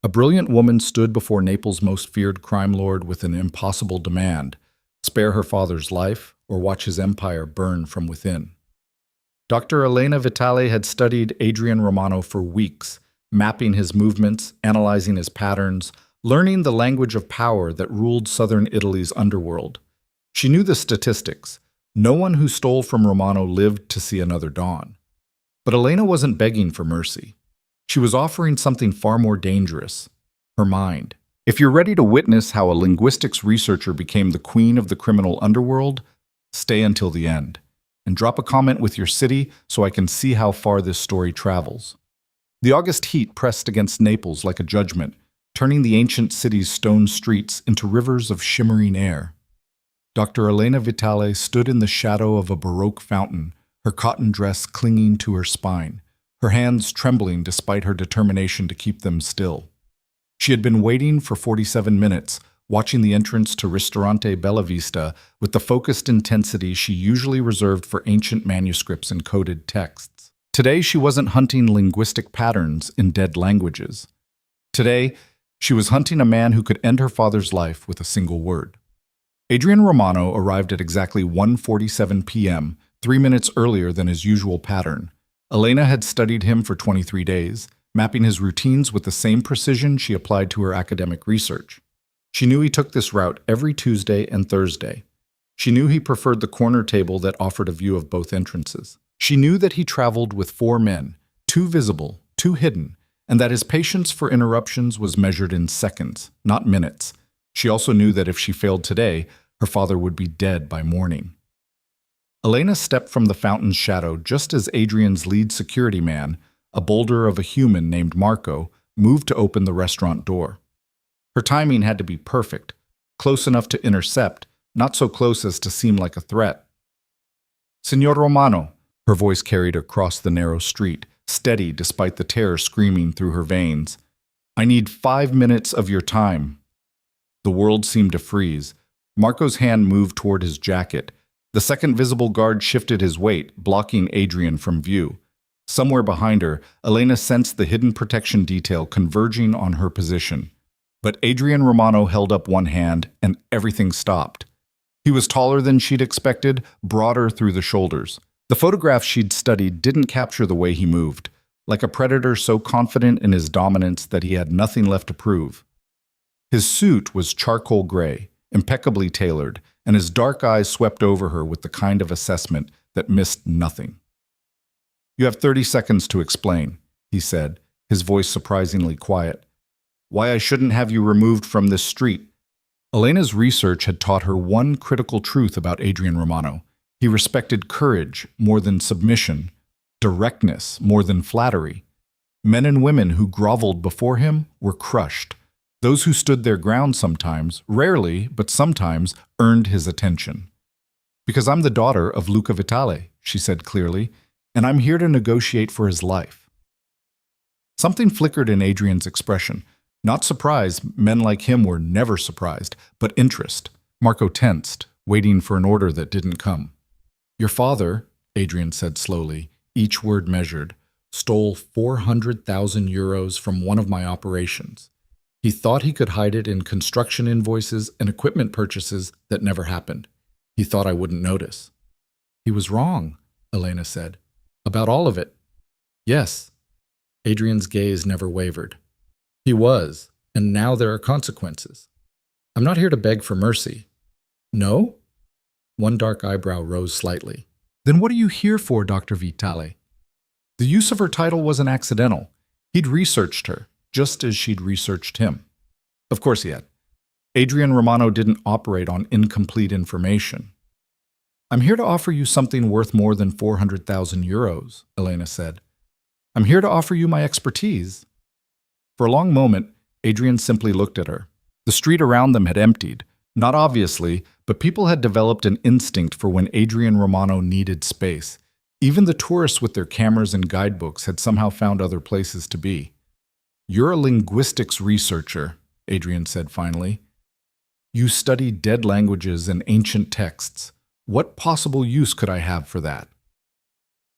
A brilliant woman stood before Naples' most feared crime lord with an impossible demand: spare her father's life or watch his empire burn from within. Dr. Elena Vitale had studied Adrian Romano for weeks, mapping his movements, analyzing his patterns, learning the language of power that ruled southern Italy's underworld. She knew the statistics. No one who stole from Romano lived to see another dawn. But Elena wasn't begging for mercy. She was offering something far more dangerous: her mind. If you're ready to witness how a linguistics researcher became the queen of the criminal underworld, stay until the end. And drop a comment with your city so I can see how far this story travels. The August heat pressed against Naples like a judgment, turning the ancient city's stone streets into rivers of shimmering air. Dr. Elena Vitale stood in the shadow of a Baroque fountain, her cotton dress clinging to her spine, her hands trembling despite her determination to keep them still. She had been waiting for 47 minutes, watching the entrance to Ristorante Bella Vista with the focused intensity she usually reserved for ancient manuscripts and coded texts. Today, she wasn't hunting linguistic patterns in dead languages. Today, she was hunting a man who could end her father's life with a single word. Adrian Romano arrived at exactly 1:47 p.m., 3 minutes earlier than his usual pattern. Elena had studied him for 23 days, mapping his routines with the same precision she applied to her academic research. She knew he took this route every Tuesday and Thursday. She knew he preferred the corner table that offered a view of both entrances. She knew that he traveled with 4 men, 2 visible, 2 hidden, and that his patience for interruptions was measured in seconds, not minutes. She also knew that if she failed today, her father would be dead by morning. Elena stepped from the fountain's shadow just as Adrian's lead security man, a boulder of a human named Marco, moved to open the restaurant door. Her timing had to be perfect, close enough to intercept, not so close as to seem like a threat. "Signor Romano," her voice carried across the narrow street, steady despite the terror screaming through her veins. "I need 5 minutes of your time." The world seemed to freeze. Marco's hand moved toward his jacket. The second visible guard shifted his weight, blocking Adrian from view. Somewhere behind her, Elena sensed the hidden protection detail converging on her position. But Adrian Romano held up one hand, and everything stopped. He was taller than she'd expected, broader through the shoulders. The photographs she'd studied didn't capture the way he moved, like a predator so confident in his dominance that he had nothing left to prove. His suit was charcoal gray, impeccably tailored, and his dark eyes swept over her with the kind of assessment that missed nothing. "You have 30 seconds to explain," he said, his voice surprisingly quiet. "Why I shouldn't have you removed from this street." Elena's research had taught her one critical truth about Adrian Romano. He respected courage more than submission, directness more than flattery. Men and women who groveled before him were crushed. Those who stood their ground sometimes, rarely, but sometimes, earned his attention. "Because I'm the daughter of Luca Vitale," she said clearly, "and I'm here to negotiate for his life." Something flickered in Adrian's expression. Not surprise, men like him were never surprised, but interest. Marco tensed, waiting for an order that didn't come. "Your father," Adrian said slowly, each word measured, "stole 400,000 euros from one of my operations. He thought he could hide it in construction invoices and equipment purchases that never happened. He thought I wouldn't notice." "He was wrong," Elena said. "About all of it." "Yes." Adrian's gaze never wavered. "He was, and now there are consequences. I'm not here to beg for mercy." "No?" One dark eyebrow rose slightly. "Then what are you here for, Dr. Vitale?" The use of her title wasn't accidental. He'd researched her, just as she'd researched him. Of course he had. Adrian Romano didn't operate on incomplete information. "I'm here to offer you something worth more than 400,000 euros, Elena said. "I'm here to offer you my expertise." For a long moment, Adrian simply looked at her. The street around them had emptied, not obviously, but people had developed an instinct for when Adrian Romano needed space. Even the tourists with their cameras and guidebooks had somehow found other places to be. "You're a linguistics researcher," Adrian said finally. "You study dead languages and ancient texts. What possible use could I have for that?"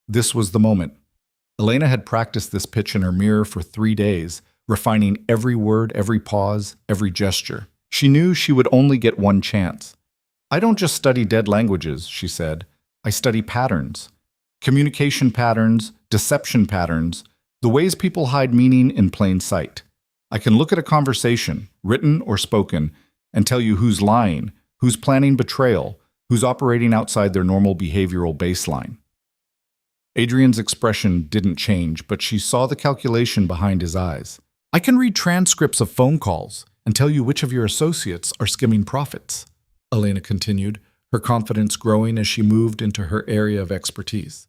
This was the moment. Elena had practiced this pitch in her mirror for 3 days, refining every word, every pause, every gesture. She knew she would only get one chance. "I don't just study dead languages," she said. "I study patterns. Communication patterns, deception patterns, the ways people hide meaning in plain sight. I can look at a conversation, written or spoken, and tell you who's lying, who's planning betrayal, who's operating outside their normal behavioral baseline." Adrian's expression didn't change, but she saw the calculation behind his eyes. "I can read transcripts of phone calls and tell you which of your associates are skimming profits," Elena continued, her confidence growing as she moved into her area of expertise.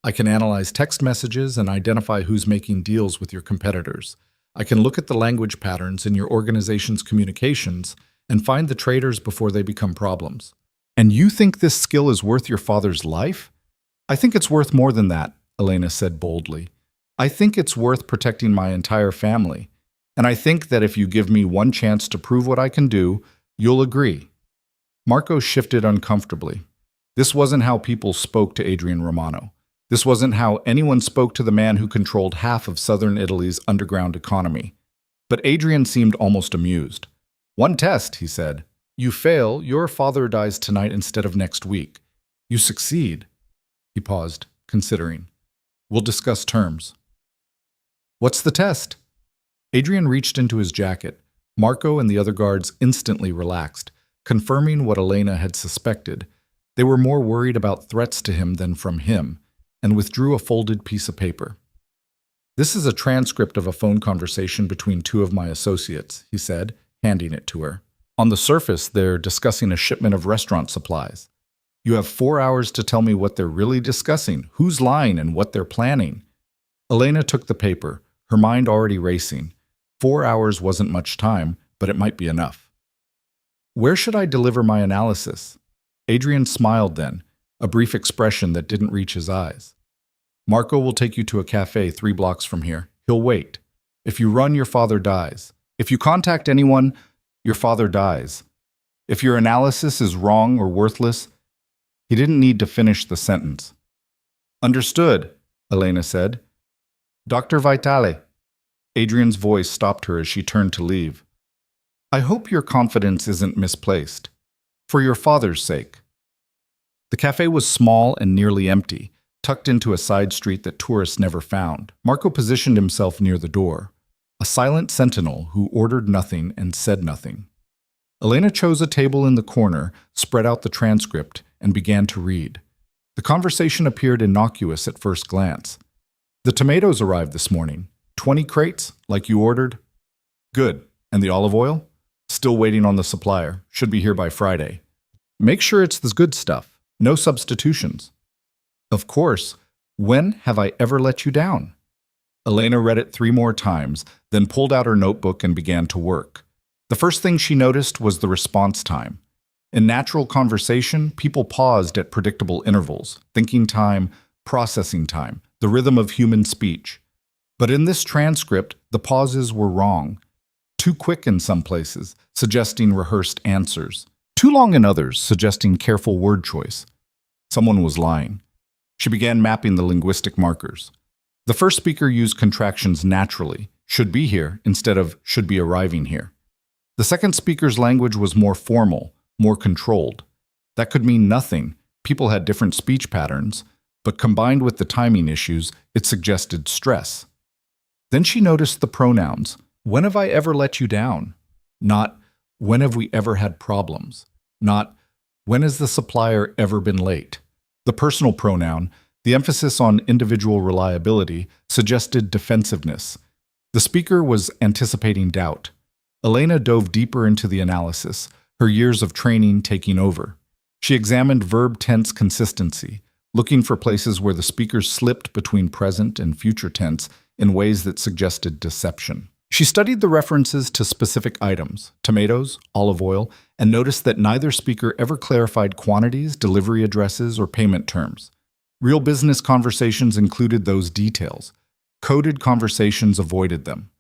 "I can analyze text messages and identify who's making deals with your competitors. I can look at the language patterns in your organization's communications and find the traitors before they become problems." "And you think this skill is worth your father's life?" "I think it's worth more than that," Elena said boldly. "I think it's worth protecting my entire family. And I think that if you give me one chance to prove what I can do, you'll agree." Marco shifted uncomfortably. This wasn't how people spoke to Adrian Romano. This wasn't how anyone spoke to the man who controlled half of southern Italy's underground economy. But Adrian seemed almost amused. "One test," he said. "You fail, your father dies tonight instead of next week. You succeed." He paused, considering. "We'll discuss terms." "What's the test?" Adrian reached into his jacket. Marco and the other guards instantly relaxed, confirming what Elena had suspected. They were more worried about threats to him than from him, and withdrew a folded piece of paper. "This is a transcript of a phone conversation between two of my associates," he said, handing it to her. "On the surface, they're discussing a shipment of restaurant supplies. You have 4 hours to tell me what they're really discussing, who's lying, and what they're planning." Elena took the paper, her mind already racing. 4 hours wasn't much time, but it might be enough. "Where should I deliver my analysis?" Adrian smiled then, a brief expression that didn't reach his eyes. "Marco will take you to a cafe 3 blocks from here. He'll wait. If you run, your father dies. If you contact anyone, your father dies. If your analysis is wrong or worthless..." He didn't need to finish the sentence. "Understood," Elena said. "Dr. Vitale." Adrian's voice stopped her as she turned to leave. "I hope your confidence isn't misplaced. For your father's sake." The cafe was small and nearly empty, tucked into a side street that tourists never found. Marco positioned himself near the door, a silent sentinel who ordered nothing and said nothing. Elena chose a table in the corner, spread out the transcript, and began to read. The conversation appeared innocuous at first glance. "The tomatoes arrived this morning. 20 crates, like you ordered?" "Good. And the olive oil?" "Still waiting on the supplier. Should be here by Friday." "Make sure it's the good stuff. No substitutions." "Of course. When have I ever let you down?" Elena read it 3 more times, then pulled out her notebook and began to work. The first thing she noticed was the response time. In natural conversation, people paused at predictable intervals, thinking time, processing time, the rhythm of human speech. But in this transcript, the pauses were wrong. Too quick in some places, suggesting rehearsed answers. Too long in others, suggesting careful word choice. Someone was lying. She began mapping the linguistic markers. The first speaker used contractions naturally, "should be here," instead of "should be arriving here." The second speaker's language was more formal, more controlled. That could mean nothing. People had different speech patterns, but combined with the timing issues, it suggested stress. Then she noticed the pronouns. "When have I ever let you down?" Not, "When have we ever had problems?" Not, "When has the supplier ever been late?" The personal pronoun, the emphasis on individual reliability, suggested defensiveness. The speaker was anticipating doubt. Elena dove deeper into the analysis, her years of training taking over. She examined verb tense consistency, looking for places where the speaker slipped between present and future tense in ways that suggested deception. She studied the references to specific items, tomatoes, olive oil, and noticed that neither speaker ever clarified quantities, delivery addresses, or payment terms. Real business conversations included those details. Coded conversations avoided them.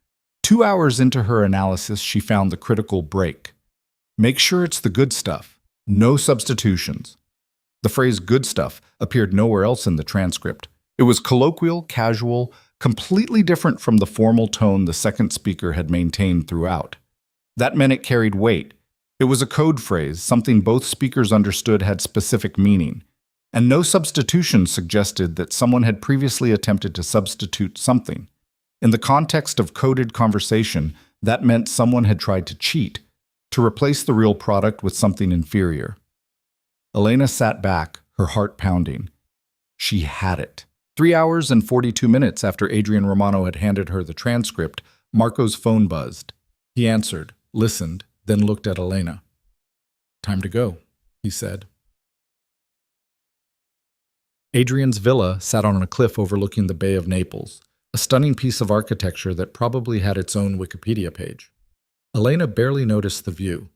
2 hours into her analysis, she found the critical break. Make sure it's the good stuff. No substitutions. The phrase "good stuff" appeared nowhere else in the transcript. It was colloquial, casual, completely different from the formal tone the second speaker had maintained throughout. That meant it carried weight. It was a code phrase, something both speakers understood had specific meaning, and no substitution suggested that someone had previously attempted to substitute something. In the context of coded conversation, that meant someone had tried to cheat, to replace the real product with something inferior. Elena sat back, her heart pounding. She had it. 3 hours and 42 minutes after Adrian Romano had handed her the transcript, Marco's phone buzzed. He answered, listened, then looked at Elena. "Time to go," he said. Adrian's villa sat on a cliff overlooking the Bay of Naples, a stunning piece of architecture that probably had its own Wikipedia page. Elena barely noticed the view.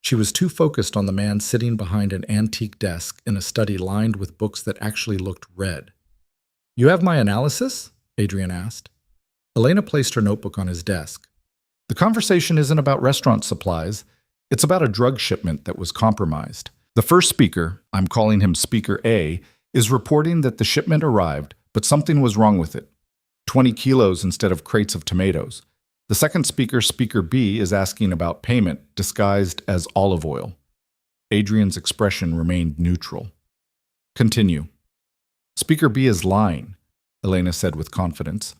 She was too focused on the man sitting behind an antique desk in a study lined with books that actually looked red. "You have my analysis?" Adrian asked. Elena placed her notebook on his desk. "The conversation isn't about restaurant supplies. It's about a drug shipment that was compromised. The first speaker, I'm calling him Speaker A, is reporting that the shipment arrived, but something was wrong with it. 20 kilos instead of crates of tomatoes. The second speaker, Speaker B, is asking about payment, disguised as olive oil." Adrian's expression remained neutral. "Continue." "Speaker B is lying," Elena said with confidence.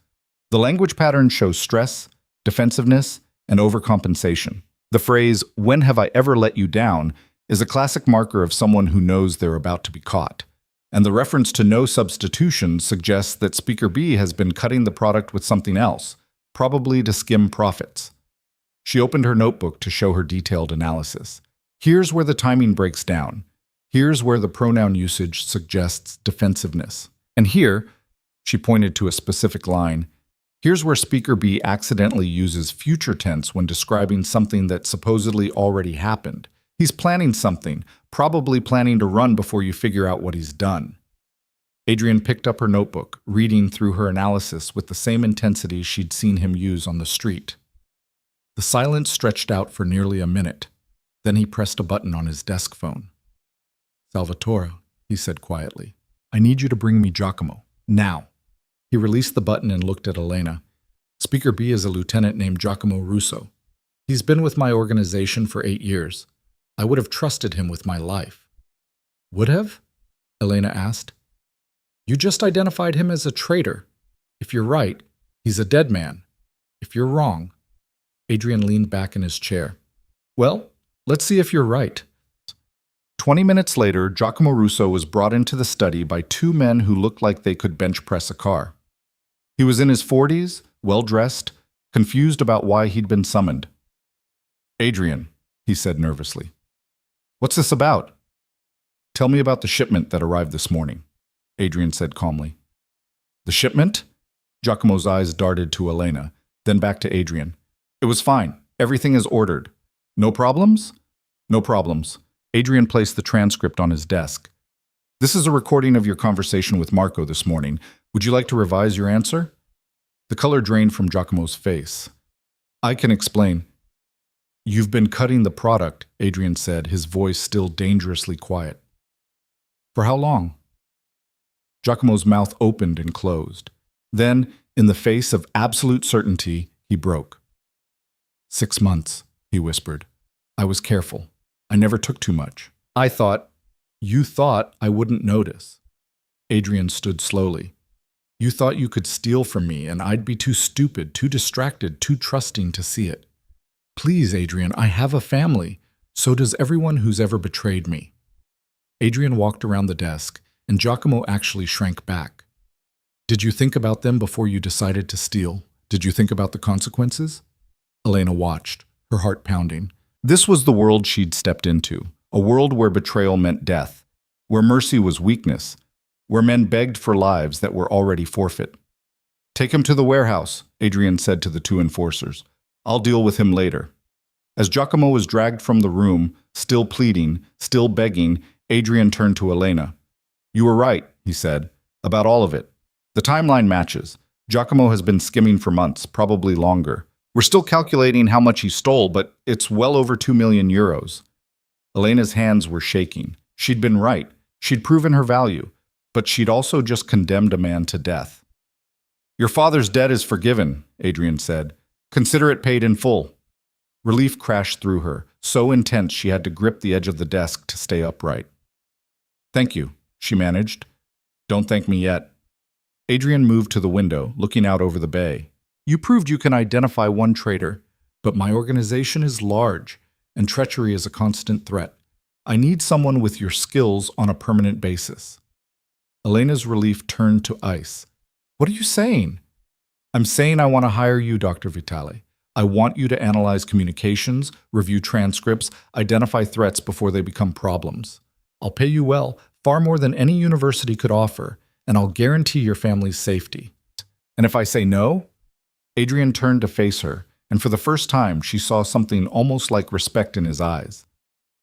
"The language pattern shows stress, defensiveness, and overcompensation. The phrase, 'When have I ever let you down?' is a classic marker of someone who knows they're about to be caught. And the reference to no substitution suggests that Speaker B has been cutting the product with something else, probably to skim profits." She opened her notebook to show her detailed analysis. "Here's where the timing breaks down. Here's where the pronoun usage suggests defensiveness. And here," she pointed to a specific line, "here's where Speaker B accidentally uses future tense when describing something that supposedly already happened. He's planning something, probably planning to run before you figure out what he's done." Adrian picked up her notebook, reading through her analysis with the same intensity she'd seen him use on the street. The silence stretched out for nearly a minute. Then he pressed a button on his desk phone. "Salvatore," he said quietly, "I need you to bring me Giacomo. Now." He released the button and looked at Elena. "Speaker B is a lieutenant named Giacomo Russo. He's been with my organization for 8 years. I would have trusted him with my life." "Would have?" Elena asked. "You just identified him as a traitor. If you're right, he's a dead man. If you're wrong..." Adrian leaned back in his chair. "Well, let's see if you're right." 20 minutes later, Giacomo Russo was brought into the study by 2 men who looked like they could bench press a car. He was in his 40s, well-dressed, confused about why he'd been summoned. "Adrian," he said nervously. "What's this about?" "Tell me about the shipment that arrived this morning," Adrian said calmly. "The shipment?" Giacomo's eyes darted to Elena, then back to Adrian. "It was fine. Everything is ordered. No problems?" "No problems." Adrian placed the transcript on his desk. "This is a recording of your conversation with Marco this morning. Would you like to revise your answer?" The color drained from Giacomo's face. "I can explain." "You've been cutting the product," Adrian said, his voice still dangerously quiet. "For how long?" Giacomo's mouth opened and closed. Then, in the face of absolute certainty, he broke. 6 months, he whispered. "I was careful. I never took too much. You thought I wouldn't notice." Adrian stood slowly. "You thought you could steal from me and I'd be too stupid, too distracted, too trusting to see it. Please, Adrian, I have a family. So does everyone who's ever betrayed me." Adrian walked around the desk, and Giacomo actually shrank back. "Did you think about them before you decided to steal? Did you think about the consequences?" Elena watched, her heart pounding. This was the world she'd stepped into, a world where betrayal meant death, where mercy was weakness, where men begged for lives that were already forfeit. "Take him to the warehouse," Adrian said to the 2 enforcers. "I'll deal with him later." As Giacomo was dragged from the room, still pleading, still begging, Adrian turned to Elena. "You were right," he said, "about all of it. The timeline matches. Giacomo has been skimming for months, probably longer. We're still calculating how much he stole, but it's well over 2 million euros. Elena's hands were shaking. She'd been right. She'd proven her value. But she'd also just condemned a man to death. Your father's debt is forgiven, Adrian said. Consider it paid in full. Relief crashed through her, so intense she had to grip the edge of the desk to stay upright. Thank you, she managed. Don't thank me yet. Adrian moved to the window, looking out over the bay. You proved you can identify one traitor, but my organization is large, and treachery is a constant threat. I need someone with your skills on a permanent basis. Elena's relief turned to ice. What are you saying? I'm saying I want to hire you, Dr. Vitale. I want you to analyze communications, review transcripts, identify threats before they become problems. I'll pay you well, far more than any university could offer, and I'll guarantee your family's safety. And if I say no? Adrian turned to face her, and for the first time she saw something almost like respect in his eyes.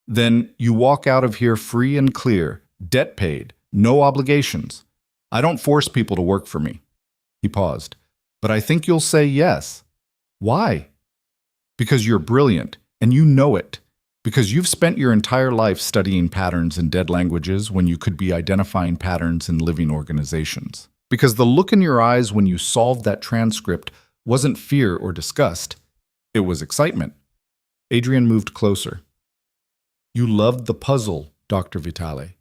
Then you walk out of here free and clear, debt paid, no obligations. I don't force people to work for me. He paused. But I think you'll say yes. Why? Because you're brilliant, and you know it. Because you've spent your entire life studying patterns in dead languages when you could be identifying patterns in living organizations. Because the look in your eyes when you solved that transcript wasn't fear or disgust. It was excitement. Adrian moved closer. You loved the puzzle, Dr. Vitale.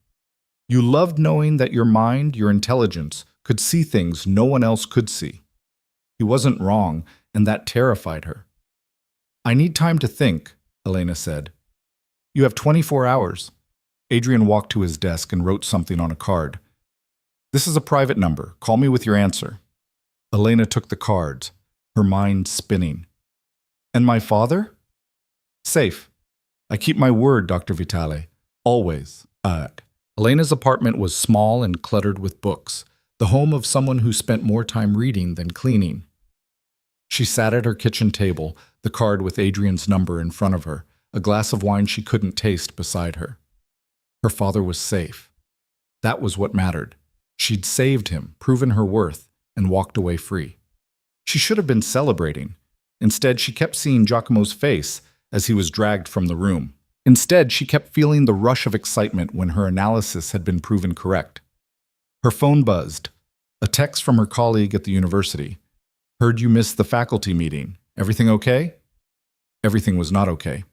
You loved knowing that your mind, your intelligence, could see things no one else could see. He wasn't wrong, and that terrified her. I need time to think, Elena said. You have 24 hours. Adrian walked to his desk and wrote something on a card. This is a private number. Call me with your answer. Elena took the cards, her mind spinning. And my father? Safe. I keep my word, Dr. Vitale. Always. Elena's apartment was small and cluttered with books, the home of someone who spent more time reading than cleaning. She sat at her kitchen table, the card with Adrian's number in front of her, a glass of wine she couldn't taste beside her. Her father was safe. That was what mattered. She'd saved him, proven her worth, and walked away free. She should have been celebrating. Instead, she kept seeing Giacomo's face as he was dragged from the room. Instead, she kept feeling the rush of excitement when her analysis had been proven correct. Her phone buzzed. A text from her colleague at the university. Heard you missed the faculty meeting. Everything okay? Everything was not okay.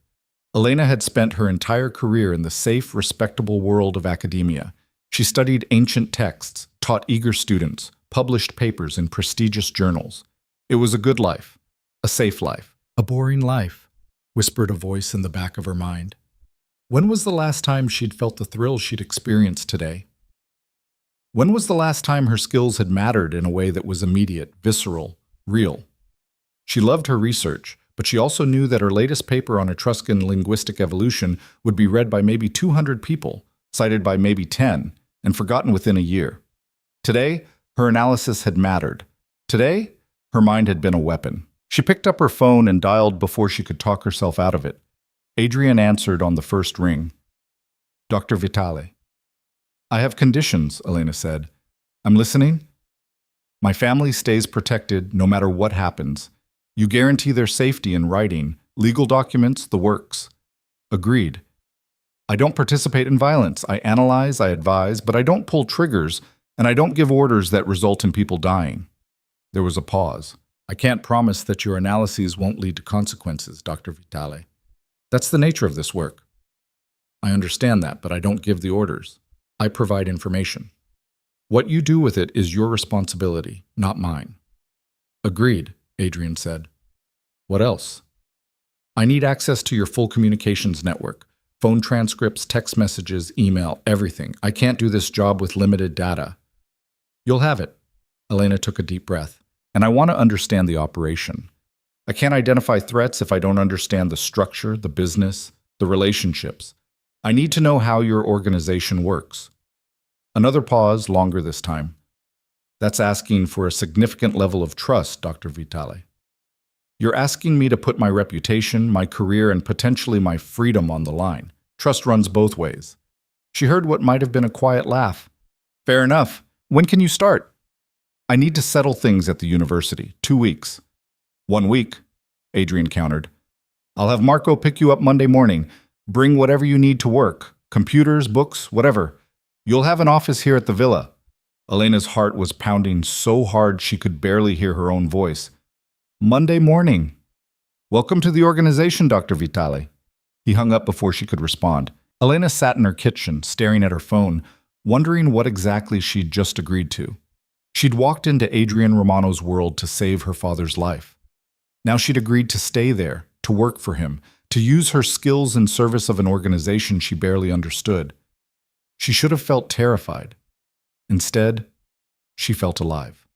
Elena had spent her entire career in the safe, respectable world of academia. She studied ancient texts, taught eager students, published papers in prestigious journals. It was a good life, a safe life. A boring life, whispered a voice in the back of her mind. When was the last time she'd felt the thrill she'd experienced today? When was the last time her skills had mattered in a way that was immediate, visceral, real? She loved her research, but she also knew that her latest paper on Etruscan linguistic evolution would be read by maybe 200 people, cited by maybe 10, and forgotten within a year. Today, her analysis had mattered. Today, her mind had been a weapon. She picked up her phone and dialed before she could talk herself out of it. Adrian answered on the first ring. Dr. Vitale. I have conditions, Elena said. I'm listening. My family stays protected no matter what happens. You guarantee their safety in writing, legal documents, the works. Agreed. I don't participate in violence. I analyze, I advise, but I don't pull triggers, and I don't give orders that result in people dying. There was a pause. I can't promise that your analyses won't lead to consequences, Dr. Vitale. That's the nature of this work. I understand that, but I don't give the orders. I provide information. What you do with it is your responsibility, not mine. Agreed, Adrian said. What else? I need access to your full communications network. Phone transcripts, text messages, email, everything. I can't do this job with limited data. You'll have it. Elena took a deep breath. And I want to understand the operation. I can't identify threats if I don't understand the structure, the business, the relationships. I need to know how your organization works. Another pause, longer this time. That's asking for a significant level of trust, Dr. Vitale. You're asking me to put my reputation, my career, and potentially my freedom on the line. Trust runs both ways. She heard what might have been a quiet laugh. Fair enough. When can you start? I need to settle things at the university. 2 weeks. 1 week, Adrian countered. I'll have Marco pick you up Monday morning. Bring whatever you need to work. Computers, books, whatever. You'll have an office here at the villa. Elena's heart was pounding so hard she could barely hear her own voice. Monday morning. Welcome to the organization, Dr. Vitale. He hung up before she could respond. Elena sat in her kitchen, staring at her phone, wondering what exactly she'd just agreed to. She'd walked into Adrian Romano's world to save her father's life. Now she'd agreed to stay there, to work for him, to use her skills in service of an organization she barely understood. She should have felt terrified. Instead, she felt alive.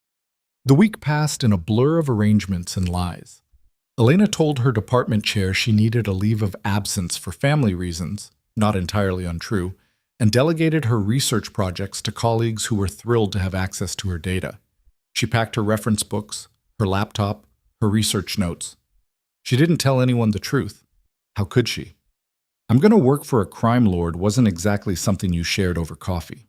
The week passed in a blur of arrangements and lies. Elena told her department chair she needed a leave of absence for family reasons, not entirely untrue, and delegated her research projects to colleagues who were thrilled to have access to her data. She packed her reference books, her laptop, her research notes. She didn't tell anyone the truth. How could she? I'm going to work for a crime lord wasn't exactly something you shared over coffee.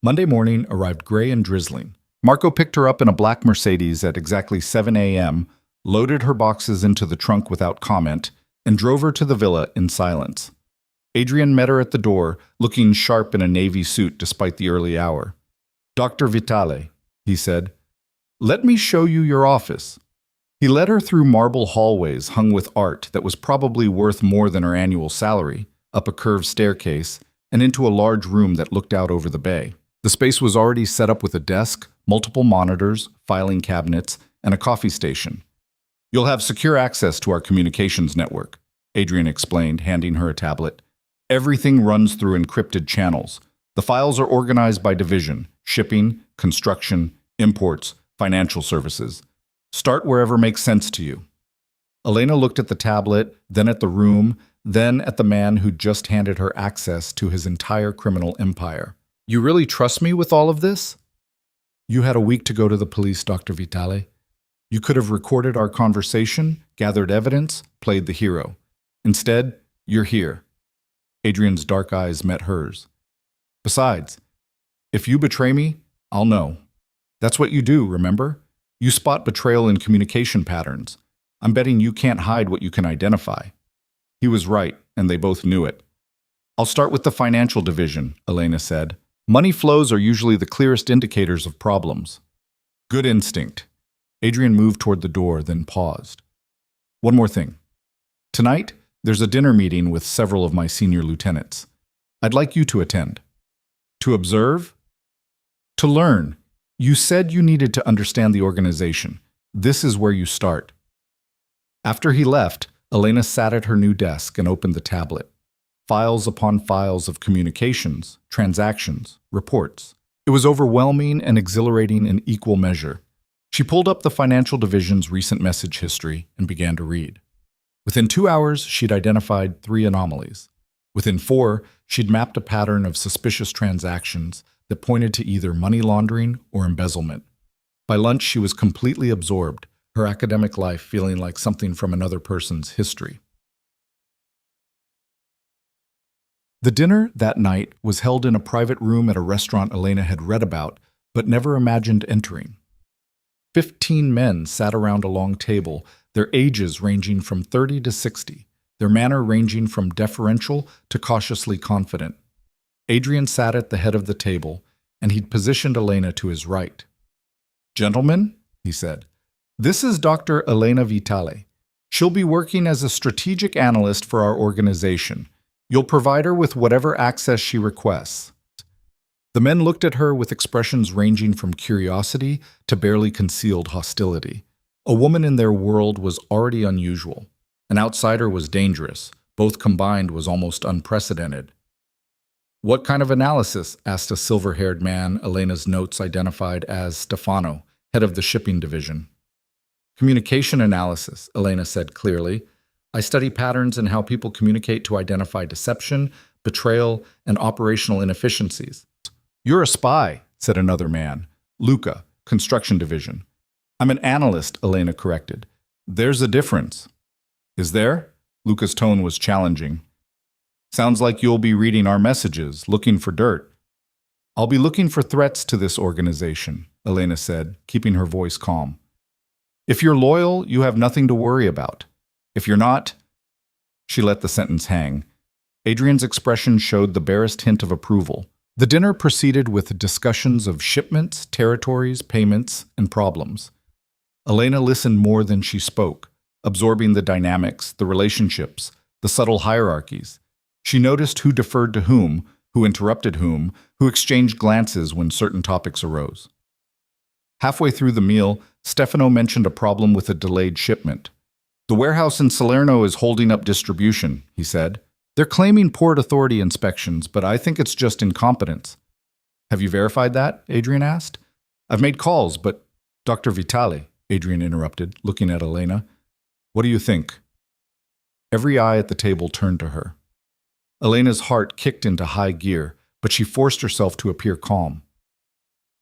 Monday morning arrived gray and drizzling. Marco picked her up in a black Mercedes at exactly 7 a.m., loaded her boxes into the trunk without comment, and drove her to the villa in silence. Adrian met her at the door, looking sharp in a navy suit despite the early hour. Dr. Vitale, he said, let me show you your office. He led her through marble hallways hung with art that was probably worth more than her annual salary, up a curved staircase, and into a large room that looked out over the bay. The space was already set up with a desk, multiple monitors, filing cabinets, and a coffee station. You'll have secure access to our communications network, Adrian explained, handing her a tablet. Everything runs through encrypted channels. The files are organized by division: shipping, construction, imports, financial services. Start wherever makes sense to you. Elena looked at the tablet, then at the room, then at the man who just handed her access to his entire criminal empire. You really trust me with all of this? You had a week to go to the police, Dr. Vitale. You could have recorded our conversation, gathered evidence, played the hero. Instead, you're here. Adrian's dark eyes met hers. Besides, if you betray me, I'll know. That's what you do, remember? You spot betrayal in communication patterns. I'm betting you can't hide what you can identify. He was right, and they both knew it. I'll start with the financial division, Elena said. Money flows are usually the clearest indicators of problems. Good instinct. Adrian moved toward the door, then paused. One more thing. Tonight, there's a dinner meeting with several of my senior lieutenants. I'd like you to attend. To observe? To learn. You said you needed to understand the organization. This is where you start. After he left, Elena sat at her new desk and opened the tablet. Files upon files of communications, transactions, reports. It was overwhelming and exhilarating in equal measure. She pulled up the financial division's recent message history and began to read. Within 2 hours, she'd identified 3 anomalies. Within 4, she'd mapped a pattern of suspicious transactions that pointed to either money laundering or embezzlement. By lunch, she was completely absorbed, her academic life feeling like something from another person's history. The dinner that night was held in a private room at a restaurant Elena had read about, but never imagined entering. 15 men sat around a long table, their ages ranging from 30 to 60, their manner ranging from deferential to cautiously confident. Adrian sat at the head of the table, and he'd positioned Elena to his right. Gentlemen, he said, this is Dr. Elena Vitale. She'll be working as a strategic analyst for our organization. You'll provide her with whatever access she requests. The men looked at her with expressions ranging from curiosity to barely concealed hostility. A woman in their world was already unusual. An outsider was dangerous. Both combined was almost unprecedented. What kind of analysis? Asked a silver-haired man Elena's notes identified as Stefano, head of the shipping division. Communication analysis, Elena said clearly. I study patterns in how people communicate to identify deception, betrayal, and operational inefficiencies. You're a spy, said another man. Luca, construction division. I'm an analyst, Elena corrected. There's a difference. Is there? Luca's tone was challenging. Sounds like you'll be reading our messages, looking for dirt. I'll be looking for threats to this organization, Elena said, keeping her voice calm. If you're loyal, you have nothing to worry about. If you're not, she let the sentence hang. Adrian's expression showed the barest hint of approval. The dinner proceeded with discussions of shipments, territories, payments, and problems. Elena listened more than she spoke, absorbing the dynamics, the relationships, the subtle hierarchies. She noticed who deferred to whom, who interrupted whom, who exchanged glances when certain topics arose. Halfway through the meal, Stefano mentioned a problem with a delayed shipment. "The warehouse in Salerno is holding up distribution," he said. "They're claiming Port Authority inspections, but I think it's just incompetence." "Have you verified that?" Adrian asked. "I've made calls, but—" "Dr. Vitale," Adrian interrupted, looking at Elena. "What do you think?" Every eye at the table turned to her. Elena's heart kicked into high gear, but she forced herself to appear calm.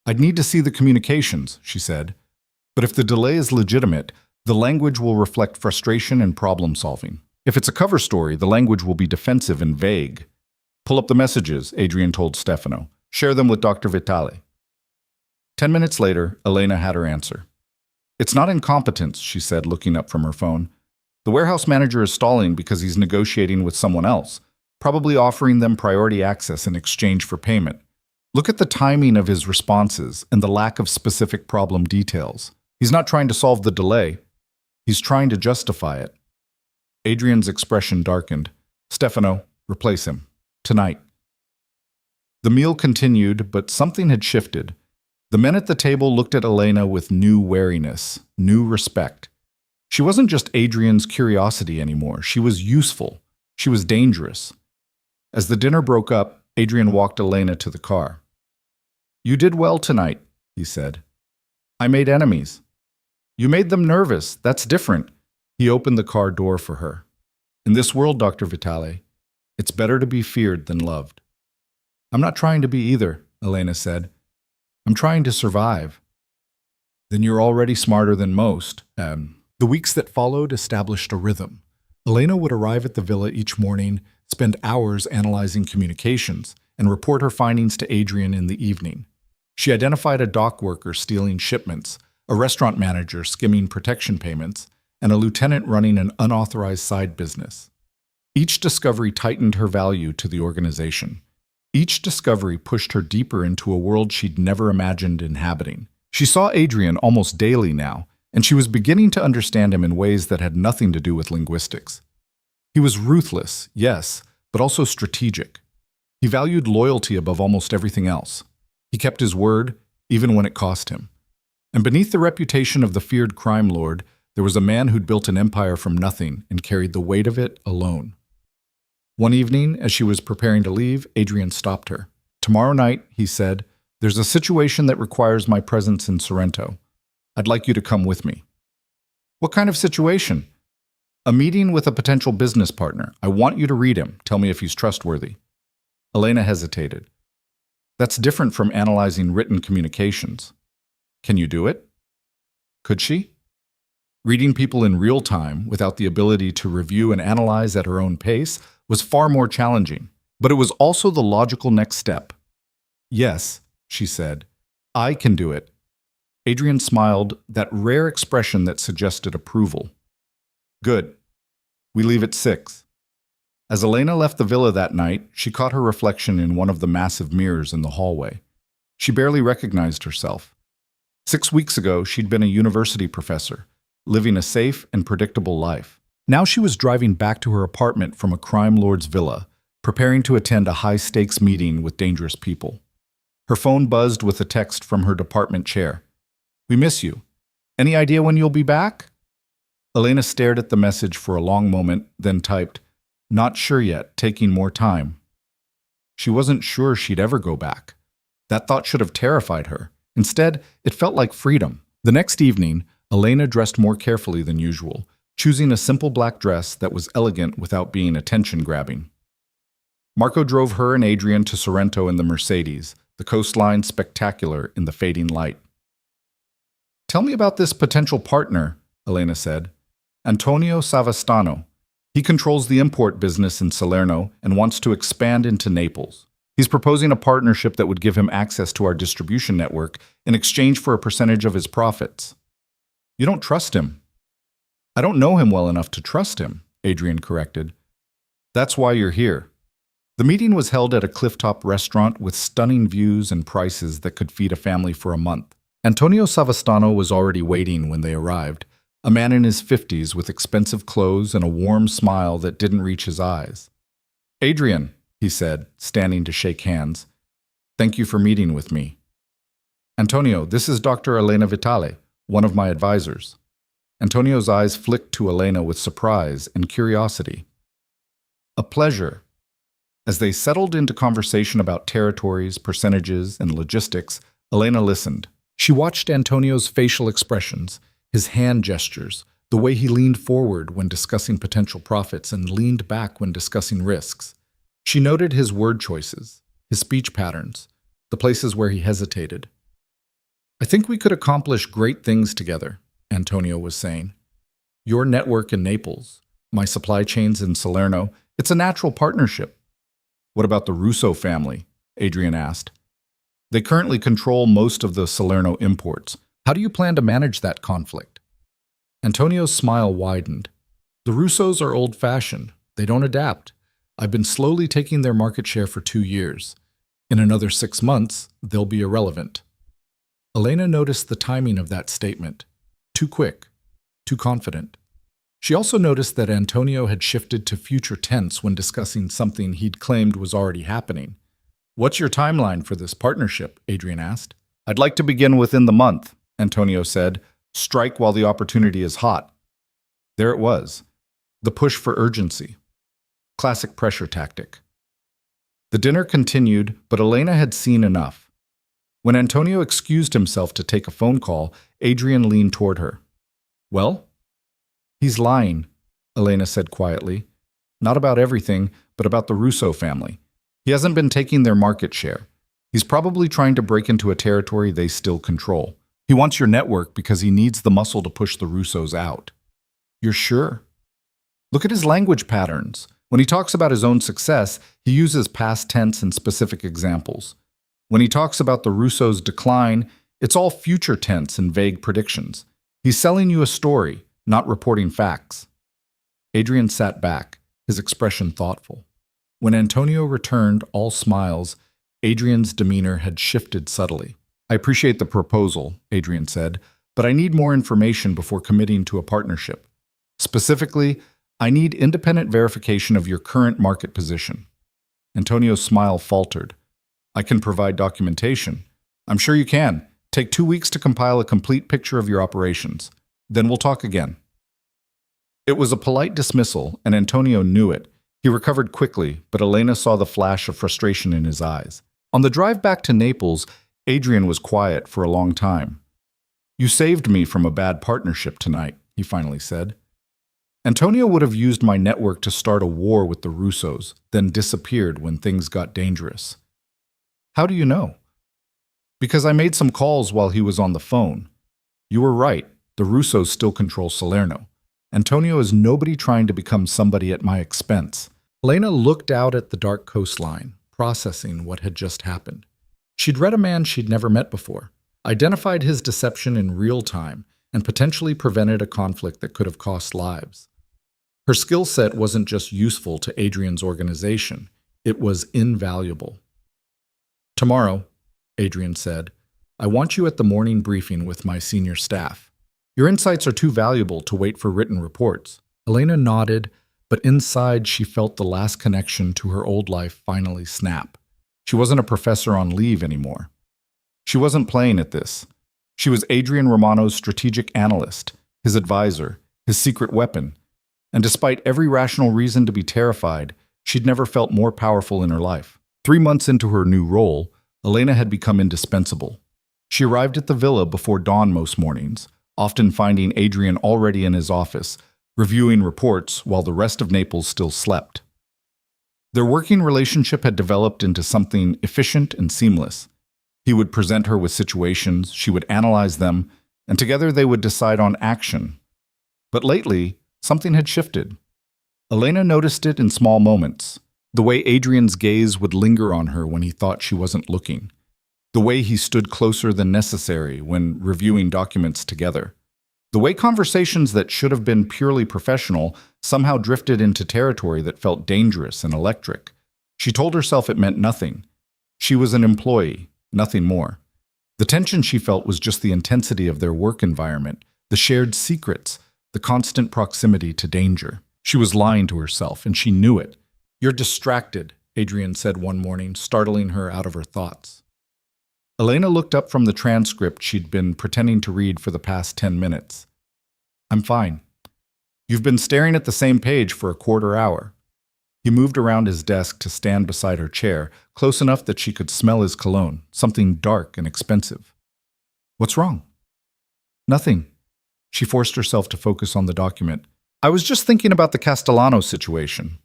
"I'd need to see the communications," she said. "But if the delay is legitimate, the language will reflect frustration and problem-solving. If it's a cover story, the language will be defensive and vague." "Pull up the messages," Adrian told Stefano. "Share them with Dr. Vitale." 10 minutes later, Elena had her answer. "It's not incompetence," she said, looking up from her phone. "The warehouse manager is stalling because he's negotiating with someone else, probably offering them priority access in exchange for payment. Look at the timing of his responses and the lack of specific problem details. He's not trying to solve the delay. He's trying to justify it." Adrian's expression darkened. "Stefano, replace him. Tonight." The meal continued, but something had shifted. The men at the table looked at Elena with new wariness, new respect. She wasn't just Adrian's curiosity anymore. She was useful. She was dangerous. As the dinner broke up, Adrian walked Elena to the car. "You did well tonight," he said. "I made enemies." "You made them nervous. That's different." He opened the car door for her. "In this world, Dr. Vitale, it's better to be feared than loved." "I'm not trying to be either," Elena said. "I'm trying to survive." "Then you're already smarter than most." The weeks that followed established a rhythm. Elena would arrive at the villa each morning, spend hours analyzing communications, and report her findings to Adrian in the evening. She identified a dock worker stealing shipments, a restaurant manager skimming protection payments, and a lieutenant running an unauthorized side business. Each discovery tightened her value to the organization. Each discovery pushed her deeper into a world she'd never imagined inhabiting. She saw Adrian almost daily now, and she was beginning to understand him in ways that had nothing to do with linguistics. He was ruthless, yes, but also strategic. He valued loyalty above almost everything else. He kept his word, even when it cost him. And beneath the reputation of the feared crime lord, there was a man who'd built an empire from nothing and carried the weight of it alone. One evening, as she was preparing to leave, Adrian stopped her. "Tomorrow night," he said, "there's a situation that requires my presence in Sorrento. I'd like you to come with me." "What kind of situation?" "A meeting with a potential business partner. I want you to read him. Tell me if he's trustworthy." Elena hesitated. "That's different from analyzing written communications." "Can you do it?" Could she? Reading people in real time, without the ability to review and analyze at her own pace, was far more challenging. But it was also the logical next step. "Yes," she said, "I can do it." Adrian smiled, that rare expression that suggested approval. "Good. We leave at 6. As Elena left the villa that night, she caught her reflection in one of the massive mirrors in the hallway. She barely recognized herself. 6 weeks ago, she'd been a university professor, living a safe and predictable life. Now she was driving back to her apartment from a crime lord's villa, preparing to attend a high-stakes meeting with dangerous people. Her phone buzzed with a text from her department chair. "We miss you. Any idea when you'll be back?" Elena stared at the message for a long moment, then typed, "Not sure yet, taking more time." She wasn't sure she'd ever go back. That thought should have terrified her. Instead, it felt like freedom. The next evening, Elena dressed more carefully than usual, choosing a simple black dress that was elegant without being attention-grabbing. Marco drove her and Adrian to Sorrento in the Mercedes, the coastline spectacular in the fading light. "Tell me about this potential partner," Elena said. "Antonio Savastano. He controls the import business in Salerno and wants to expand into Naples. He's proposing a partnership that would give him access to our distribution network in exchange for a percentage of his profits." "You don't trust him." "I don't know him well enough to trust him," Adrian corrected. "That's why you're here." The meeting was held at a clifftop restaurant with stunning views and prices that could feed a family for a month. Antonio Savastano was already waiting when they arrived, a man in his 50s with expensive clothes and a warm smile that didn't reach his eyes. "Adrian," he said, standing to shake hands, "thank you for meeting with me." "Antonio, this is Dr. Elena Vitale, one of my advisors." Antonio's eyes flicked to Elena with surprise and curiosity. "A pleasure." As they settled into conversation about territories, percentages, and logistics, Elena listened. She watched Antonio's facial expressions, his hand gestures, the way he leaned forward when discussing potential profits and leaned back when discussing risks. She noted his word choices, his speech patterns, the places where he hesitated. "I think we could accomplish great things together," Antonio was saying. "Your network in Naples, my supply chains in Salerno, it's a natural partnership." "What about the Russo family?" Adrian asked. "They currently control most of the Salerno imports. How do you plan to manage that conflict?" Antonio's smile widened. "The Russos are old-fashioned. They don't adapt. I've been slowly taking their market share for 2 years. In another 6 months, they'll be irrelevant." Elena noticed the timing of that statement. Too quick, too confident. She also noticed that Antonio had shifted to future tense when discussing something he'd claimed was already happening. "What's your timeline for this partnership?" Adrian asked. "I'd like to begin within the month," Antonio said. "Strike while the opportunity is hot." There it was, the push for urgency. Classic pressure tactic. The dinner continued, but Elena had seen enough. When Antonio excused himself to take a phone call, Adrian leaned toward her. "Well?" "He's lying," Elena said quietly. "Not about everything, but about the Russo family. He hasn't been taking their market share. He's probably trying to break into a territory they still control. He wants your network because he needs the muscle to push the Russos out." "You're sure?" "Look at his language patterns. When he talks about his own success, he uses past tense and specific examples. When he talks about the Russos' decline, it's all future tense and vague predictions. He's selling you a story, not reporting facts." Adrian sat back, his expression thoughtful. When Antonio returned, all smiles, Adrian's demeanor had shifted subtly. "I appreciate the proposal," Adrian said, "but I need more information before committing to a partnership. Specifically, I need independent verification of your current market position." Antonio's smile faltered. "I can provide documentation." "I'm sure you can. Take 2 weeks to compile a complete picture of your operations. Then we'll talk again." It was a polite dismissal, and Antonio knew it. He recovered quickly, but Elena saw the flash of frustration in his eyes. On the drive back to Naples, Adrian was quiet for a long time. "You saved me from a bad partnership tonight," he finally said. "Antonio would have used my network to start a war with the Russos, then disappeared when things got dangerous." "How do you know?" "Because I made some calls while he was on the phone. You were right, the Russos still control Salerno. Antonio is nobody trying to become somebody at my expense." Elena looked out at the dark coastline, processing what had just happened. She'd read a man she'd never met before, identified his deception in real time, and potentially prevented a conflict that could have cost lives. Her skill set wasn't just useful to Adrian's organization, it was invaluable. "Tomorrow," Adrian said, "I want you at the morning briefing with my senior staff. Your insights are too valuable to wait for written reports." Elena nodded, but inside she felt the last connection to her old life finally snap. She wasn't a professor on leave anymore. She wasn't playing at this. She was Adrian Romano's strategic analyst, his advisor, his secret weapon. And despite every rational reason to be terrified, she'd never felt more powerful in her life. 3 months into her new role, Elena had become indispensable. She arrived at the villa before dawn most mornings, often finding Adrian already in his office, reviewing reports while the rest of Naples still slept. Their working relationship had developed into something efficient and seamless. He would present her with situations, she would analyze them, and together they would decide on action. But lately, something had shifted. Elena noticed it in small moments. The way Adrian's gaze would linger on her when he thought she wasn't looking. The way he stood closer than necessary when reviewing documents together. The way conversations that should have been purely professional somehow drifted into territory that felt dangerous and electric. She told herself it meant nothing. She was an employee, nothing more. The tension she felt was just the intensity of their work environment, the shared secrets, the constant proximity to danger. She was lying to herself, and she knew it. "You're distracted," Adrian said one morning, startling her out of her thoughts. Elena looked up from the transcript she'd been pretending to read for the past 10 minutes. "I'm fine." "You've been staring at the same page for a quarter hour." He moved around his desk to stand beside her chair, close enough that she could smell his cologne, something dark and expensive. "What's wrong?" "Nothing." She forced herself to focus on the document. "I was just thinking about the Castellano situation."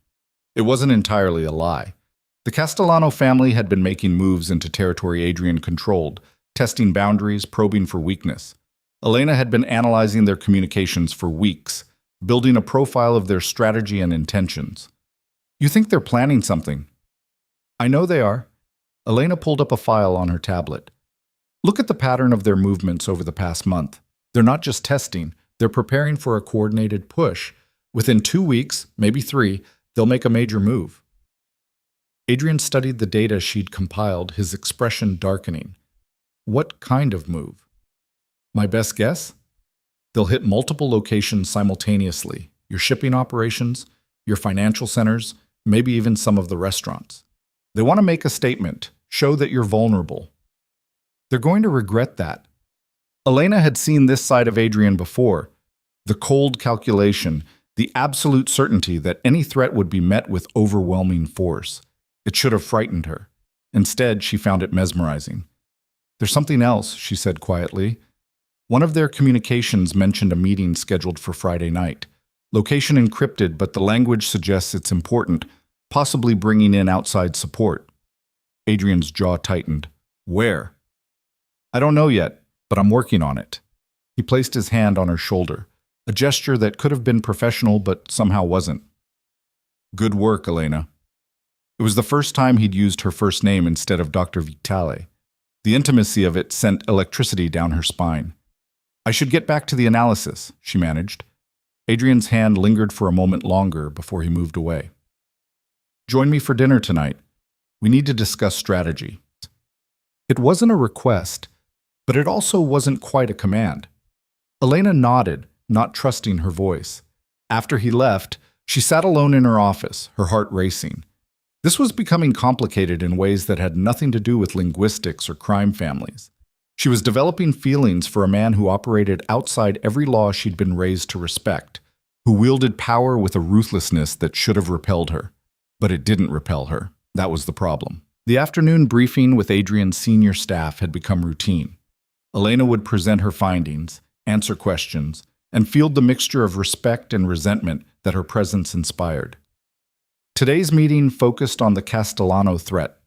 It wasn't entirely a lie. The Castellano family had been making moves into territory Adrian controlled, testing boundaries, probing for weakness. Elena had been analyzing their communications for weeks, building a profile of their strategy and intentions. "You think they're planning something?" "I know they are." Elena pulled up a file on her tablet. "Look at the pattern of their movements over the past month. They're not just testing, they're preparing for a coordinated push. Within 2 weeks, maybe 3, they'll make a major move." Adrian studied the data she'd compiled, his expression darkening. "What kind of move?" "My best guess? They'll hit multiple locations simultaneously. Your shipping operations, your financial centers, maybe even some of the restaurants. They want to make a statement, show that you're vulnerable. They're going to regret that." Elena had seen this side of Adrian before. The cold calculation, the absolute certainty that any threat would be met with overwhelming force. It should have frightened her. Instead, she found it mesmerizing. "There's something else," she said quietly. One of their communications mentioned a meeting scheduled for Friday night. Location encrypted, but the language suggests it's important, possibly bringing in outside support. Adrian's jaw tightened. "Where?" "I don't know yet, but I'm working on it." He placed his hand on her shoulder, a gesture that could have been professional but somehow wasn't. "Good work, Elena." It was the first time he'd used her first name instead of Dr. Vitale. The intimacy of it sent electricity down her spine. "I should get back to the analysis," she managed. Adrian's hand lingered for a moment longer before he moved away. "Join me for dinner tonight. We need to discuss strategy." It wasn't a request, but it also wasn't quite a command. Elena nodded, not trusting her voice. After he left, she sat alone in her office, her heart racing. This was becoming complicated in ways that had nothing to do with linguistics or crime families. She was developing feelings for a man who operated outside every law she'd been raised to respect, who wielded power with a ruthlessness that should have repelled her. But it didn't repel her. That was the problem. The afternoon briefing with Adrian's senior staff had become routine. Elena would present her findings, answer questions, and field the mixture of respect and resentment that her presence inspired. Today's meeting focused on the Castellano threat.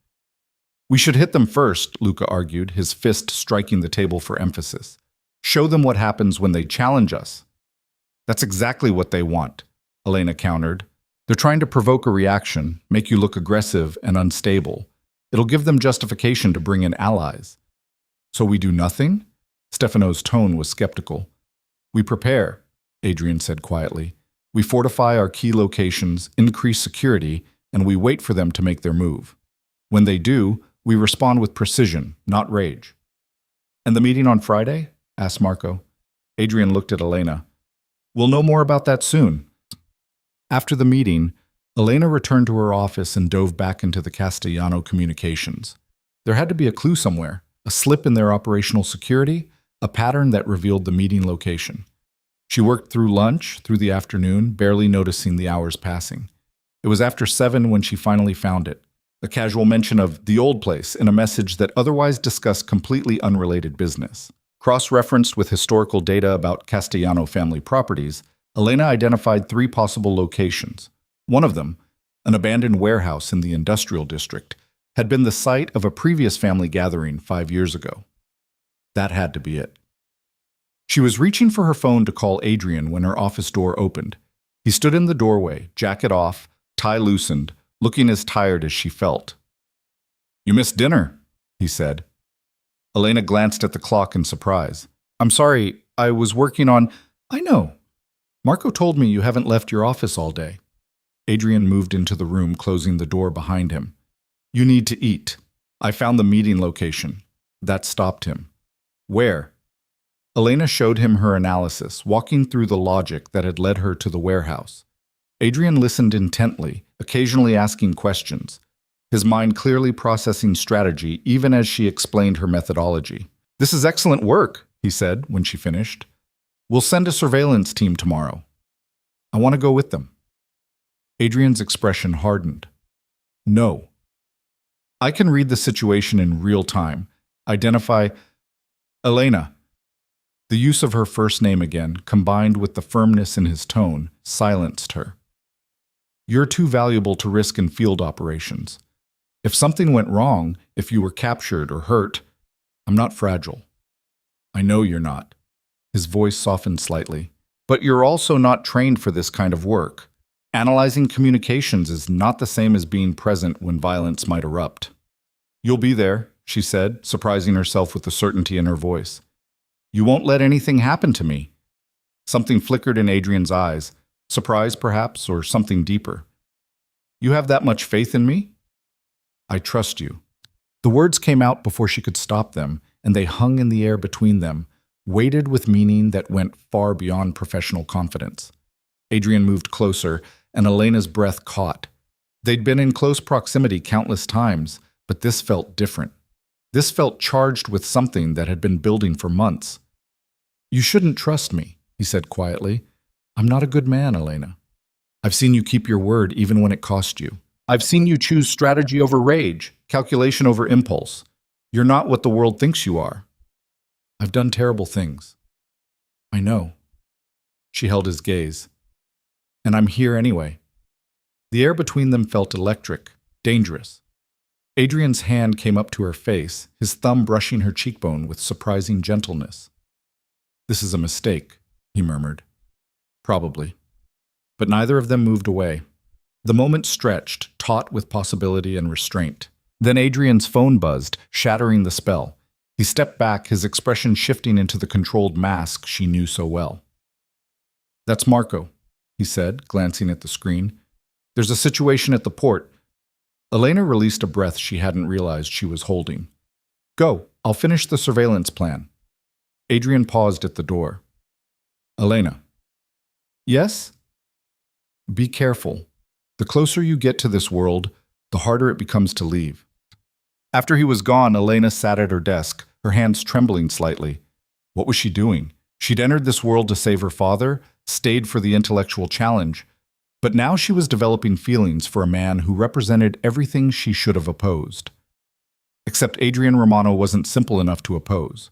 "We should hit them first," Luca argued, his fist striking the table for emphasis. "Show them what happens when they challenge us." "That's exactly what they want," Elena countered. "They're trying to provoke a reaction, make you look aggressive and unstable. It'll give them justification to bring in allies." "So we do nothing?" Stefano's tone was skeptical. "We prepare," Adrian said quietly. "We fortify our key locations, increase security, and we wait for them to make their move. When they do, we respond with precision, not rage." "And the meeting on Friday?" asked Marco. Adrian looked at Elena. "We'll know more about that soon." After the meeting, Elena returned to her office and dove back into the Castellano communications. There had to be a clue somewhere, a slip in their operational security, a pattern that revealed the meeting location. She worked through lunch, through the afternoon, barely noticing the hours passing. It was after 7 when she finally found it, a casual mention of the old place in a message that otherwise discussed completely unrelated business. Cross-referenced with historical data about Castellano family properties, Elena identified 3 possible locations. One of them, an abandoned warehouse in the industrial district, had been the site of a previous family gathering 5 years ago. That had to be it. She was reaching for her phone to call Adrian when her office door opened. He stood in the doorway, jacket off, tie loosened, looking as tired as she felt. "You missed dinner," he said. Elena glanced at the clock in surprise. "I'm sorry, I was working on—" "I know. Marco told me you haven't left your office all day." Adrian moved into the room, closing the door behind him. You need to eat. I found the meeting location. That stopped him. Where? Elena showed him her analysis, walking through the logic that had led her to the warehouse. Adrian listened intently, occasionally asking questions, his mind clearly processing strategy even as she explained her methodology. This is excellent work, he said when she finished. We'll send a surveillance team tomorrow. I want to go with them. Adrian's expression hardened. No. I can read the situation in real time, identify Elena. The use of her first name again, combined with the firmness in his tone, silenced her. You're too valuable to risk in field operations. If something went wrong, if you were captured or hurt, I'm not fragile. I know you're not. His voice softened slightly. But you're also not trained for this kind of work. Analyzing communications is not the same as being present when violence might erupt. You'll be there, she said, surprising herself with the certainty in her voice. You won't let anything happen to me. Something flickered in Adrian's eyes, surprise perhaps, or something deeper. You have that much faith in me? I trust you. The words came out before she could stop them, and they hung in the air between them, weighted with meaning that went far beyond professional confidence. Adrian moved closer, and Elena's breath caught. They'd been in close proximity countless times, but this felt different. This felt charged with something that had been building for months. You shouldn't trust me, he said quietly. I'm not a good man, Elena. I've seen you keep your word even when it cost you. I've seen you choose strategy over rage, calculation over impulse. You're not what the world thinks you are. I've done terrible things. I know. She held his gaze. And I'm here anyway. The air between them felt electric, dangerous. Adrian's hand came up to her face, his thumb brushing her cheekbone with surprising gentleness. This is a mistake, he murmured. Probably. But neither of them moved away. The moment stretched, taut with possibility and restraint. Then Adrian's phone buzzed, shattering the spell. He stepped back, his expression shifting into the controlled mask she knew so well. That's Marco, he said, glancing at the screen. There's a situation at the port. Elena released a breath she hadn't realized she was holding. Go, I'll finish the surveillance plan. Adrian paused at the door. Elena. Yes? Be careful. The closer you get to this world, the harder it becomes to leave. After he was gone, Elena sat at her desk, her hands trembling slightly. What was she doing? She'd entered this world to save her father, stayed for the intellectual challenge, but now she was developing feelings for a man who represented everything she should have opposed. Except Adrian Romano wasn't simple enough to oppose.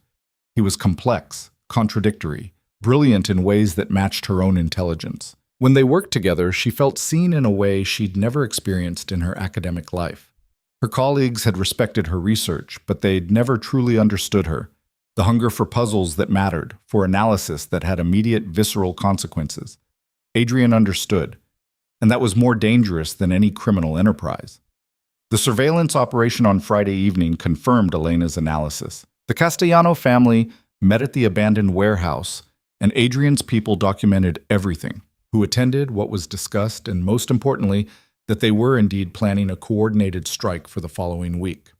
He was complex, contradictory, brilliant in ways that matched her own intelligence. When they worked together, she felt seen in a way she'd never experienced in her academic life. Her colleagues had respected her research, but they'd never truly understood her. The hunger for puzzles that mattered, for analysis that had immediate visceral consequences. Adrian understood, and that was more dangerous than any criminal enterprise. The surveillance operation on Friday evening confirmed Elena's analysis. The Castellano family met at the abandoned warehouse, and Adrian's people documented everything, who attended, what was discussed, and most importantly, that they were indeed planning a coordinated strike for the following week.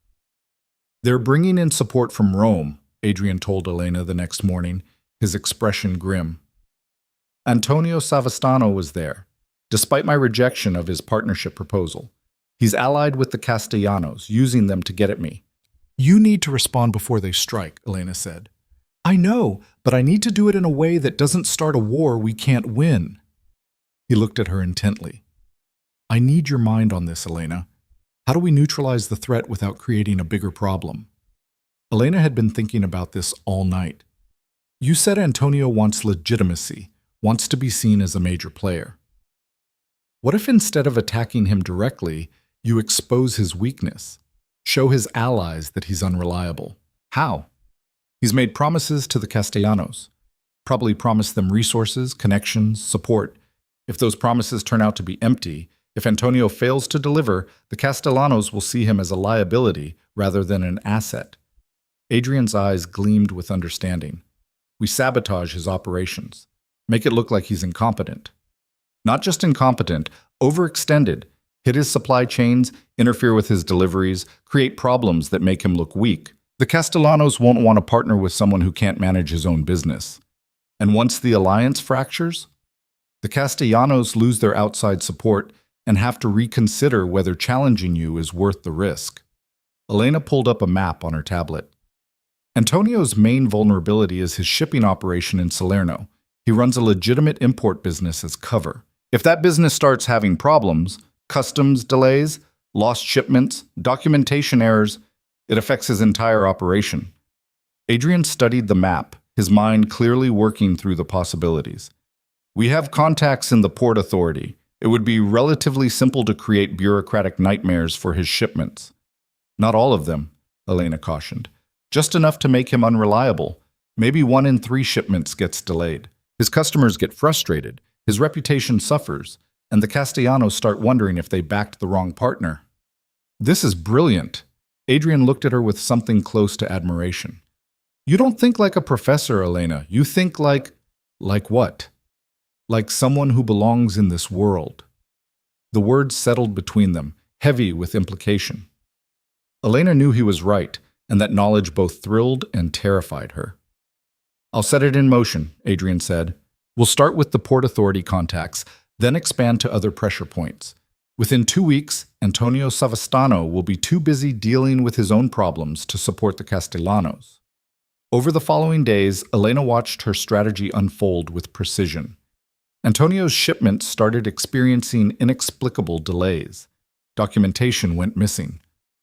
They're bringing in support from Rome, Adrian told Elena the next morning, his expression grim. Antonio Savastano was there, despite my rejection of his partnership proposal. He's allied with the Castellanos, using them to get at me. You need to respond before they strike, Elena said. I know, but I need to do it in a way that doesn't start a war we can't win. He looked at her intently. I need your mind on this, Elena. How do we neutralize the threat without creating a bigger problem? Elena had been thinking about this all night. You said Antonio wants legitimacy, wants to be seen as a major player. What if instead of attacking him directly, you expose his weakness, show his allies that he's unreliable? How? He's made promises to the Castellanos, probably promised them resources, connections, support. If those promises turn out to be empty, if Antonio fails to deliver, the Castellanos will see him as a liability rather than an asset. Adrian's eyes gleamed with understanding. We sabotage his operations, make it look like he's incompetent. Not just incompetent, overextended, hit his supply chains, interfere with his deliveries, create problems that make him look weak. The Castellanos won't want to partner with someone who can't manage his own business. And once the alliance fractures, the Castellanos lose their outside support and have to reconsider whether challenging you is worth the risk. Elena pulled up a map on her tablet. Antonio's main vulnerability is his shipping operation in Salerno. He runs a legitimate import business as cover. If that business starts having problems, customs delays, lost shipments, documentation errors, it affects his entire operation. Adrian studied the map, his mind clearly working through the possibilities. We have contacts in the Port Authority. It would be relatively simple to create bureaucratic nightmares for his shipments. Not all of them, Elena cautioned. Just enough to make him unreliable. Maybe 1 in 3 shipments gets delayed. His customers get frustrated, his reputation suffers, and the Castellanos start wondering if they backed the wrong partner. This is brilliant. Adrian looked at her with something close to admiration. You don't think like a professor, Elena. You think like what? Like someone who belongs in this world. The words settled between them, heavy with implication. Elena knew he was right, and that knowledge both thrilled and terrified her. I'll set it in motion, Adrian said. We'll start with the Port Authority contacts, then expand to other pressure points. Within 2 weeks, Antonio Savastano will be too busy dealing with his own problems to support the Castellanos. Over the following days, Elena watched her strategy unfold with precision. Antonio's shipments started experiencing inexplicable delays. Documentation went missing.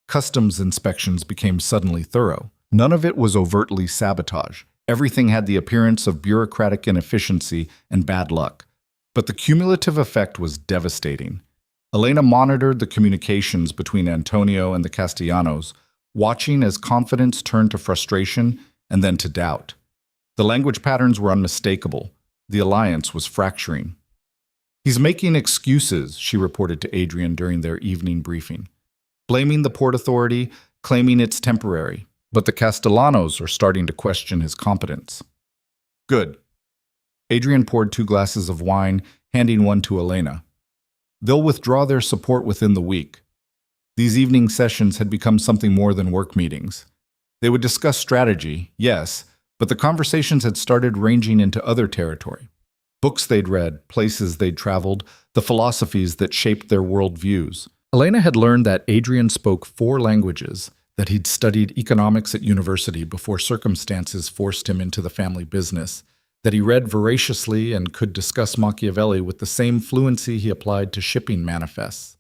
Customs inspections became suddenly thorough. None of it was overtly sabotage. Everything had the appearance of bureaucratic inefficiency and bad luck. But the cumulative effect was devastating. Elena monitored the communications between Antonio and the Castellanos, watching as confidence turned to frustration and then to doubt. The language patterns were unmistakable. The alliance was fracturing. He's making excuses, she reported to Adrian during their evening briefing. Blaming the Port Authority, claiming it's temporary. But the Castellanos are starting to question his competence. Good. Adrian poured 2 glasses of wine, handing one to Elena. They'll withdraw their support within the week. These evening sessions had become something more than work meetings. They would discuss strategy, yes, but the conversations had started ranging into other territory. Books they'd read, places they'd traveled, the philosophies that shaped their worldviews. Elena had learned that Adrian spoke 4 languages, that he'd studied economics at university before circumstances forced him into the family business, that he read voraciously and could discuss Machiavelli with the same fluency he applied to shipping manifests.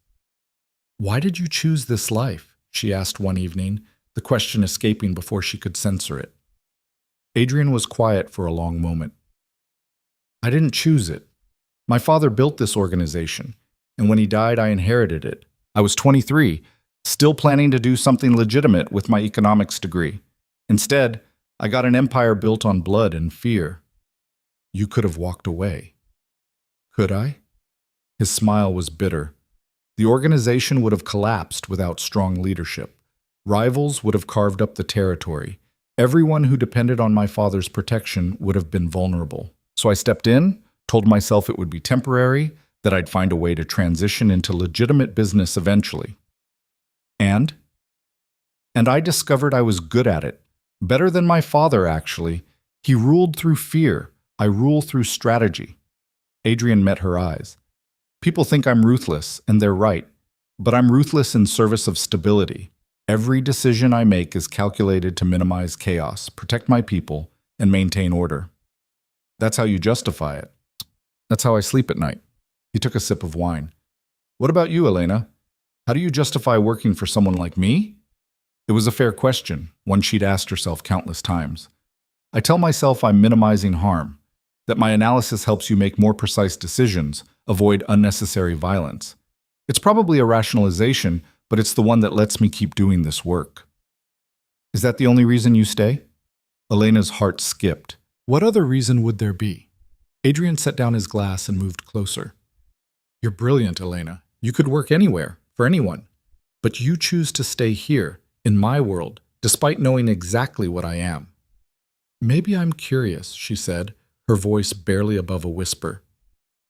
"Why did you choose this life?" she asked one evening, the question escaping before she could censor it. Adrian was quiet for a long moment. "I didn't choose it. My father built this organization, and when he died, I inherited it. I was 23, still planning to do something legitimate with my economics degree. Instead, I got an empire built on blood and fear. You could have walked away." "Could I?" His smile was bitter. The organization would have collapsed without strong leadership. Rivals would have carved up the territory. Everyone who depended on my father's protection would have been vulnerable. So I stepped in, told myself it would be temporary, that I'd find a way to transition into legitimate business eventually. And I discovered I was good at it. Better than my father, actually. He ruled through fear. I rule through strategy. Adrian met her eyes. People think I'm ruthless, and they're right. But I'm ruthless in service of stability. Every decision I make is calculated to minimize chaos, protect my people, and maintain order. That's how you justify it. That's how I sleep at night. He took a sip of wine. What about you, Elena? How do you justify working for someone like me? It was a fair question, one she'd asked herself countless times. I tell myself I'm minimizing harm, that my analysis helps you make more precise decisions, avoid unnecessary violence. It's probably a rationalization, but it's the one that lets me keep doing this work. Is that the only reason you stay? Elena's heart skipped. What other reason would there be? Adrian set down his glass and moved closer. You're brilliant, Elena. You could work anywhere, for anyone. But you choose to stay here, in my world, despite knowing exactly what I am. Maybe I'm curious, she said, her voice barely above a whisper.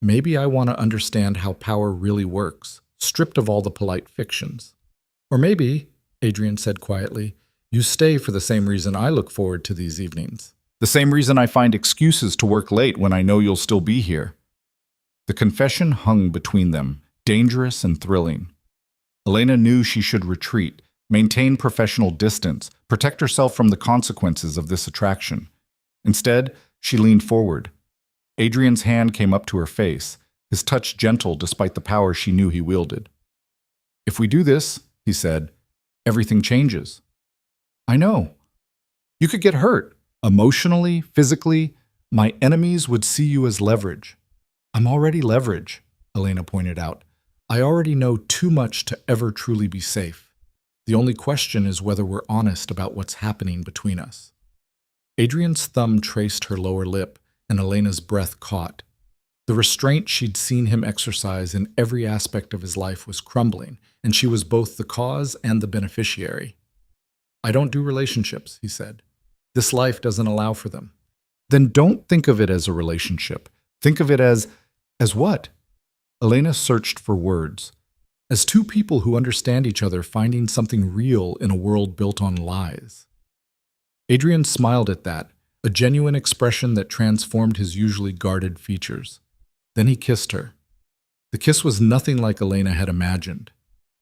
Maybe I want to understand how power really works, stripped of all the polite fictions. Or maybe, Adrian said quietly, you stay for the same reason I look forward to these evenings. The same reason I find excuses to work late when I know you'll still be here. The confession hung between them, dangerous and thrilling. Elena knew she should retreat, maintain professional distance, protect herself from the consequences of this attraction. Instead, she leaned forward. Adrian's hand came up to her face, his touch gentle despite the power she knew he wielded. If we do this, he said, everything changes. I know. You could get hurt. Emotionally, physically, my enemies would see you as leverage. I'm already leverage, Elena pointed out. I already know too much to ever truly be safe. The only question is whether we're honest about what's happening between us. Adrian's thumb traced her lower lip, and Elena's breath caught. The restraint she'd seen him exercise in every aspect of his life was crumbling, and she was both the cause and the beneficiary. I don't do relationships, he said. This life doesn't allow for them. Then don't think of it as a relationship. Think of it as what? Elena searched for words. As two people who understand each other finding something real in a world built on lies. Adrian smiled at that, a genuine expression that transformed his usually guarded features. Then he kissed her. The kiss was nothing like Elena had imagined.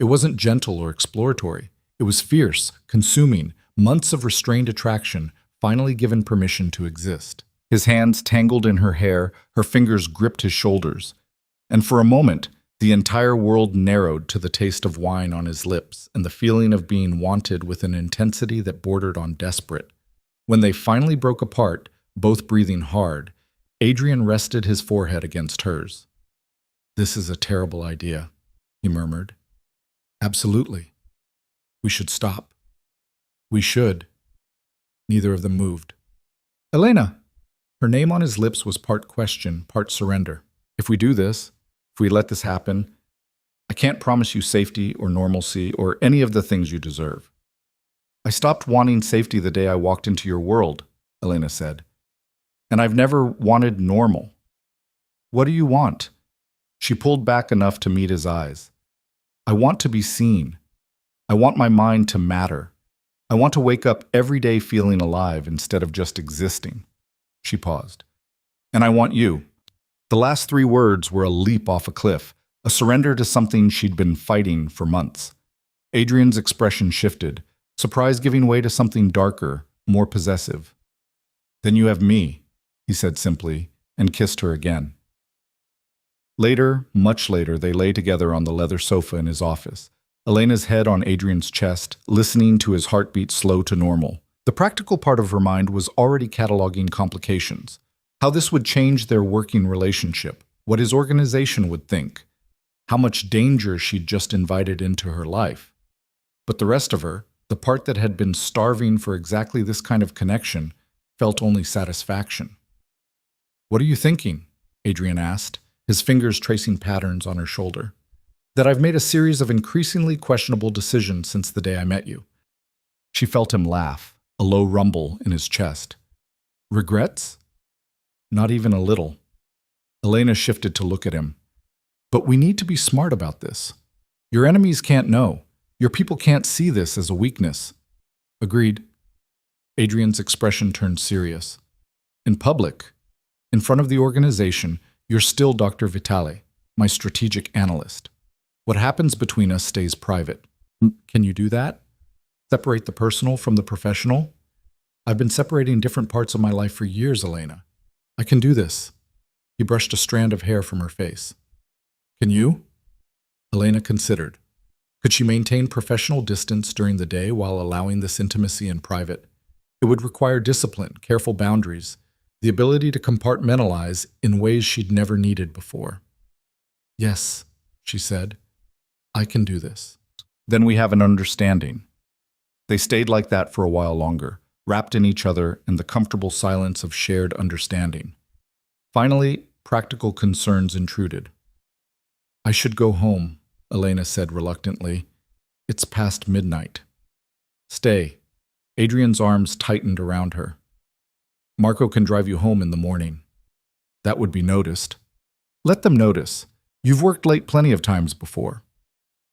It wasn't gentle or exploratory. It was fierce, consuming, months of restrained attraction, finally given permission to exist. His hands tangled in her hair, her fingers gripped his shoulders. And for a moment, the entire world narrowed to the taste of wine on his lips and the feeling of being wanted with an intensity that bordered on desperate. When they finally broke apart, both breathing hard, Adrian rested his forehead against hers. This is a terrible idea, he murmured. Absolutely. We should stop. We should. Neither of them moved. Elena! Her name on his lips was part question, part surrender. If we do this, if we let this happen, I can't promise you safety or normalcy or any of the things you deserve. I stopped wanting safety the day I walked into your world, Elena said. And I've never wanted normal. What do you want? She pulled back enough to meet his eyes. I want to be seen. I want my mind to matter. I want to wake up every day feeling alive instead of just existing. She paused. And I want you. The last three words were a leap off a cliff, a surrender to something she'd been fighting for months. Adrian's expression shifted, surprise giving way to something darker, more possessive. Then you have me, he said simply, and kissed her again. Later, much later, they lay together on the leather sofa in his office, Elena's head on Adrian's chest, listening to his heartbeat slow to normal. The practical part of her mind was already cataloging complications, how this would change their working relationship, what his organization would think, how much danger she'd just invited into her life. But the rest of her, the part that had been starving for exactly this kind of connection, felt only satisfaction. What are you thinking? Adrian asked, his fingers tracing patterns on her shoulder. That I've made a series of increasingly questionable decisions since the day I met you. She felt him laugh, a low rumble in his chest. Regrets? Not even a little. Elena shifted to look at him. But we need to be smart about this. Your enemies can't know. Your people can't see this as a weakness. Agreed. Adrian's expression turned serious. In public, in front of the organization, you're still Dr. Vitale, my strategic analyst. What happens between us stays private. Can you do that? Separate the personal from the professional? I've been separating different parts of my life for years, Elena. I can do this. He brushed a strand of hair from her face. Can you? Elena considered. Could she maintain professional distance during the day while allowing this intimacy in private? It would require discipline, careful boundaries, the ability to compartmentalize in ways she'd never needed before. Yes, she said. I can do this. Then we have an understanding. They stayed like that for a while longer, wrapped in each other in the comfortable silence of shared understanding. Finally, practical concerns intruded. I should go home, Elena said reluctantly. It's past midnight. Stay. Adrian's arms tightened around her. Marco can drive you home in the morning. That would be noticed. Let them notice. You've worked late plenty of times before.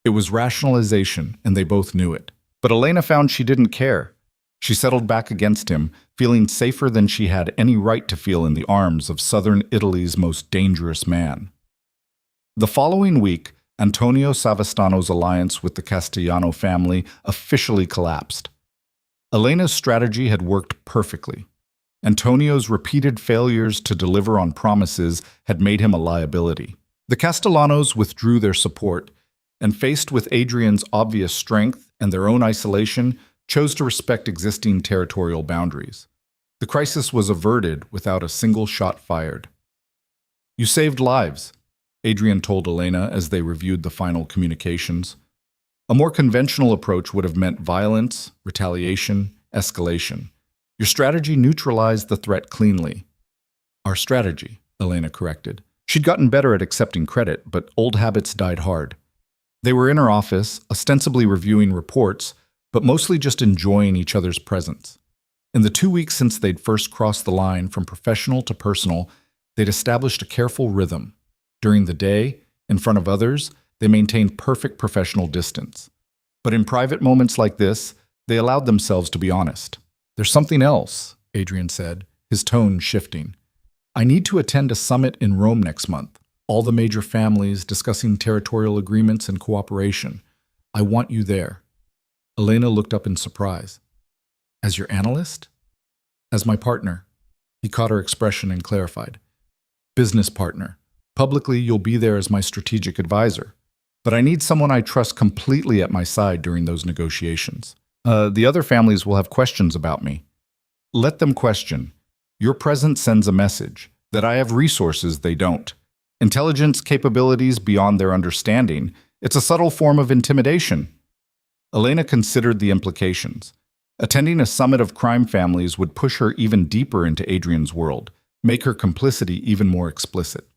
It was rationalization, and they both knew it. But Elena found she didn't care. She settled back against him, feeling safer than she had any right to feel in the arms of southern Italy's most dangerous man. The following week, Antonio Savastano's alliance with the Castellano family officially collapsed. Elena's strategy had worked perfectly. Antonio's repeated failures to deliver on promises had made him a liability. The Castellanos withdrew their support, and faced with Adrian's obvious strength and their own isolation, chose to respect existing territorial boundaries. The crisis was averted without a single shot fired. "You saved lives," Adrian told Elena as they reviewed the final communications. A more conventional approach would have meant violence, retaliation, escalation. Your strategy neutralized the threat cleanly. "Our strategy," Elena corrected. She'd gotten better at accepting credit, but old habits died hard. They were in her office, ostensibly reviewing reports, but mostly just enjoying each other's presence. In the 2 weeks since they'd first crossed the line from professional to personal, they'd established a careful rhythm. During the day, in front of others, they maintained perfect professional distance. But in private moments like this, they allowed themselves to be honest. "There's something else," Adrian said, his tone shifting. "I need to attend a summit in Rome next month. All the major families discussing territorial agreements and cooperation. I want you there." Elena looked up in surprise. "As your analyst?" "As my partner." He caught her expression and clarified. "Business partner. Publicly, you'll be there as my strategic advisor. But I need someone I trust completely at my side during those negotiations. The other families will have questions about me. Let them question. Your presence sends a message that I have resources they don't. Intelligence capabilities beyond their understanding. It's a subtle form of intimidation." Elena considered the implications. Attending a summit of crime families would push her even deeper into Adrian's world, make her complicity even more explicit.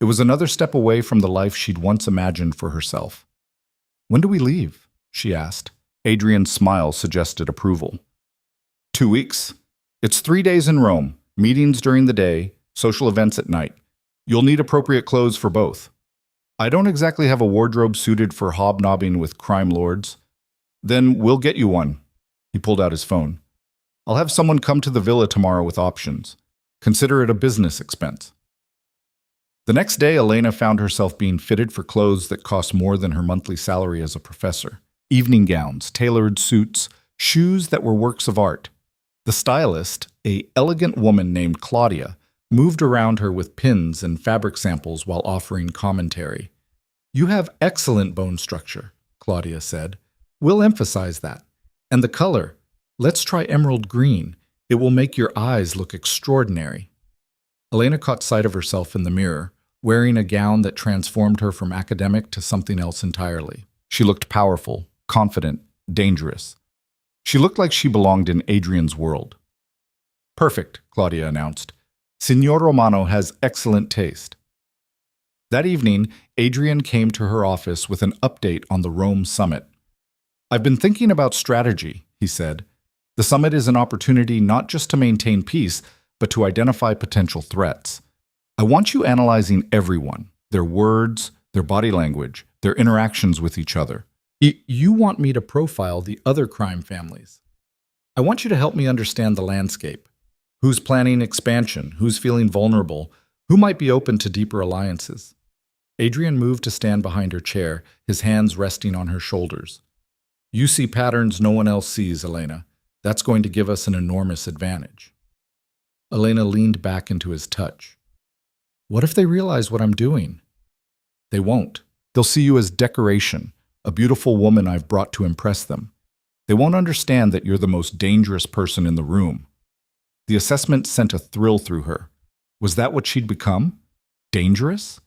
It was another step away from the life she'd once imagined for herself. "When do we leave?" she asked. Adrian's smile suggested approval. 2 weeks. It's 3 days in Rome, meetings during the day, social events at night. You'll need appropriate clothes for both. I don't exactly have a wardrobe suited for hobnobbing with crime lords. Then we'll get you one. He pulled out his phone. I'll have someone come to the villa tomorrow with options. Consider it a business expense. The next day, Elena found herself being fitted for clothes that cost more than her monthly salary as a professor. Evening gowns, tailored suits, shoes that were works of art. The stylist, an elegant woman named Claudia, moved around her with pins and fabric samples while offering commentary. "You have excellent bone structure," Claudia said. "We'll emphasize that. And the color. Let's try emerald green. It will make your eyes look extraordinary." Elena caught sight of herself in the mirror, wearing a gown that transformed her from academic to something else entirely. She looked powerful, confident, dangerous. She looked like she belonged in Adrian's world. "Perfect," Claudia announced. "Signor Romano has excellent taste." That evening, Adrian came to her office with an update on the Rome summit. "I've been thinking about strategy," he said. "The summit is an opportunity not just to maintain peace, but to identify potential threats. I want you analyzing everyone, their words, their body language, their interactions with each other. You want me to profile the other crime families. I want you to help me understand the landscape. Who's planning expansion? Who's feeling vulnerable? Who might be open to deeper alliances?" Adrian moved to stand behind her chair, his hands resting on her shoulders. "You see patterns no one else sees, Elena. That's going to give us an enormous advantage." Elena leaned back into his touch. "What if they realize what I'm doing?" "They won't. They'll see you as decoration, a beautiful woman I've brought to impress them. They won't understand that you're the most dangerous person in the room." The assessment sent a thrill through her. Was that what she'd become? Dangerous?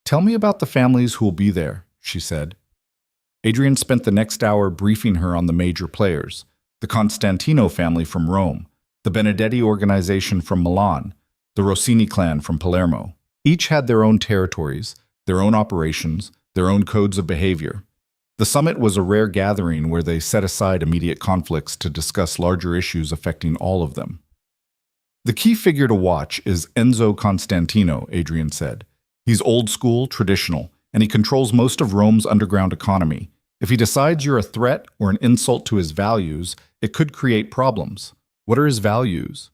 "Tell me about the families who'll be there," she said. Adrian spent the next hour briefing her on the major players: the Constantino family from Rome, the Benedetti organization from Milan, the Rossini clan from Palermo. Each had their own territories, their own operations, their own codes of behavior. The summit was a rare gathering where they set aside immediate conflicts to discuss larger issues affecting all of them. "The key figure to watch is Enzo Constantino," Adrian said. He's old school, traditional, and he controls most of Rome's underground economy. If he decides you're a threat or an insult to his values, it could create problems. What are his values?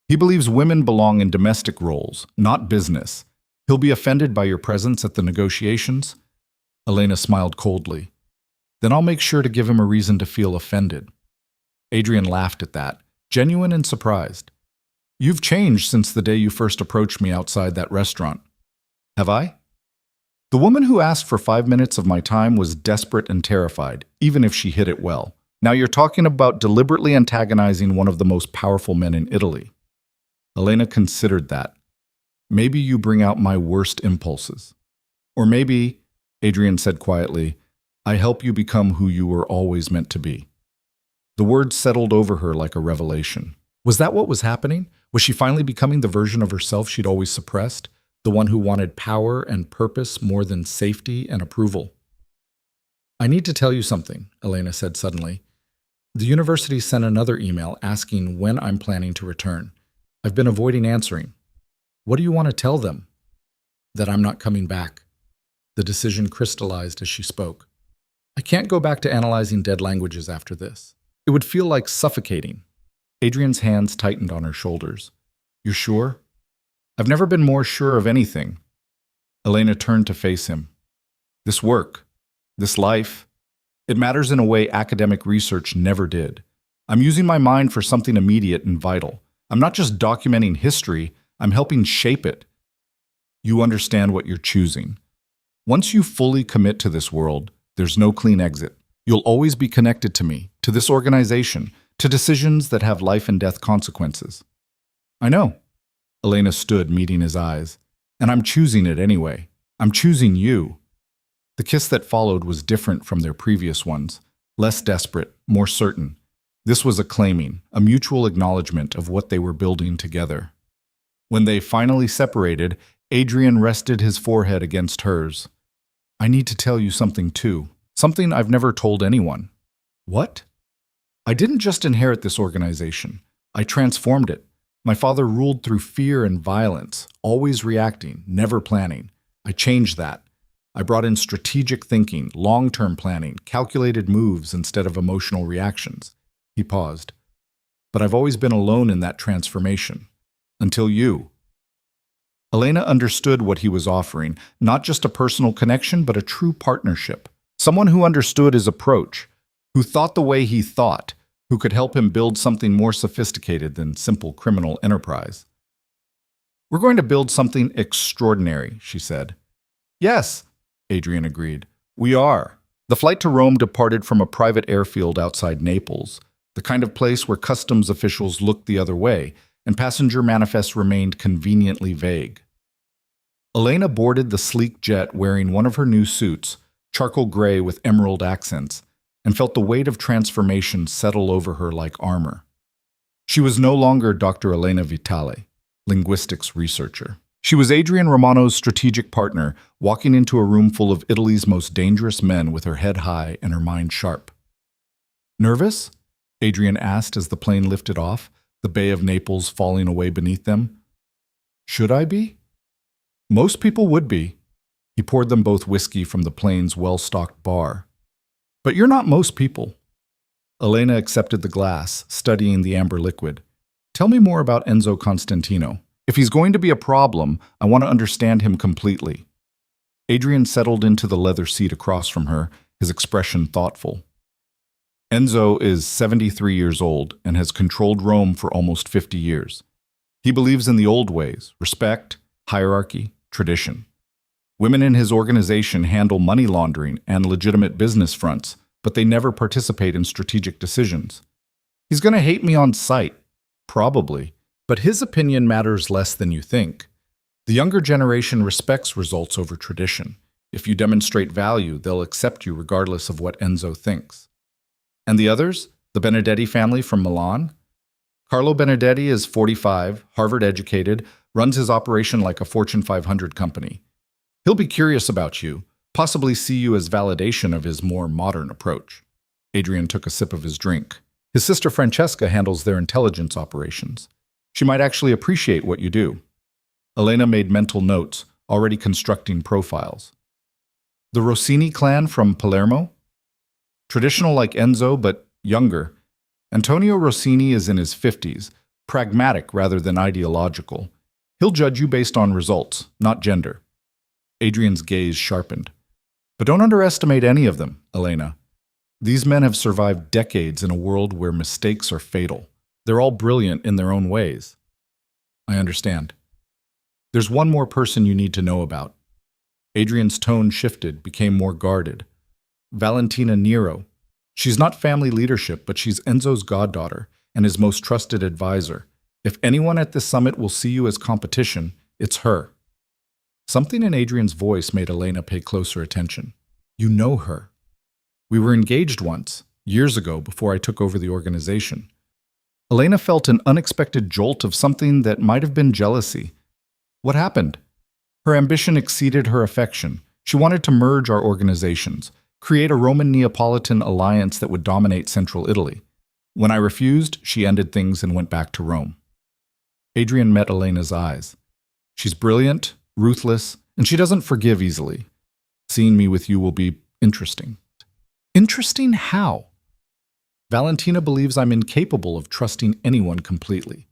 He believes women belong in domestic roles, not business. He'll be offended by your presence at the negotiations. Elena smiled coldly. Then I'll make sure to give him a reason to feel offended. Adrian laughed at that, genuine and surprised. You've changed since the day you first approached me outside that restaurant. Have I? The woman who asked for 5 minutes of my time was desperate and terrified, even if she hid it well. Now you're talking about deliberately antagonizing one of the most powerful men in Italy. Elena considered that. Maybe you bring out my worst impulses. Or maybe, Adrian said quietly, I help you become who you were always meant to be. The words settled over her like a revelation. Was that what was happening? Was she finally becoming the version of herself she'd always suppressed? The one who wanted power and purpose more than safety and approval? I need to tell you something, Elena said suddenly. The university sent another email asking when I'm planning to return. I've been avoiding answering. What do you want to tell them? That I'm not coming back. The decision crystallized as she spoke. I can't go back to analyzing dead languages after this. It would feel like suffocating. Adrian's hands tightened on her shoulders. You're sure? I've never been more sure of anything. Elena turned to face him. This work, this life, it matters in a way academic research never did. I'm using my mind for something immediate and vital. I'm not just documenting history, I'm helping shape it. You understand what you're choosing. Once you fully commit to this world, there's no clean exit. You'll always be connected to me, to this organization, to decisions that have life and death consequences. I know. Elena stood, meeting his eyes. And I'm choosing it anyway. I'm choosing you. The kiss that followed was different from their previous ones, less desperate, more certain. This was a claiming, a mutual acknowledgement of what they were building together. When they finally separated, Adrian rested his forehead against hers. I need to tell you something too, something I've never told anyone. What? I didn't just inherit this organization. I transformed it. My father ruled through fear and violence, always reacting, never planning. I changed that. I brought in strategic thinking, long-term planning, calculated moves instead of emotional reactions. He paused. But I've always been alone in that transformation. Until you. Elena understood what he was offering, not just a personal connection, but a true partnership. Someone who understood his approach, who thought the way he thought, who could help him build something more sophisticated than simple criminal enterprise. We're going to build something extraordinary, she said. Yes, Adrian agreed. We are. The flight to Rome departed from a private airfield outside Naples, the kind of place where customs officials looked the other way, and passenger manifests remained conveniently vague. Elena boarded the sleek jet wearing one of her new suits, charcoal gray with emerald accents, and felt the weight of transformation settle over her like armor. She was no longer Dr. Elena Vitale, linguistics researcher. She was Adrian Romano's strategic partner, walking into a room full of Italy's most dangerous men with her head high and her mind sharp. Nervous? Adrian asked as the plane lifted off, the Bay of Naples falling away beneath them. Should I be? Most people would be. He poured them both whiskey from the plane's well-stocked bar. But you're not most people. Elena accepted the glass, studying the amber liquid. Tell me more about Enzo Constantino. If he's going to be a problem, I want to understand him completely. Adrian settled into the leather seat across from her, his expression thoughtful. Enzo is 73 years old and has controlled Rome for almost 50 years. He believes in the old ways, respect, hierarchy, tradition. Women in his organization handle money laundering and legitimate business fronts, but they never participate in strategic decisions. He's going to hate me on sight, probably, but his opinion matters less than you think. The younger generation respects results over tradition. If you demonstrate value, they'll accept you regardless of what Enzo thinks. And the others? The Benedetti family from Milan? Carlo Benedetti is 45, Harvard-educated, runs his operation like a Fortune 500 company. He'll be curious about you, possibly see you as validation of his more modern approach. Adrian took a sip of his drink. His sister Francesca handles their intelligence operations. She might actually appreciate what you do. Elena made mental notes, already constructing profiles. The Rossini clan from Palermo? Traditional like Enzo, but younger. Antonio Rossini is in his 50s, pragmatic rather than ideological. He'll judge you based on results, not gender. Adrian's gaze sharpened. But don't underestimate any of them, Elena. These men have survived decades in a world where mistakes are fatal. They're all brilliant in their own ways. I understand. There's one more person you need to know about. Adrian's tone shifted, became more guarded. Valentina Nero. She's not family leadership, but she's Enzo's goddaughter and his most trusted advisor. If anyone at this summit will see you as competition, it's her. Something in Adrian's voice made Elena pay closer attention. You know her. We were engaged once, years ago, before I took over the organization. Elena felt an unexpected jolt of something that might have been jealousy. What happened? Her ambition exceeded her affection. She wanted to merge our organizations, create a Roman Neapolitan alliance that would dominate central Italy. When I refused, she ended things and went back to Rome. Adrian met Elena's eyes. She's brilliant, ruthless, and she doesn't forgive easily. Seeing me with you will be interesting. Interesting how? Valentina believes I'm incapable of trusting anyone completely.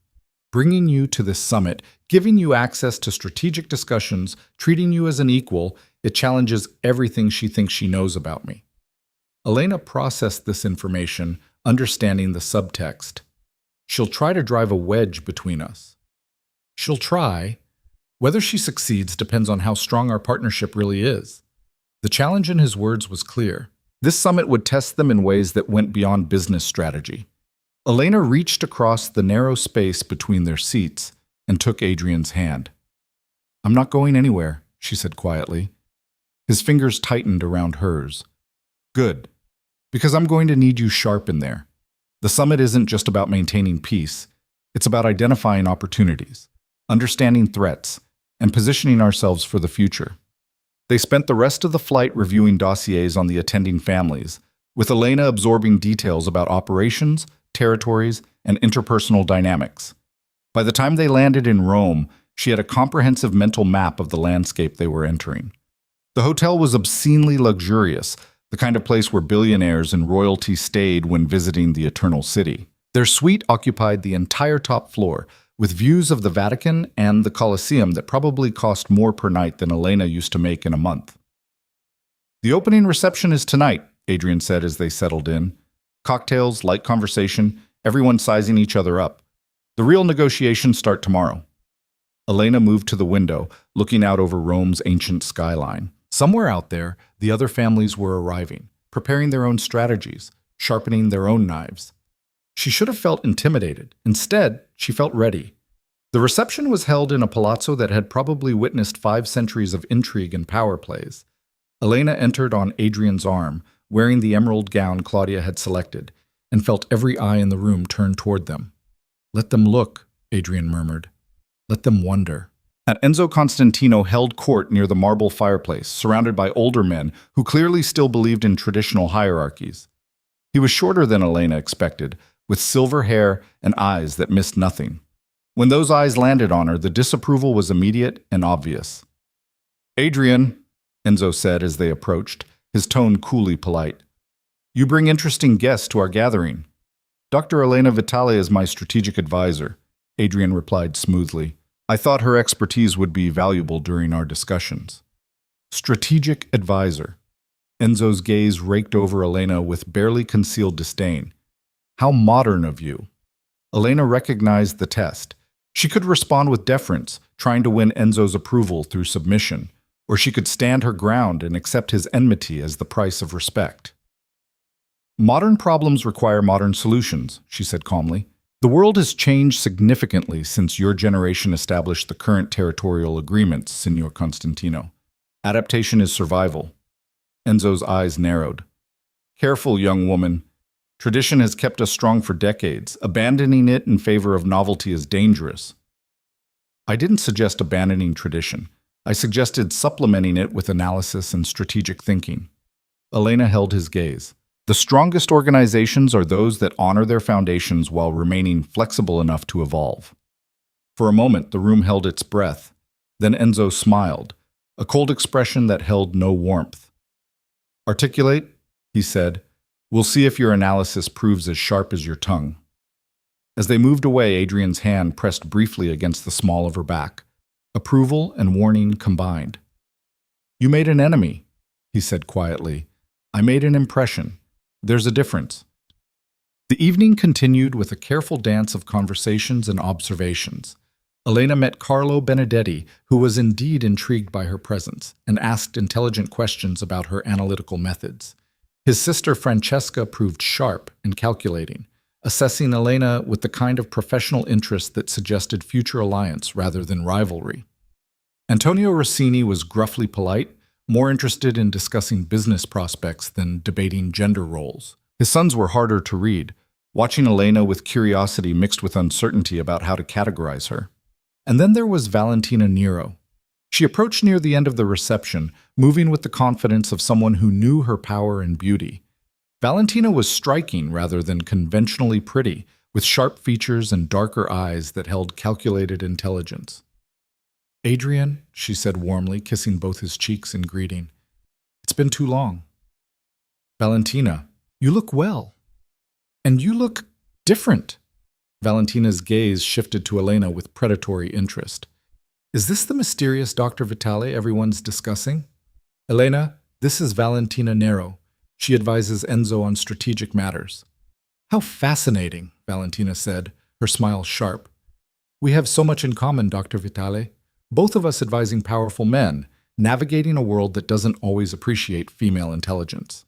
Bringing you to this summit, giving you access to strategic discussions, treating you as an equal, it challenges everything she thinks she knows about me. Elena processed this information, understanding the subtext. She'll try to drive a wedge between us. She'll try. Whether she succeeds depends on how strong our partnership really is. The challenge in his words was clear. This summit would test them in ways that went beyond business strategy. Elena reached across the narrow space between their seats and took Adrian's hand. I'm not going anywhere, she said quietly. His fingers tightened around hers. Good, because I'm going to need you sharp in there. The summit isn't just about maintaining peace. It's about identifying opportunities, understanding threats, and positioning ourselves for the future. They spent the rest of the flight reviewing dossiers on the attending families, with Elena absorbing details about operations, territories, and interpersonal dynamics. By the time they landed in Rome, she had a comprehensive mental map of the landscape they were entering. The hotel was obscenely luxurious, the kind of place where billionaires and royalty stayed when visiting the Eternal City. Their suite occupied the entire top floor, with views of the Vatican and the Colosseum that probably cost more per night than Elena used to make in a month. The opening reception is tonight, Adrian said as they settled in. Cocktails, light conversation, everyone sizing each other up. The real negotiations start tomorrow. Elena moved to the window, looking out over Rome's ancient skyline. Somewhere out there, the other families were arriving, preparing their own strategies, sharpening their own knives. She should have felt intimidated. Instead, she felt ready. The reception was held in a palazzo that had probably witnessed 5 centuries of intrigue and power plays. Elena entered on Adrian's arm, wearing the emerald gown Claudia had selected, and felt every eye in the room turn toward them. Let them look, Adrian murmured. Let them wonder. Enzo Constantino held court near the marble fireplace, surrounded by older men who clearly still believed in traditional hierarchies. He was shorter than Elena expected, with silver hair and eyes that missed nothing. When those eyes landed on her, the disapproval was immediate and obvious. Adrian, Enzo said as they approached, his tone coolly polite. You bring interesting guests to our gathering. Dr. Elena Vitale is my strategic advisor, Adrian replied smoothly. I thought her expertise would be valuable during our discussions. Strategic advisor. Enzo's gaze raked over Elena with barely concealed disdain. How modern of you. Elena recognized the test. She could respond with deference, trying to win Enzo's approval through submission, or she could stand her ground and accept his enmity as the price of respect. Modern problems require modern solutions, she said calmly. The world has changed significantly since your generation established the current territorial agreements, Signor Constantino. Adaptation is survival. Enzo's eyes narrowed. Careful, young woman. Tradition has kept us strong for decades. Abandoning it in favor of novelty is dangerous. I didn't suggest abandoning tradition. I suggested supplementing it with analysis and strategic thinking. Elena held his gaze. The strongest organizations are those that honor their foundations while remaining flexible enough to evolve. For a moment, the room held its breath. Then Enzo smiled, a cold expression that held no warmth. "Articulate," he said. "We'll see if your analysis proves as sharp as your tongue." As they moved away, Adrian's hand pressed briefly against the small of her back. Approval and warning combined. "You made an enemy," he said quietly. "I made an impression. There's a difference." The evening continued with a careful dance of conversations and observations. Elena met Carlo Benedetti, who was indeed intrigued by her presence, and asked intelligent questions about her analytical methods. His sister Francesca proved sharp and calculating, assessing Elena with the kind of professional interest that suggested future alliance rather than rivalry. Antonio Rossini was gruffly polite, more interested in discussing business prospects than debating gender roles. His sons were harder to read, watching Elena with curiosity mixed with uncertainty about how to categorize her. And then there was Valentina Nero. She approached near the end of the reception, moving with the confidence of someone who knew her power and beauty. Valentina was striking rather than conventionally pretty, with sharp features and darker eyes that held calculated intelligence. "Adrian," she said warmly, kissing both his cheeks in greeting. "It's been too long." "Valentina, you look well. And you look different." Valentina's gaze shifted to Elena with predatory interest. "Is this the mysterious Dr. Vitale everyone's discussing?" "Elena, this is Valentina Nero. She advises Enzo on strategic matters." "How fascinating," Valentina said, her smile sharp. "We have so much in common, Dr. Vitale. Both of us advising powerful men, navigating a world that doesn't always appreciate female intelligence."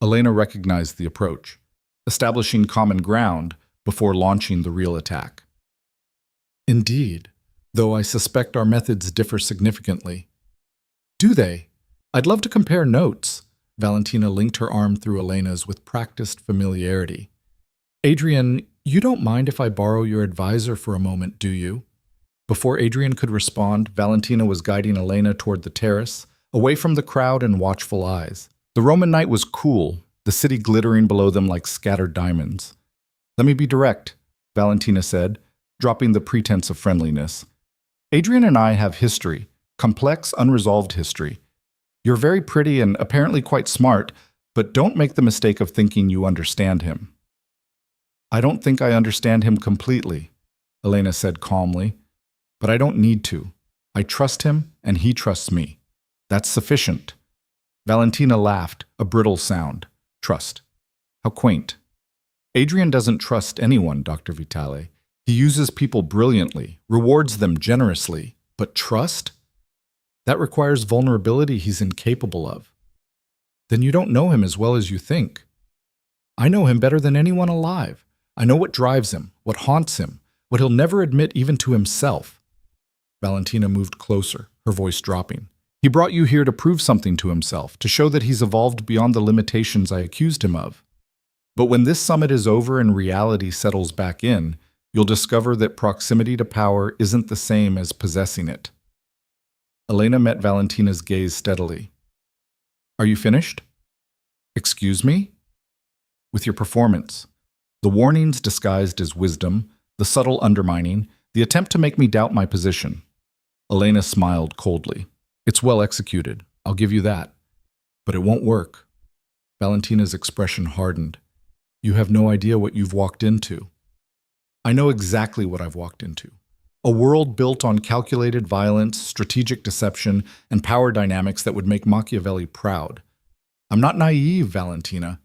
Elena recognized the approach, establishing common ground before launching the real attack. "Indeed, though I suspect our methods differ significantly." "Do they? I'd love to compare notes." Valentina linked her arm through Elena's with practiced familiarity. "Adrian, you don't mind if I borrow your advisor for a moment, do you?" Before Adrian could respond, Valentina was guiding Elena toward the terrace, away from the crowd and watchful eyes. The Roman night was cool, the city glittering below them like scattered diamonds. "Let me be direct," Valentina said, dropping the pretense of friendliness. "Adrian and I have history, complex, unresolved history. You're very pretty and apparently quite smart, but don't make the mistake of thinking you understand him." "I don't think I understand him completely," Elena said calmly, "but I don't need to. I trust him and he trusts me. That's sufficient." Valentina laughed, a brittle sound. "Trust. How quaint." "Adrian doesn't trust anyone, Dr. Vitale. He uses people brilliantly, rewards them generously. But trust? That requires vulnerability he's incapable of." "Then you don't know him as well as you think." "I know him better than anyone alive. I know what drives him, what haunts him, what he'll never admit even to himself." Valentina moved closer, her voice dropping. "He brought you here to prove something to himself, to show that he's evolved beyond the limitations I accused him of. But when this summit is over and reality settles back in, you'll discover that proximity to power isn't the same as possessing it." Elena met Valentina's gaze steadily. "Are you finished?" "Excuse me?" "With your performance. The warnings disguised as wisdom, the subtle undermining, the attempt to make me doubt my position." Elena smiled coldly. "It's well executed, I'll give you that. But it won't work." Valentina's expression hardened. "You have no idea what you've walked into." "I know exactly what I've walked into. A world built on calculated violence, strategic deception, and power dynamics that would make Machiavelli proud. I'm not naive, Valentina.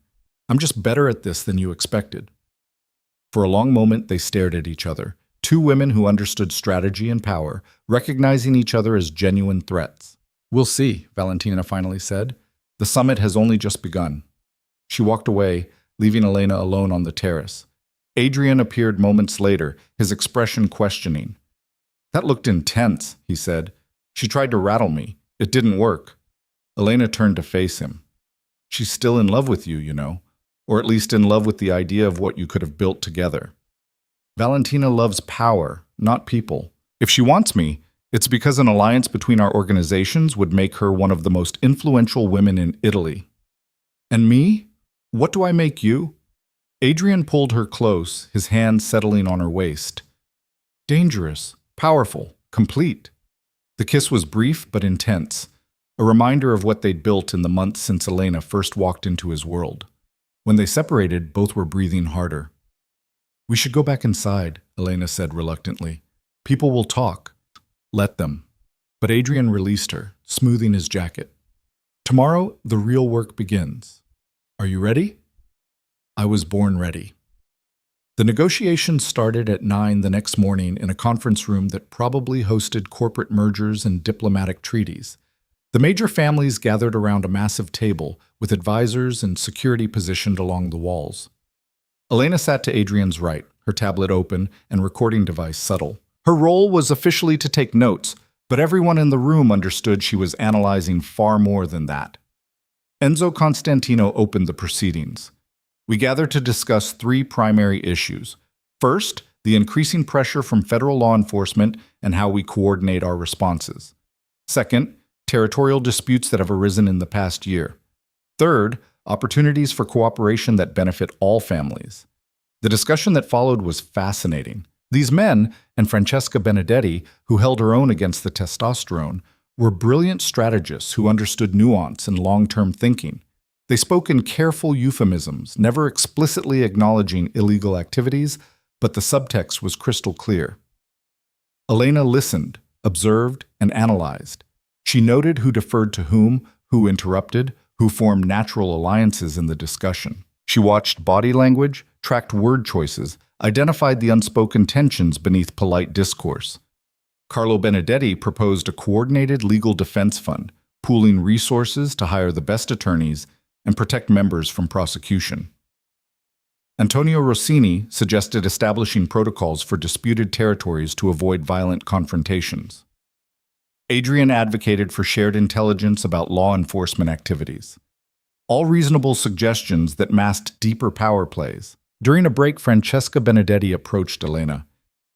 I'm just better at this than you expected." For a long moment they stared at each other, two women who understood strategy and power, recognizing each other as genuine threats. "We'll see," Valentina finally said. "The summit has only just begun." She walked away, leaving Elena alone on the terrace. Adrian appeared moments later, his expression questioning. "That looked intense," he said. "She tried to rattle me. It didn't work." Elena turned to face him. "She's still in love with you, you know, or at least in love with the idea of what you could have built together. Valentina loves power, not people. If she wants me, it's because an alliance between our organizations would make her one of the most influential women in Italy. And me? What do I make you?" Adrian pulled her close, his hand settling on her waist. "Dangerous, powerful, complete. The kiss was brief but intense, a reminder of what they'd built in the months since Elena first walked into his world. When they separated, both were breathing harder. "We should go back inside," Elena said reluctantly. "People will talk." "Let them." But Adrian released her, smoothing his jacket. "Tomorrow, the real work begins. Are you ready?" I was born ready. The negotiations started at 9 the next morning in a conference room that probably hosted corporate mergers and diplomatic treaties. The major families gathered around a massive table with advisors and security positioned along the walls. Elena sat to Adrian's right, her tablet open and recording device subtle. Her role was officially to take notes, but everyone in the room understood she was analyzing far more than that. Enzo Constantino opened the proceedings. We gathered to discuss 3 primary issues. First, the increasing pressure from federal law enforcement and how we coordinate our responses. Second, territorial disputes that have arisen in the past year. Third, opportunities for cooperation that benefit all families. The discussion that followed was fascinating. These men, and Francesca Benedetti, who held her own against the testosterone, were brilliant strategists who understood nuance and long-term thinking. They spoke in careful euphemisms, never explicitly acknowledging illegal activities, but the subtext was crystal clear. Elena listened, observed, and analyzed. She noted who deferred to whom, who interrupted, who formed natural alliances in the discussion. She watched body language, tracked word choices, identified the unspoken tensions beneath polite discourse. Carlo Benedetti proposed a coordinated legal defense fund, pooling resources to hire the best attorneys and protect members from prosecution. Antonio Rossini suggested establishing protocols for disputed territories to avoid violent confrontations. Adrian advocated for shared intelligence about law enforcement activities. All reasonable suggestions that masked deeper power plays. During a break, Francesca Benedetti approached Elena.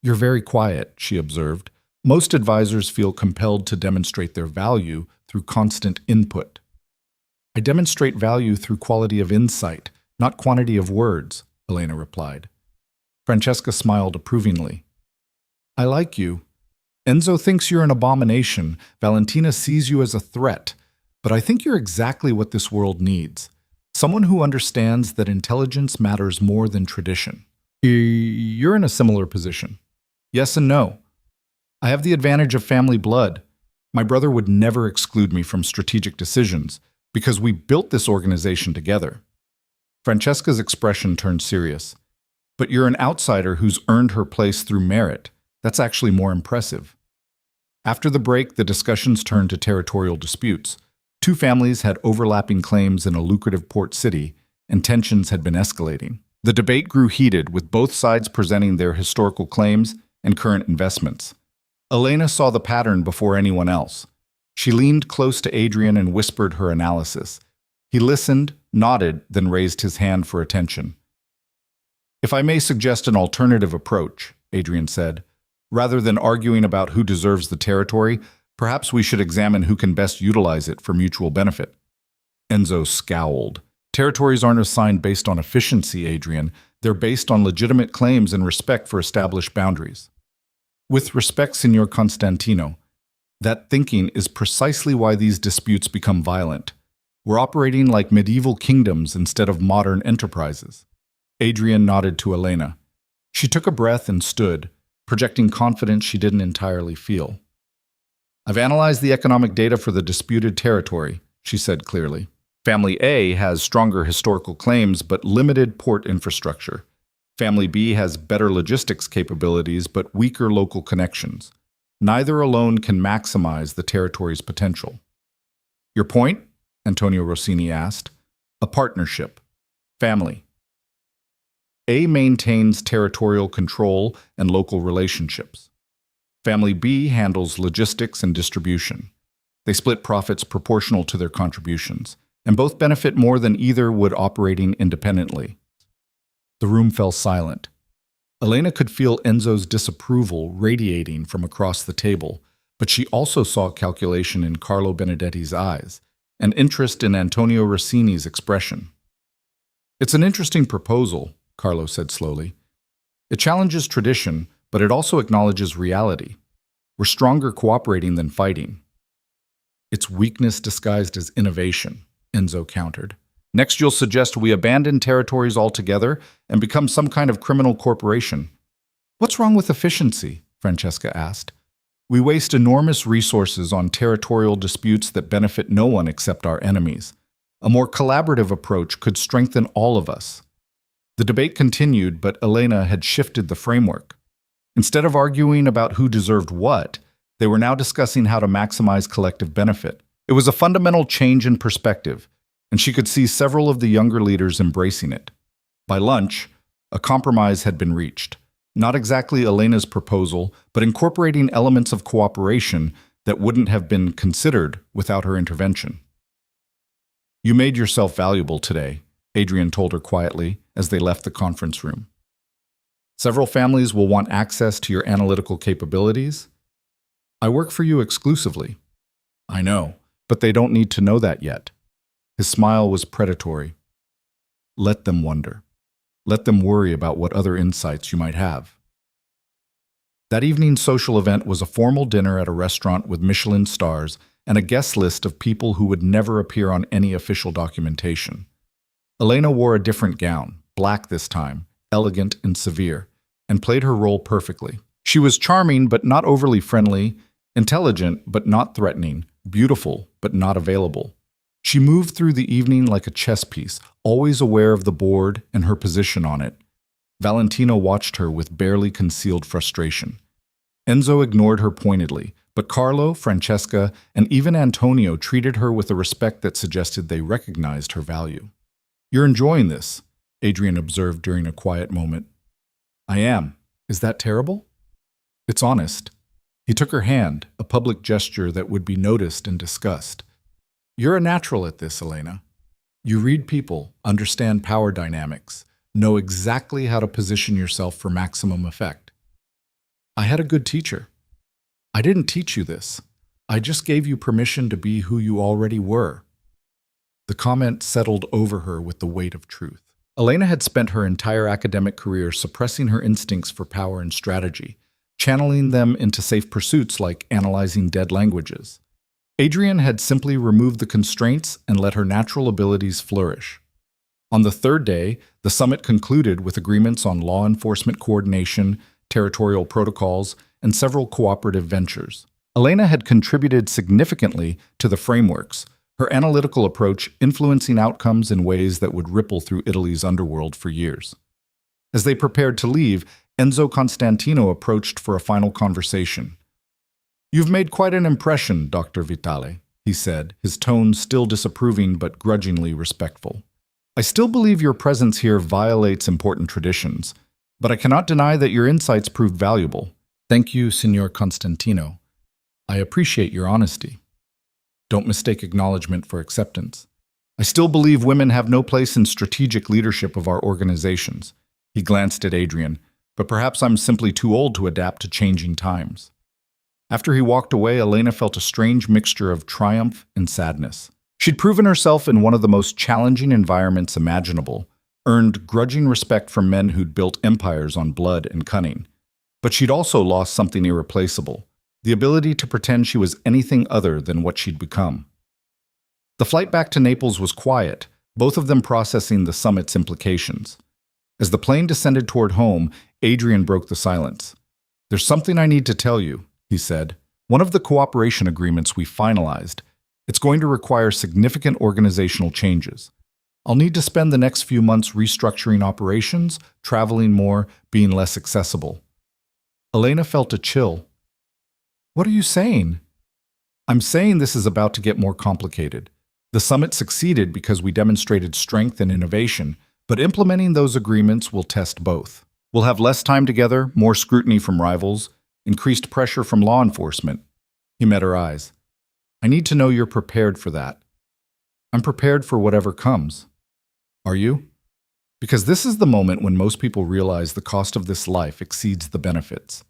"You're very quiet," she observed. "Most advisors feel compelled to demonstrate their value through constant input." "I demonstrate value through quality of insight, not quantity of words," Elena replied. Francesca smiled approvingly. "I like you. Enzo thinks you're an abomination. Valentina sees you as a threat. But I think you're exactly what this world needs. Someone who understands that intelligence matters more than tradition." "You're in a similar position." "Yes and no. I have the advantage of family blood. My brother would never exclude me from strategic decisions, because we built this organization together." Francesca's expression turned serious. "But you're an outsider who's earned her place through merit. That's actually more impressive." After the break, the discussions turned to territorial disputes. 2 families had overlapping claims in a lucrative port city, and tensions had been escalating. The debate grew heated, with both sides presenting their historical claims and current investments. Elena saw the pattern before anyone else. She leaned close to Adrian and whispered her analysis. He listened, nodded, then raised his hand for attention. "If I may suggest an alternative approach," Adrian said, "rather than arguing about who deserves the territory, perhaps we should examine who can best utilize it for mutual benefit." Enzo scowled. "Territories aren't assigned based on efficiency, Adrian. They're based on legitimate claims and respect for established boundaries." "With respect, Signor Constantino, that thinking is precisely why these disputes become violent. We're operating like medieval kingdoms instead of modern enterprises." Adrian nodded to Elena. She took a breath and stood, projecting confidence she didn't entirely feel. "I've analyzed the economic data for the disputed territory," she said clearly. "Family A has stronger historical claims but limited port infrastructure. Family B has better logistics capabilities but weaker local connections. Neither alone can maximize the territory's potential." "Your point?" Antonio Rossini asked. "A partnership. Family. A maintains territorial control and local relationships. Family B handles logistics and distribution. They split profits proportional to their contributions, and both benefit more than either would operating independently." The room fell silent. Elena could feel Enzo's disapproval radiating from across the table, but she also saw calculation in Carlo Benedetti's eyes, and interest in Antonio Rossini's expression. "It's an interesting proposal," Carlo said slowly. "It challenges tradition, but it also acknowledges reality. We're stronger cooperating than fighting. It's weakness disguised as innovation, Enzo countered. Next, you'll suggest we abandon territories altogether and become some kind of criminal corporation. What's wrong with efficiency? Francesca asked. We waste enormous resources on territorial disputes that benefit no one except our enemies. A more collaborative approach could strengthen all of us. The debate continued, but Elena had shifted the framework. Instead of arguing about who deserved what, they were now discussing how to maximize collective benefit. It was a fundamental change in perspective, and she could see several of the younger leaders embracing it. By lunch, a compromise had been reached. Not exactly Elena's proposal, but incorporating elements of cooperation that wouldn't have been considered without her intervention. You made yourself valuable today, Adrian told her quietly as they left the conference room. Several families will want access to your analytical capabilities. I work for you exclusively. I know, but they don't need to know that yet. His smile was predatory. Let them wonder. Let them worry about what other insights you might have. That evening's social event was a formal dinner at a restaurant with Michelin stars and a guest list of people who would never appear on any official documentation. Elena wore a different gown, black this time, elegant and severe, and played her role perfectly. She was charming but not overly friendly, intelligent but not threatening, beautiful but not available. She moved through the evening like a chess piece, always aware of the board and her position on it. Valentino watched her with barely concealed frustration. Enzo ignored her pointedly, but Carlo, Francesca, and even Antonio treated her with a respect that suggested they recognized her value. You're enjoying this, Adrian observed during a quiet moment. I am. Is that terrible? It's honest. He took her hand, a public gesture that would be noticed and discussed. You're a natural at this, Elena. You read people, understand power dynamics, know exactly how to position yourself for maximum effect. I had a good teacher. I didn't teach you this. I just gave you permission to be who you already were. The comment settled over her with the weight of truth. Elena had spent her entire academic career suppressing her instincts for power and strategy, channeling them into safe pursuits like analyzing dead languages. Adrian had simply removed the constraints and let her natural abilities flourish. On the third day, the summit concluded with agreements on law enforcement coordination, territorial protocols, and several cooperative ventures. Elena had contributed significantly to the frameworks, her analytical approach influencing outcomes in ways that would ripple through Italy's underworld for years. As they prepared to leave, Enzo Constantino approached for a final conversation. You've made quite an impression, Dr. Vitale, he said, his tone still disapproving but grudgingly respectful. I still believe your presence here violates important traditions, but I cannot deny that your insights proved valuable. Thank you, Signor Constantino. I appreciate your honesty. Don't mistake acknowledgement for acceptance. I still believe women have no place in strategic leadership of our organizations. He glanced at Adrian, but perhaps I'm simply too old to adapt to changing times. After he walked away, Elena felt a strange mixture of triumph and sadness. She'd proven herself in one of the most challenging environments imaginable, earned grudging respect from men who'd built empires on blood and cunning. But she'd also lost something irreplaceable, the ability to pretend she was anything other than what she'd become. The flight back to Naples was quiet, both of them processing the summit's implications. As the plane descended toward home, Adrian broke the silence. There's something I need to tell you, he said. One of the cooperation agreements we finalized. It's going to require significant organizational changes. I'll need to spend the next few months restructuring operations, traveling more, being less accessible. Elena felt a chill. What are you saying? I'm saying this is about to get more complicated. The summit succeeded because we demonstrated strength and innovation, but implementing those agreements will test both. We'll have less time together, more scrutiny from rivals, increased pressure from law enforcement. He met her eyes. I need to know you're prepared for that. I'm prepared for whatever comes. Are you? Because this is the moment when most people realize the cost of this life exceeds the benefits.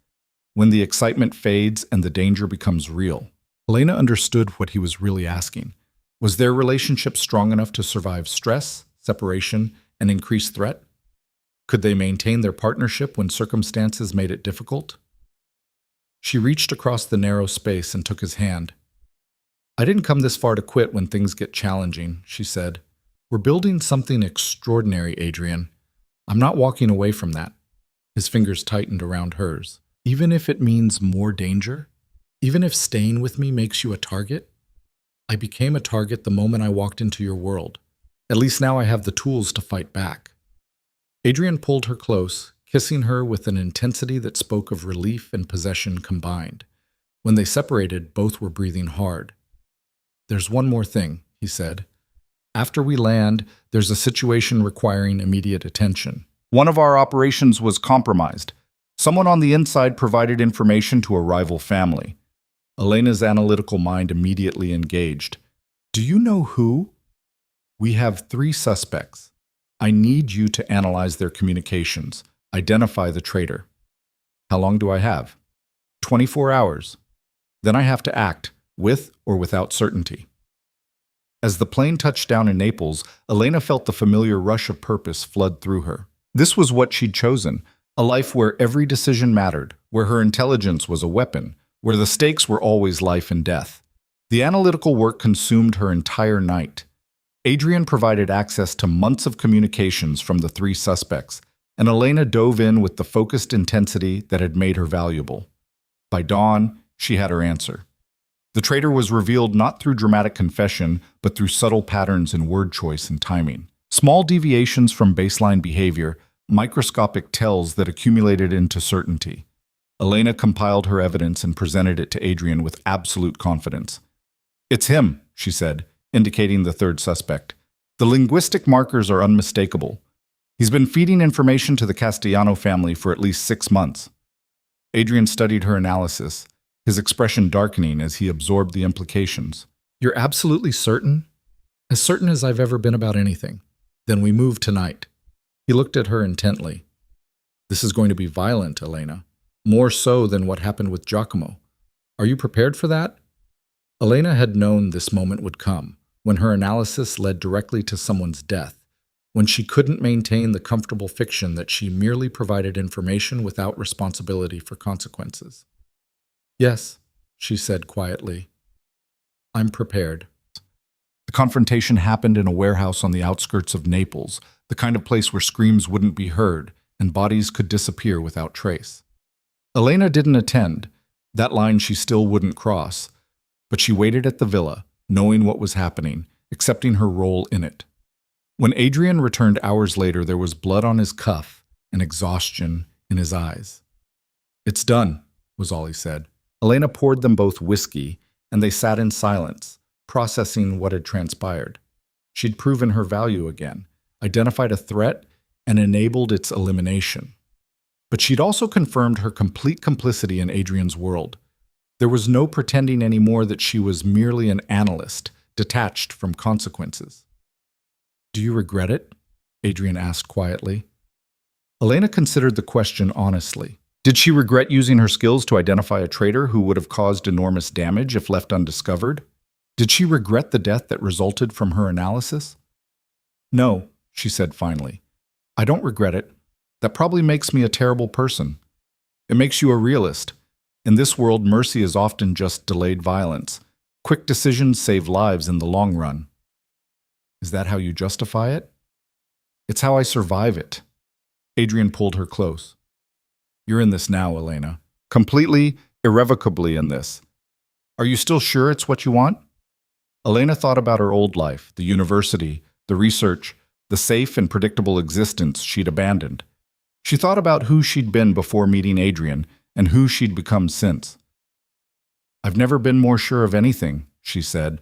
When the excitement fades and the danger becomes real. Elena understood what he was really asking. Was their relationship strong enough to survive stress, separation, and increased threat? Could they maintain their partnership when circumstances made it difficult? She reached across the narrow space and took his hand. I didn't come this far to quit when things get challenging, she said. We're building something extraordinary, Adrian. I'm not walking away from that. His fingers tightened around hers. Even if it means more danger? Even if staying with me makes you a target? I became a target the moment I walked into your world. At least now I have the tools to fight back. Adrian pulled her close, kissing her with an intensity that spoke of relief and possession combined. When they separated, both were breathing hard. There's one more thing, he said. After we land, there's a situation requiring immediate attention. One of our operations was compromised. Someone on the inside provided information to a rival family. Elena's analytical mind immediately engaged. Do you know who? We have 3 suspects. I need you to analyze their communications. Identify the traitor. How long do I have? 24 hours. Then I have to act, with or without certainty. As the plane touched down in Naples, Elena felt the familiar rush of purpose flood through her. This was what she'd chosen, a life where every decision mattered, where her intelligence was a weapon, where the stakes were always life and death. The analytical work consumed her entire night. Adrian provided access to months of communications from the 3 suspects, and Elena dove in with the focused intensity that had made her valuable. By dawn, she had her answer. The traitor was revealed not through dramatic confession, but through subtle patterns in word choice and timing. Small deviations from baseline behavior, microscopic tells that accumulated into certainty. Elena compiled her evidence and presented it to Adrian with absolute confidence. It's him, she said, indicating the 3rd suspect. The linguistic markers are unmistakable. He's been feeding information to the Castellano family for at least 6 months. Adrian studied her analysis, his expression darkening as he absorbed the implications. You're absolutely certain? As certain as I've ever been about anything. Then we move tonight. He looked at her intently. This is going to be violent, Elena. More so than what happened with Giacomo. Are you prepared for that? Elena had known this moment would come, when her analysis led directly to someone's death, when she couldn't maintain the comfortable fiction that she merely provided information without responsibility for consequences. Yes, she said quietly. I'm prepared. The confrontation happened in a warehouse on the outskirts of Naples, the kind of place where screams wouldn't be heard and bodies could disappear without trace. Elena didn't attend. That line she still wouldn't cross. But she waited at the villa, knowing what was happening, accepting her role in it. When Adrian returned hours later, there was blood on his cuff and exhaustion in his eyes. It's done, was all he said. Elena poured them both whiskey, and they sat in silence, processing what had transpired. She'd proven her value again, identified a threat, and enabled its elimination. But she'd also confirmed her complete complicity in Adrian's world. There was no pretending anymore that she was merely an analyst, detached from consequences. Do you regret it? Adrian asked quietly. Elena considered the question honestly. Did she regret using her skills to identify a traitor who would have caused enormous damage if left undiscovered? Did she regret the death that resulted from her analysis? No, she said finally. I don't regret it. That probably makes me a terrible person. It makes you a realist. In this world, mercy is often just delayed violence. Quick decisions save lives in the long run. Is that how you justify it? It's how I survive it. Adrian pulled her close. You're in this now, Elena. Completely, irrevocably in this. Are you still sure it's what you want? Elena thought about her old life, the university, the research, the safe and predictable existence she'd abandoned. She thought about who she'd been before meeting Adrian and who she'd become since. I've never been more sure of anything, she said.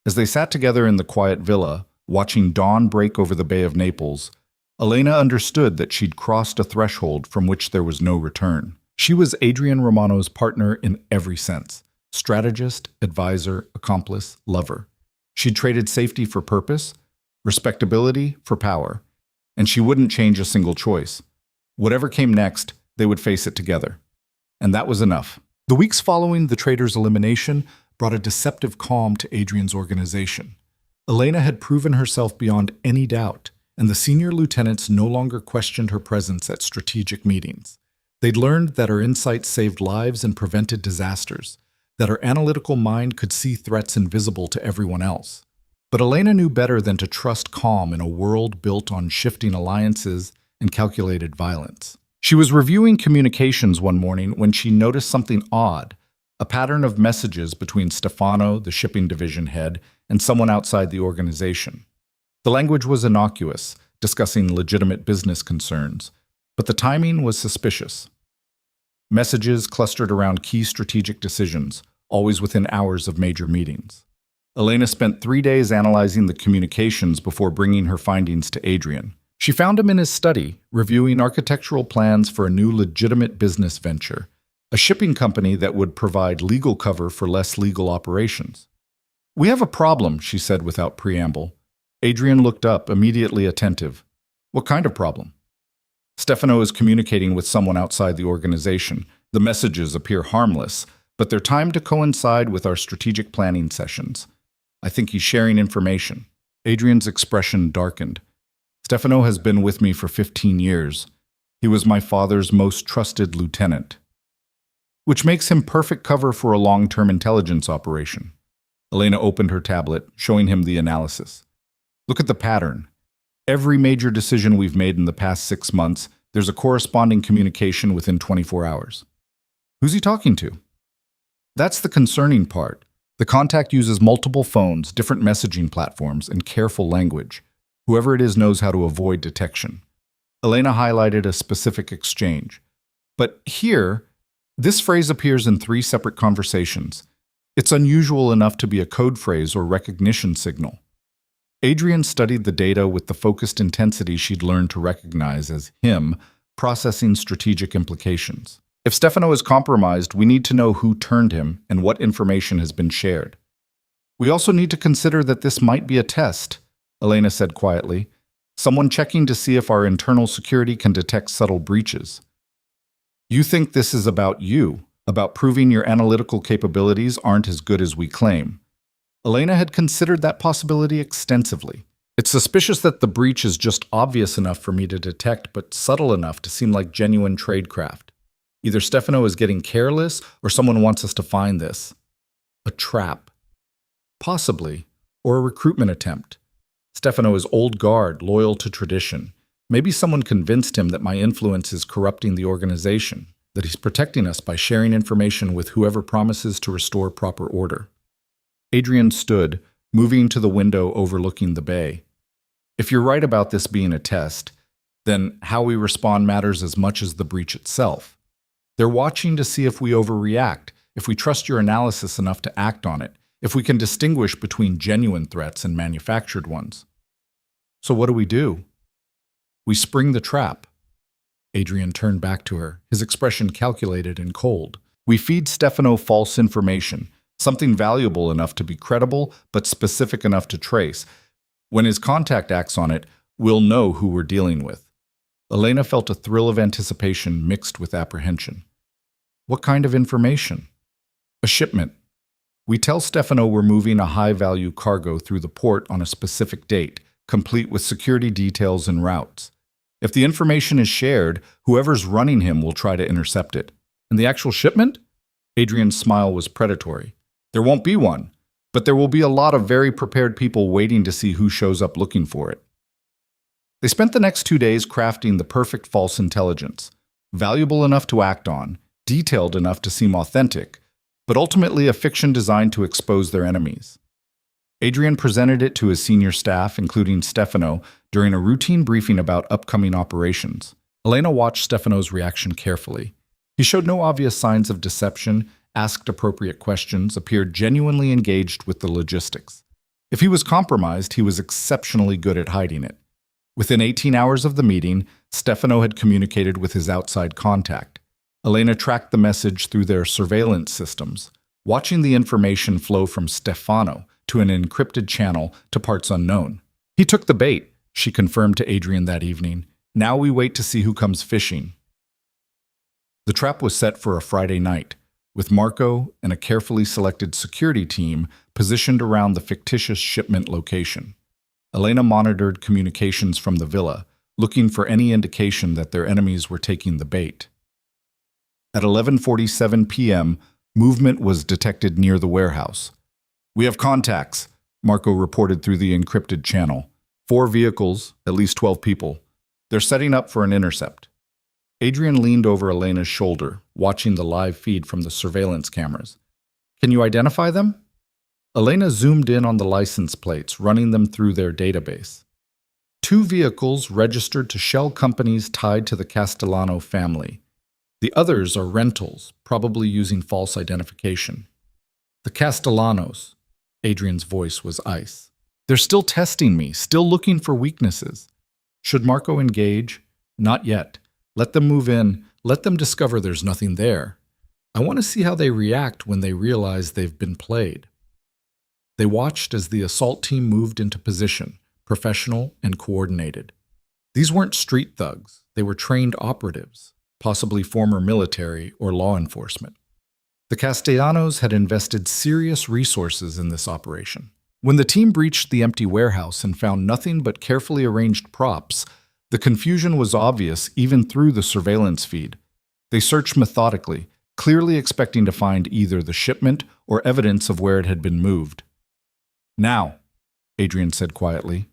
As they sat together in the quiet villa, watching dawn break over the Bay of Naples, Elena understood that she'd crossed a threshold from which there was no return. She was Adrian Romano's partner in every sense. Strategist, advisor, accomplice, lover. She'd traded safety for purpose, respectability for power, and she wouldn't change a single choice. Whatever came next, they would face it together. And that was enough. The weeks following the traitor's elimination brought a deceptive calm to Adrian's organization. Elena had proven herself beyond any doubt, and the senior lieutenants no longer questioned her presence at strategic meetings. They'd learned that her insights saved lives and prevented disasters, that her analytical mind could see threats invisible to everyone else. But Elena knew better than to trust calm in a world built on shifting alliances and calculated violence. She was reviewing communications one morning when she noticed something odd, a pattern of messages between Stefano, the shipping division head, and someone outside the organization. The language was innocuous, discussing legitimate business concerns, but the timing was suspicious. Messages clustered around key strategic decisions, always within hours of major meetings. Elena spent 3 days analyzing the communications before bringing her findings to Adrian. She found him in his study, reviewing architectural plans for a new legitimate business venture, a shipping company that would provide legal cover for less legal operations. "We have a problem," she said without preamble. Adrian looked up, immediately attentive. "What kind of problem?" "Stefano is communicating with someone outside the organization. The messages appear harmless, but they're timed to coincide with our strategic planning sessions. I think he's sharing information." Adrian's expression darkened. "Stefano has been with me for 15 years. He was my father's most trusted lieutenant, which makes him perfect cover for a long-term intelligence operation." Elena opened her tablet, showing him the analysis. "Look at the pattern. Every major decision we've made in the past 6 months, there's a corresponding communication within 24 hours. Who's he talking to?" "That's the concerning part. The contact uses multiple phones, different messaging platforms, and careful language. Whoever it is knows how to avoid detection." Elena highlighted a specific exchange. "But here, this phrase appears in 3 separate conversations. It's unusual enough to be a code phrase or recognition signal." Adrian studied the data with the focused intensity she'd learned to recognize as him processing strategic implications. "If Stefano is compromised, we need to know who turned him and what information has been shared. We also need to consider that this might be a test," Elena said quietly. "Someone checking to see if our internal security can detect subtle breaches. You think this is about you, about proving your analytical capabilities aren't as good as we claim." Elena had considered that possibility extensively. "It's suspicious that the breach is just obvious enough for me to detect, but subtle enough to seem like genuine tradecraft. Either Stefano is getting careless, or someone wants us to find this. A trap. Possibly, or a recruitment attempt. Stefano is old guard, loyal to tradition. Maybe someone convinced him that my influence is corrupting the organization, that he's protecting us by sharing information with whoever promises to restore proper order." Adrian stood, moving to the window overlooking the bay. "If you're right about this being a test, then how we respond matters as much as the breach itself. They're watching to see if we overreact, if we trust your analysis enough to act on it, if we can distinguish between genuine threats and manufactured ones." "So what do? "We spring the trap." Adrian turned back to her, his expression calculated and cold. "We feed Stefano false information, something valuable enough to be credible, but specific enough to trace. When his contact acts on it, we'll know who we're dealing with." Elena felt a thrill of anticipation mixed with apprehension. "What kind of information?" "A shipment. We tell Stefano we're moving a high-value cargo through the port on a specific date, complete with security details and routes. If the information is shared, whoever's running him will try to intercept it." "And the actual shipment?" Adrian's smile was predatory. "There won't be one, but there will be a lot of very prepared people waiting to see who shows up looking for it." They spent the next 2 days crafting the perfect false intelligence, valuable enough to act on, detailed enough to seem authentic, but ultimately a fiction designed to expose their enemies. Adrian presented it to his senior staff, including Stefano, during a routine briefing about upcoming operations. Elena watched Stefano's reaction carefully. He showed no obvious signs of deception, asked appropriate questions, appeared genuinely engaged with the logistics. If he was compromised, he was exceptionally good at hiding it. Within 18 hours of the meeting, Stefano had communicated with his outside contact. Elena tracked the message through their surveillance systems, watching the information flow from Stefano to an encrypted channel to parts unknown. "He took the bait," she confirmed to Adrian that evening. "Now we wait to see who comes fishing." The trap was set for a Friday night, with Marco and a carefully selected security team positioned around the fictitious shipment location. Elena monitored communications from the villa, looking for any indication that their enemies were taking the bait. At 11:47 p.m., movement was detected near the warehouse. "We have contacts," Marco reported through the encrypted channel. 4 vehicles, at least 12 people. They're setting up for an intercept. Adrian leaned over Elena's shoulder, watching the live feed from the surveillance cameras. "Can you identify them?" Elena zoomed in on the license plates, running them through their database. 2 vehicles registered to shell companies tied to the Castellano family. The others are rentals, probably using false identification. "The Castellanos," Adrian's voice was ice. "They're still testing me, still looking for weaknesses. Should Marco engage? Not yet. Let them move in, let them discover there's nothing there. I want to see how they react when they realize they've been played." They watched as the assault team moved into position, professional and coordinated. These weren't street thugs, they were trained operatives, possibly former military or law enforcement. The Castellanos had invested serious resources in this operation. When the team breached the empty warehouse and found nothing but carefully arranged props, the confusion was obvious even through the surveillance feed. They searched methodically, clearly expecting to find either the shipment or evidence of where it had been moved. "Now," Adrian said quietly.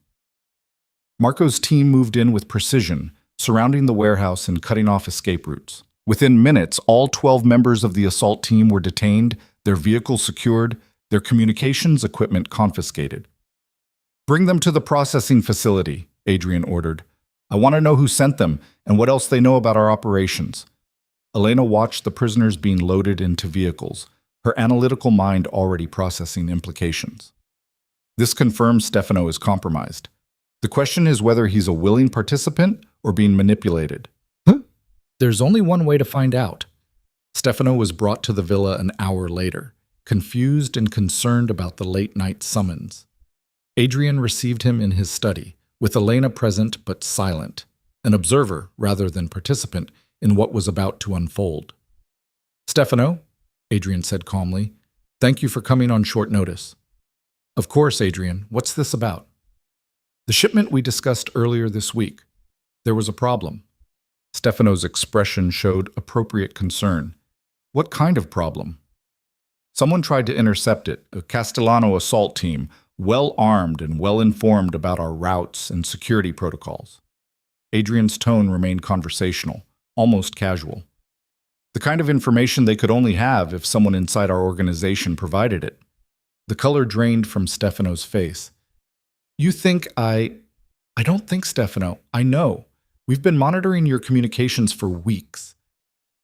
Marco's team moved in with precision, surrounding the warehouse and cutting off escape routes. Within minutes, all 12 members of the assault team were detained, their vehicles secured, their communications equipment confiscated. "Bring them to the processing facility," Adrian ordered. "I want to know who sent them and what else they know about our operations." Elena watched the prisoners being loaded into vehicles, her analytical mind already processing implications. "This confirms Stefano is compromised. The question is whether he's a willing participant or being manipulated." There's only one way to find out. Stefano was brought to the villa an hour later, confused and concerned about the late-night summons. Adrian received him in his study, with Elena present but silent, an observer rather than participant in what was about to unfold. "Stefano," Adrian said calmly, "thank you for coming on short notice." "Of course, Adrian. What's this about?" "The shipment we discussed earlier this week. There was a problem." Stefano's expression showed appropriate concern. "What kind of problem?" "Someone tried to intercept it, a Castellano assault team, well-armed and well-informed about our routes and security protocols." Adrian's tone remained conversational, almost casual. "The kind of information they could only have if someone inside our organization provided it." The color drained from Stefano's face. "You think I don't think, Stefano. I know. We've been monitoring your communications for weeks."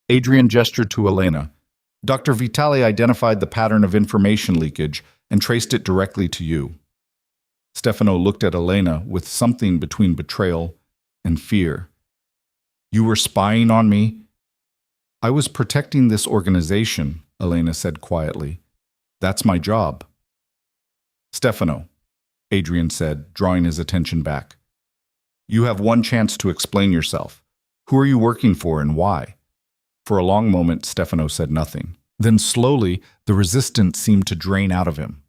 Adrian gestured to Elena. "Dr. Vitale identified the pattern of information leakage and traced it directly to you." Stefano looked at Elena with something between betrayal and fear. "You were spying on me?" "I was protecting this organization," Elena said quietly. "That's my job." "Stefano," Adrian said, drawing his attention back. "You have one chance to explain yourself. Who are you working for and why?" For a long moment, Stefano said nothing. Then slowly, the resistance seemed to drain out of him.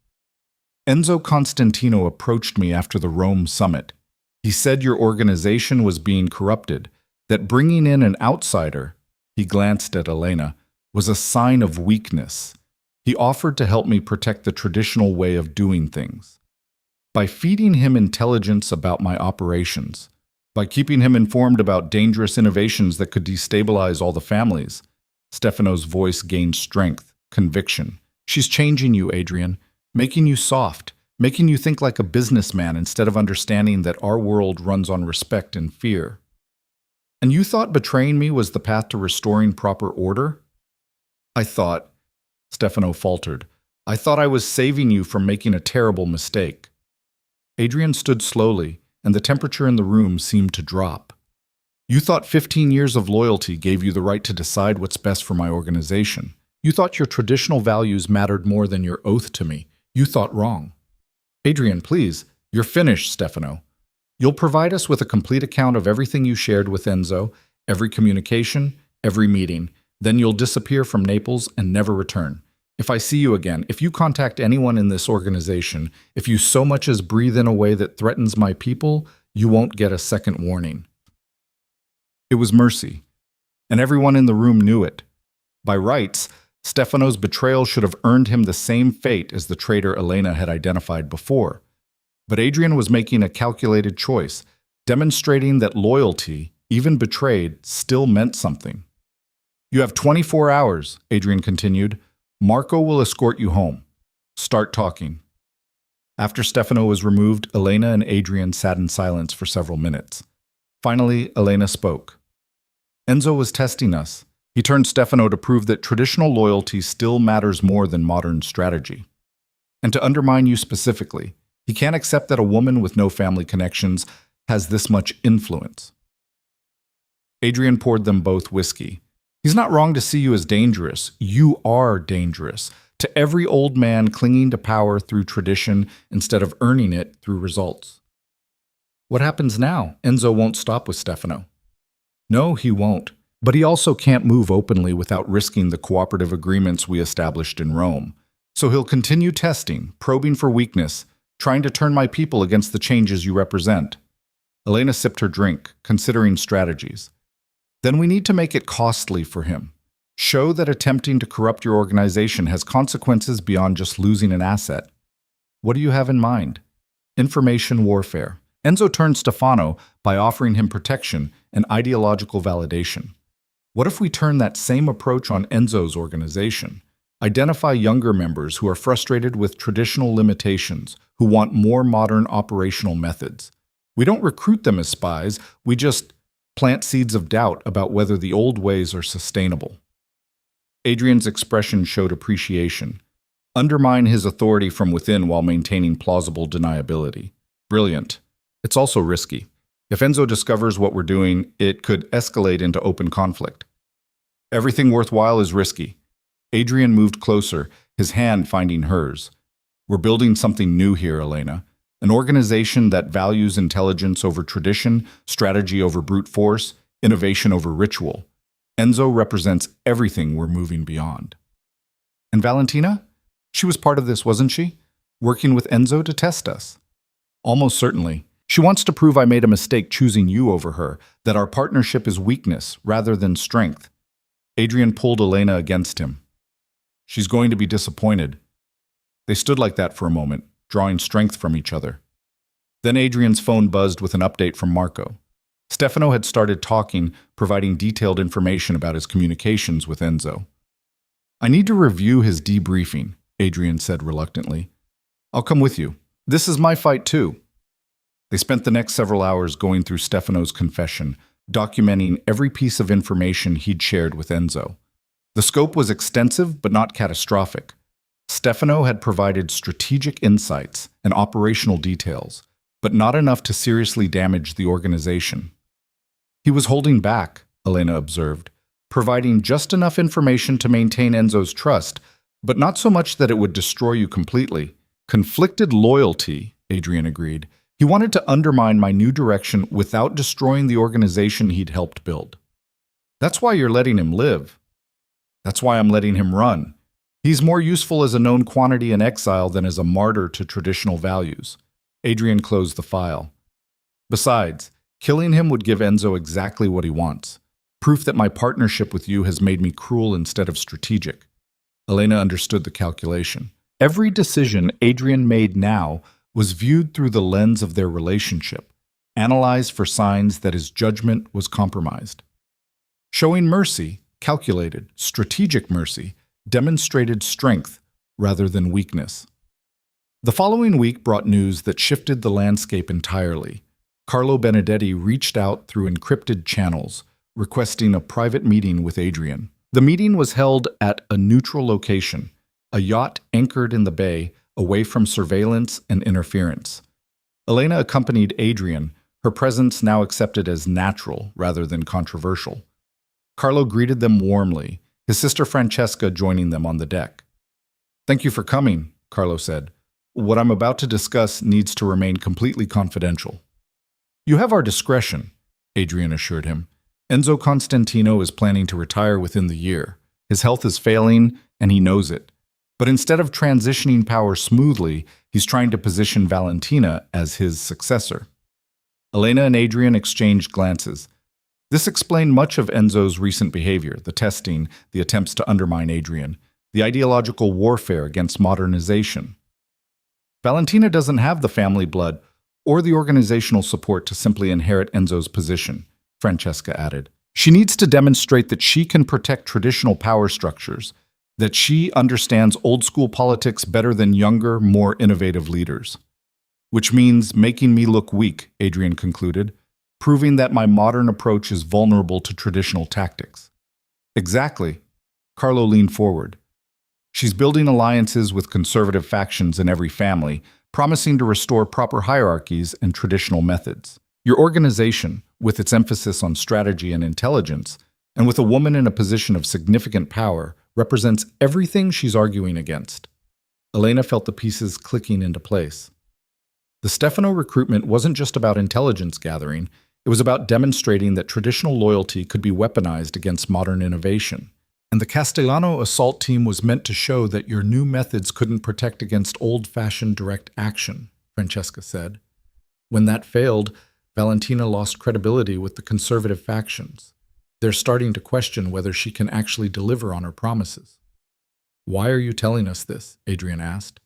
"Enzo Constantino approached me after the Rome summit. He said your organization was being corrupted, that bringing in an outsider," he glanced at Elena, "was a sign of weakness. He offered to help me protect the traditional way of doing things. By feeding him intelligence about my operations, by keeping him informed about dangerous innovations that could destabilize all the families." Stefano's voice gained strength, conviction. "She's changing you, Adrian, making you soft, making you think like a businessman instead of understanding that our world runs on respect and fear. And you thought betraying me was the path to restoring proper order?" "I thought," Stefano faltered, "I thought I was saving you from making a terrible mistake." Adrian stood slowly, and the temperature in the room seemed to drop. "You thought 15 years of loyalty gave you the right to decide what's best for my organization. You thought your traditional values mattered more than your oath to me. You thought wrong." "Adrian, please, you're finished, Stefano. You'll provide us with a complete account of everything you shared with Enzo, every communication, every meeting. Then you'll disappear from Naples and never return. If I see you again, if you contact anyone in this organization, if you so much as breathe in a way that threatens my people, you won't get a second warning." It was mercy, and everyone in the room knew it. By rights, Stefano's betrayal should have earned him the same fate as the traitor Elena had identified before. But Adrian was making a calculated choice, demonstrating that loyalty, even betrayed, still meant something. "You have 24 hours," Adrian continued. "Marco will escort you home. Start talking." After Stefano was removed, Elena and Adrian sat in silence for several minutes. Finally, Elena spoke. "Enzo was testing us. He turned Stefano to prove that traditional loyalty still matters more than modern strategy. And to undermine you specifically, he can't accept that a woman with no family connections has this much influence." Adrian poured them both whiskey. "He's not wrong to see you as dangerous. You are dangerous. To every old man clinging to power through tradition instead of earning it through results." "What happens now? Enzo won't stop with Stefano." "No, he won't. But he also can't move openly without risking the cooperative agreements we established in Rome. So he'll continue testing, probing for weakness, trying to turn my people against the changes you represent." Elena sipped her drink, considering strategies. "Then we need to make it costly for him. Show that attempting to corrupt your organization has consequences beyond just losing an asset." "What do you have in mind?" "Information warfare. Enzo turned Stefano by offering him protection and ideological validation. What if we turn that same approach on Enzo's organization? Identify younger members who are frustrated with traditional limitations, who want more modern operational methods. We don't recruit them as spies, we just plant seeds of doubt about whether the old ways are sustainable." Adrian's expression showed appreciation. "Undermine his authority from within while maintaining plausible deniability. Brilliant. It's also risky. If Enzo discovers what we're doing, it could escalate into open conflict." "Everything worthwhile is risky." Adrian moved closer, his hand finding hers. "We're building something new here, Elena. An organization that values intelligence over tradition, strategy over brute force, innovation over ritual. Enzo represents everything we're moving beyond." "And Valentina? She was part of this, wasn't she? Working with Enzo to test us?" "Almost certainly. She wants to prove I made a mistake choosing you over her, that our partnership is weakness rather than strength." Adrian pulled Elena against him. "She's going to be disappointed." They stood like that for a moment, drawing strength from each other. Then Adrian's phone buzzed with an update from Marco. Stefano had started talking, providing detailed information about his communications with Enzo. "I need to review his debriefing," Adrian said reluctantly. "I'll come with you. This is my fight too." They spent the next several hours going through Stefano's confession, documenting every piece of information he'd shared with Enzo. The scope was extensive but not catastrophic. Stefano had provided strategic insights and operational details, but not enough to seriously damage the organization. "He was holding back," Elena observed, "providing just enough information to maintain Enzo's trust, but not so much that it would destroy you completely." "Conflicted loyalty," Adrian agreed. "He wanted to undermine my new direction without destroying the organization he'd helped build." "That's why you're letting him live." "That's why I'm letting him run. He's more useful as a known quantity in exile than as a martyr to traditional values." Adrian closed the file. "Besides, killing him would give Enzo exactly what he wants. Proof that my partnership with you has made me cruel instead of strategic." Elena understood the calculation. Every decision Adrian made now was viewed through the lens of their relationship, analyzed for signs that his judgment was compromised. Showing mercy, calculated, strategic mercy, demonstrated strength rather than weakness. The following week brought news that shifted the landscape entirely. Carlo Benedetti reached out through encrypted channels, requesting a private meeting with Adrian. The meeting was held at a neutral location, a yacht anchored in the bay, away from surveillance and interference. Elena accompanied Adrian, her presence now accepted as natural rather than controversial. Carlo greeted them warmly, his sister Francesca joining them on the deck. "Thank you for coming," Carlo said. "What I'm about to discuss needs to remain completely confidential." "You have our discretion," Adrian assured him. "Enzo Constantino is planning to retire within the year. His health is failing, and he knows it. But instead of transitioning power smoothly, he's trying to position Valentina as his successor." Elena and Adrian exchanged glances. This explained much of Enzo's recent behavior, the testing, the attempts to undermine Adrian, the ideological warfare against modernization. Valentina doesn't have the family blood or the organizational support to simply inherit Enzo's position, Francesca added. She needs to demonstrate that she can protect traditional power structures, that she understands old-school politics better than younger, more innovative leaders. Which means making me look weak, Adrian concluded, proving that my modern approach is vulnerable to traditional tactics. Exactly. Carlo leaned forward. She's building alliances with conservative factions in every family, promising to restore proper hierarchies and traditional methods. Your organization, with its emphasis on strategy and intelligence, and with a woman in a position of significant power, represents everything she's arguing against. Elena felt the pieces clicking into place. The Stefano recruitment wasn't just about intelligence gathering, it was about demonstrating that traditional loyalty could be weaponized against modern innovation. And the Castellano assault team was meant to show that your new methods couldn't protect against old-fashioned direct action, Francesca said. When that failed, Valentina lost credibility with the conservative factions. They're starting to question whether she can actually deliver on her promises. Why are you telling us this? Adrian asked.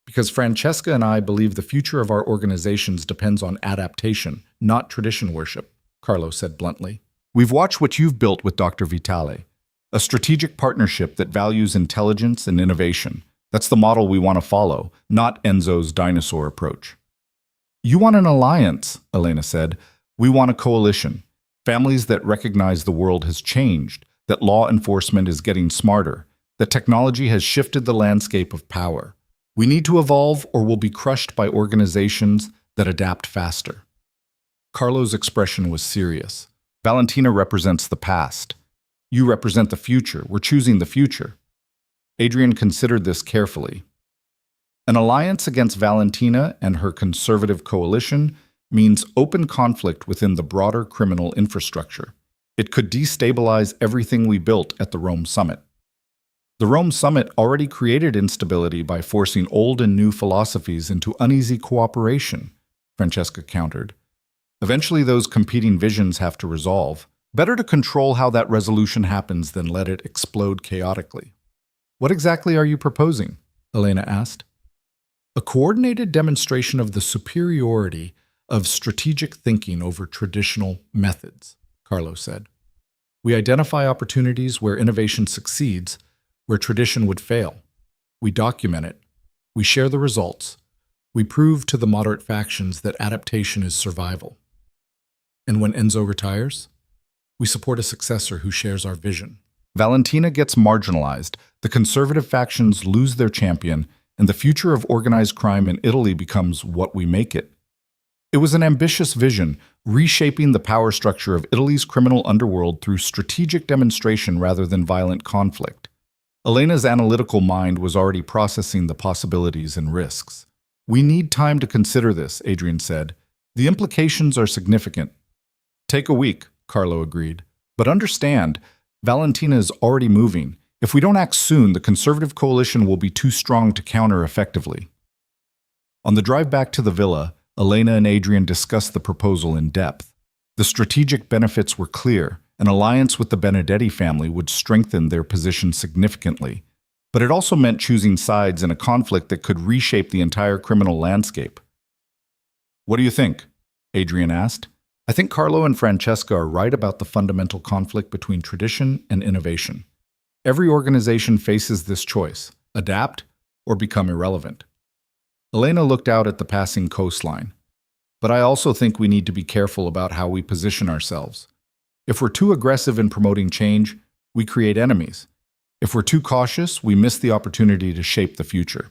Because Francesca and I believe the future of our organizations depends on adaptation, not tradition worship, Carlo said bluntly. We've watched what you've built with Dr. Vitale, a strategic partnership that values intelligence and innovation. That's the model we want to follow, not Enzo's dinosaur approach. You want an alliance, Elena said. We want a coalition. Families that recognize the world has changed, that law enforcement is getting smarter, that technology has shifted the landscape of power. We need to evolve or we'll be crushed by organizations that adapt faster. Carlo's expression was serious. Valentina represents the past. You represent the future. We're choosing the future. Adrian considered this carefully. An alliance against Valentina and her conservative coalition means open conflict within the broader criminal infrastructure. It could destabilize everything we built at the Rome Summit. The Rome Summit already created instability by forcing old and new philosophies into uneasy cooperation, Francesca countered. Eventually those competing visions have to resolve. Better to control how that resolution happens than let it explode chaotically. What exactly are you proposing? Elena asked. A coordinated demonstration of the superiority of strategic thinking over traditional methods, Carlo said. We identify opportunities where innovation succeeds, where tradition would fail. We document it. We share the results. We prove to the moderate factions that adaptation is survival. And when Enzo retires, we support a successor who shares our vision. Valentina gets marginalized, the conservative factions lose their champion, and the future of organized crime in Italy becomes what we make it. It was an ambitious vision, reshaping the power structure of Italy's criminal underworld through strategic demonstration rather than violent conflict. Elena's analytical mind was already processing the possibilities and risks. We need time to consider this, Adrian said. The implications are significant. Take a week, Carlo agreed. But understand, Valentina is already moving. If we don't act soon, the conservative coalition will be too strong to counter effectively. On the drive back to the villa, Elena and Adrian discussed the proposal in depth. The strategic benefits were clear. An alliance with the Benedetti family would strengthen their position significantly, but it also meant choosing sides in a conflict that could reshape the entire criminal landscape. What do you think? Adrian asked. I think Carlo and Francesca are right about the fundamental conflict between tradition and innovation. Every organization faces this choice: adapt or become irrelevant. Elena looked out at the passing coastline. But I also think we need to be careful about how we position ourselves. If we're too aggressive in promoting change, we create enemies. If we're too cautious, we miss the opportunity to shape the future.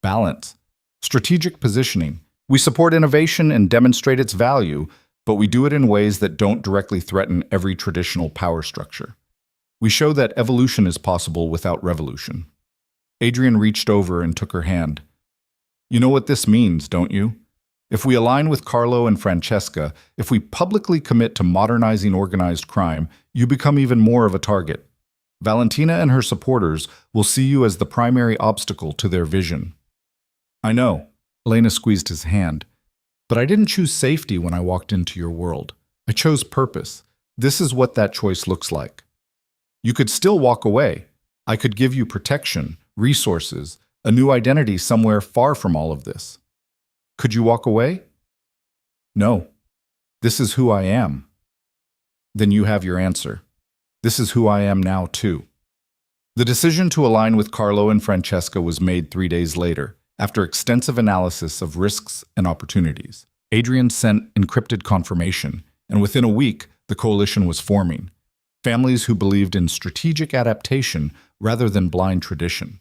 Balance. Strategic positioning. We support innovation and demonstrate its value, but we do it in ways that don't directly threaten every traditional power structure. We show that evolution is possible without revolution. Adrian reached over and took her hand. You know what this means, don't you? If we align with Carlo and Francesca, if we publicly commit to modernizing organized crime, you become even more of a target. Valentina and her supporters will see you as the primary obstacle to their vision. I know, Elena squeezed his hand, but I didn't choose safety when I walked into your world. I chose purpose. This is what that choice looks like. You could still walk away. I could give you protection, resources, a new identity somewhere far from all of this. Could you walk away? No. This is who I am. Then you have your answer. This is who I am now, too. The decision to align with Carlo and Francesca was made 3 days later, after extensive analysis of risks and opportunities. Adrian sent encrypted confirmation, and within a week, the coalition was forming. Families who believed in strategic adaptation rather than blind tradition.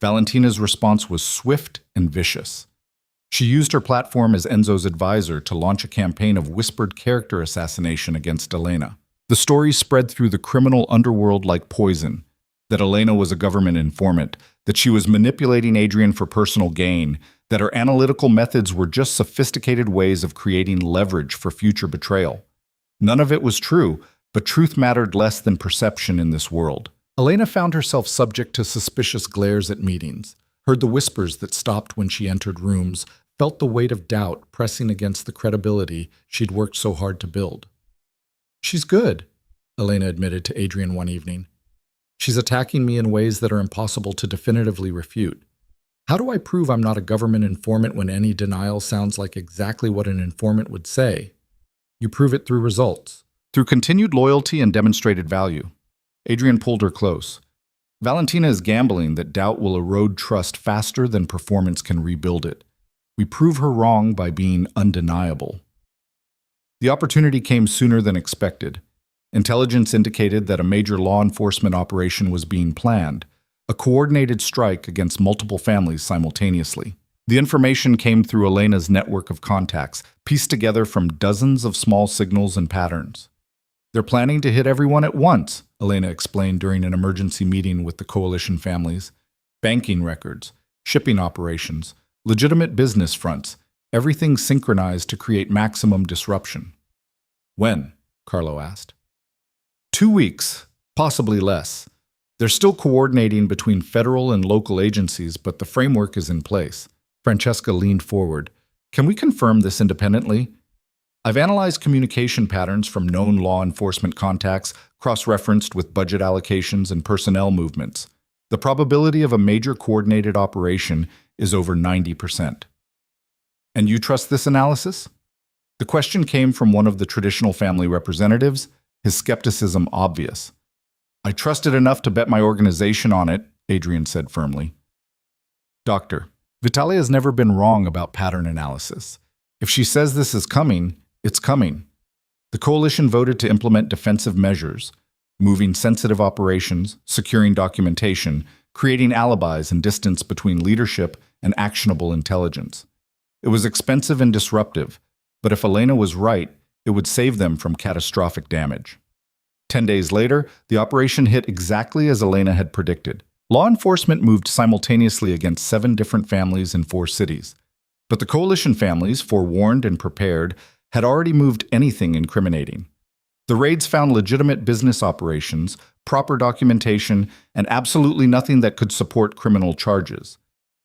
Valentina's response was swift and vicious. She used her platform as Enzo's advisor to launch a campaign of whispered character assassination against Elena. The story spread through the criminal underworld like poison, that Elena was a government informant, that she was manipulating Adrian for personal gain, that her analytical methods were just sophisticated ways of creating leverage for future betrayal. None of it was true, but truth mattered less than perception in this world. Elena found herself subject to suspicious glares at meetings, heard the whispers that stopped when she entered rooms, felt the weight of doubt pressing against the credibility she'd worked so hard to build. "She's good," Elena admitted to Adrian one evening. "She's attacking me in ways that are impossible to definitively refute. How do I prove I'm not a government informant when any denial sounds like exactly what an informant would say? You prove it through results, through continued loyalty and demonstrated value." Adrian pulled her close. "Valentina is gambling that doubt will erode trust faster than performance can rebuild it. We prove her wrong by being undeniable." The opportunity came sooner than expected. Intelligence indicated that a major law enforcement operation was being planned, a coordinated strike against multiple families simultaneously. The information came through Elena's network of contacts, pieced together from dozens of small signals and patterns. "They're planning to hit everyone at once," Elena explained during an emergency meeting with the coalition families. "Banking records, shipping operations, legitimate business fronts, everything synchronized to create maximum disruption." "When?" Carlo asked. 2 weeks, possibly less. They're still coordinating between federal and local agencies, but the framework is in place. Francesca leaned forward. "Can we confirm this independently? I've analyzed communication patterns from known law enforcement contacts, cross-referenced with budget allocations and personnel movements. The probability of a major coordinated operation is over 90%. And you trust this analysis?" The question came from one of the traditional family representatives, his skepticism obvious. "I trust it enough to bet my organization on it," Adrian said firmly. "Doctor, Vitalia has never been wrong about pattern analysis. If she says this is coming, it's coming." The coalition voted to implement defensive measures, moving sensitive operations, securing documentation, creating alibis and distance between leadership and actionable intelligence. It was expensive and disruptive, but if Elena was right, it would save them from catastrophic damage. 10 days later, the operation hit exactly as Elena had predicted. Law enforcement moved simultaneously against 7 different families in 4 cities. But the coalition families, forewarned and prepared, had already moved anything incriminating. The raids found legitimate business operations, proper documentation, and absolutely nothing that could support criminal charges.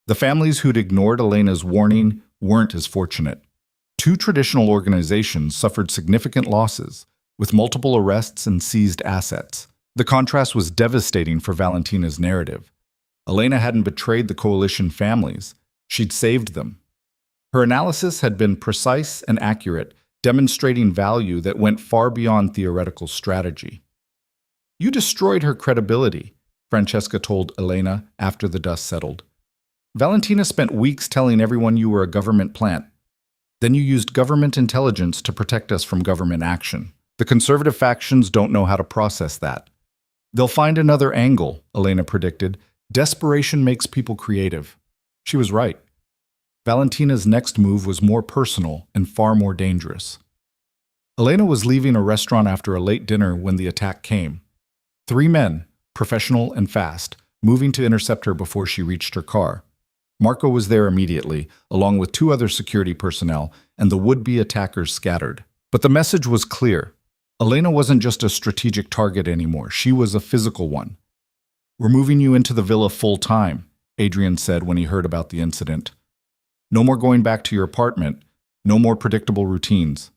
The families who'd ignored Elena's warning weren't as fortunate. 2 traditional organizations suffered significant losses, with multiple arrests and seized assets. The contrast was devastating for Valentina's narrative. Elena hadn't betrayed the coalition families. She'd saved them. Her analysis had been precise and accurate, demonstrating value that went far beyond theoretical strategy. "You destroyed her credibility," Francesca told Elena after the dust settled. "Valentina spent weeks telling everyone you were a government plant. Then you used government intelligence to protect us from government action. The conservative factions don't know how to process that. They'll find another angle," Elena predicted. "Desperation makes people creative." She was right. Valentina's next move was more personal and far more dangerous. Elena was leaving a restaurant after a late dinner when the attack came. 3 men, professional and fast, moving to intercept her before she reached her car. Marco was there immediately, along with 2 other security personnel, and the would-be attackers scattered. But the message was clear. Elena wasn't just a strategic target anymore, she was a physical one. "We're moving you into the villa full-time," Adrian said when he heard about the incident. "No more going back to your apartment, no more predictable routines."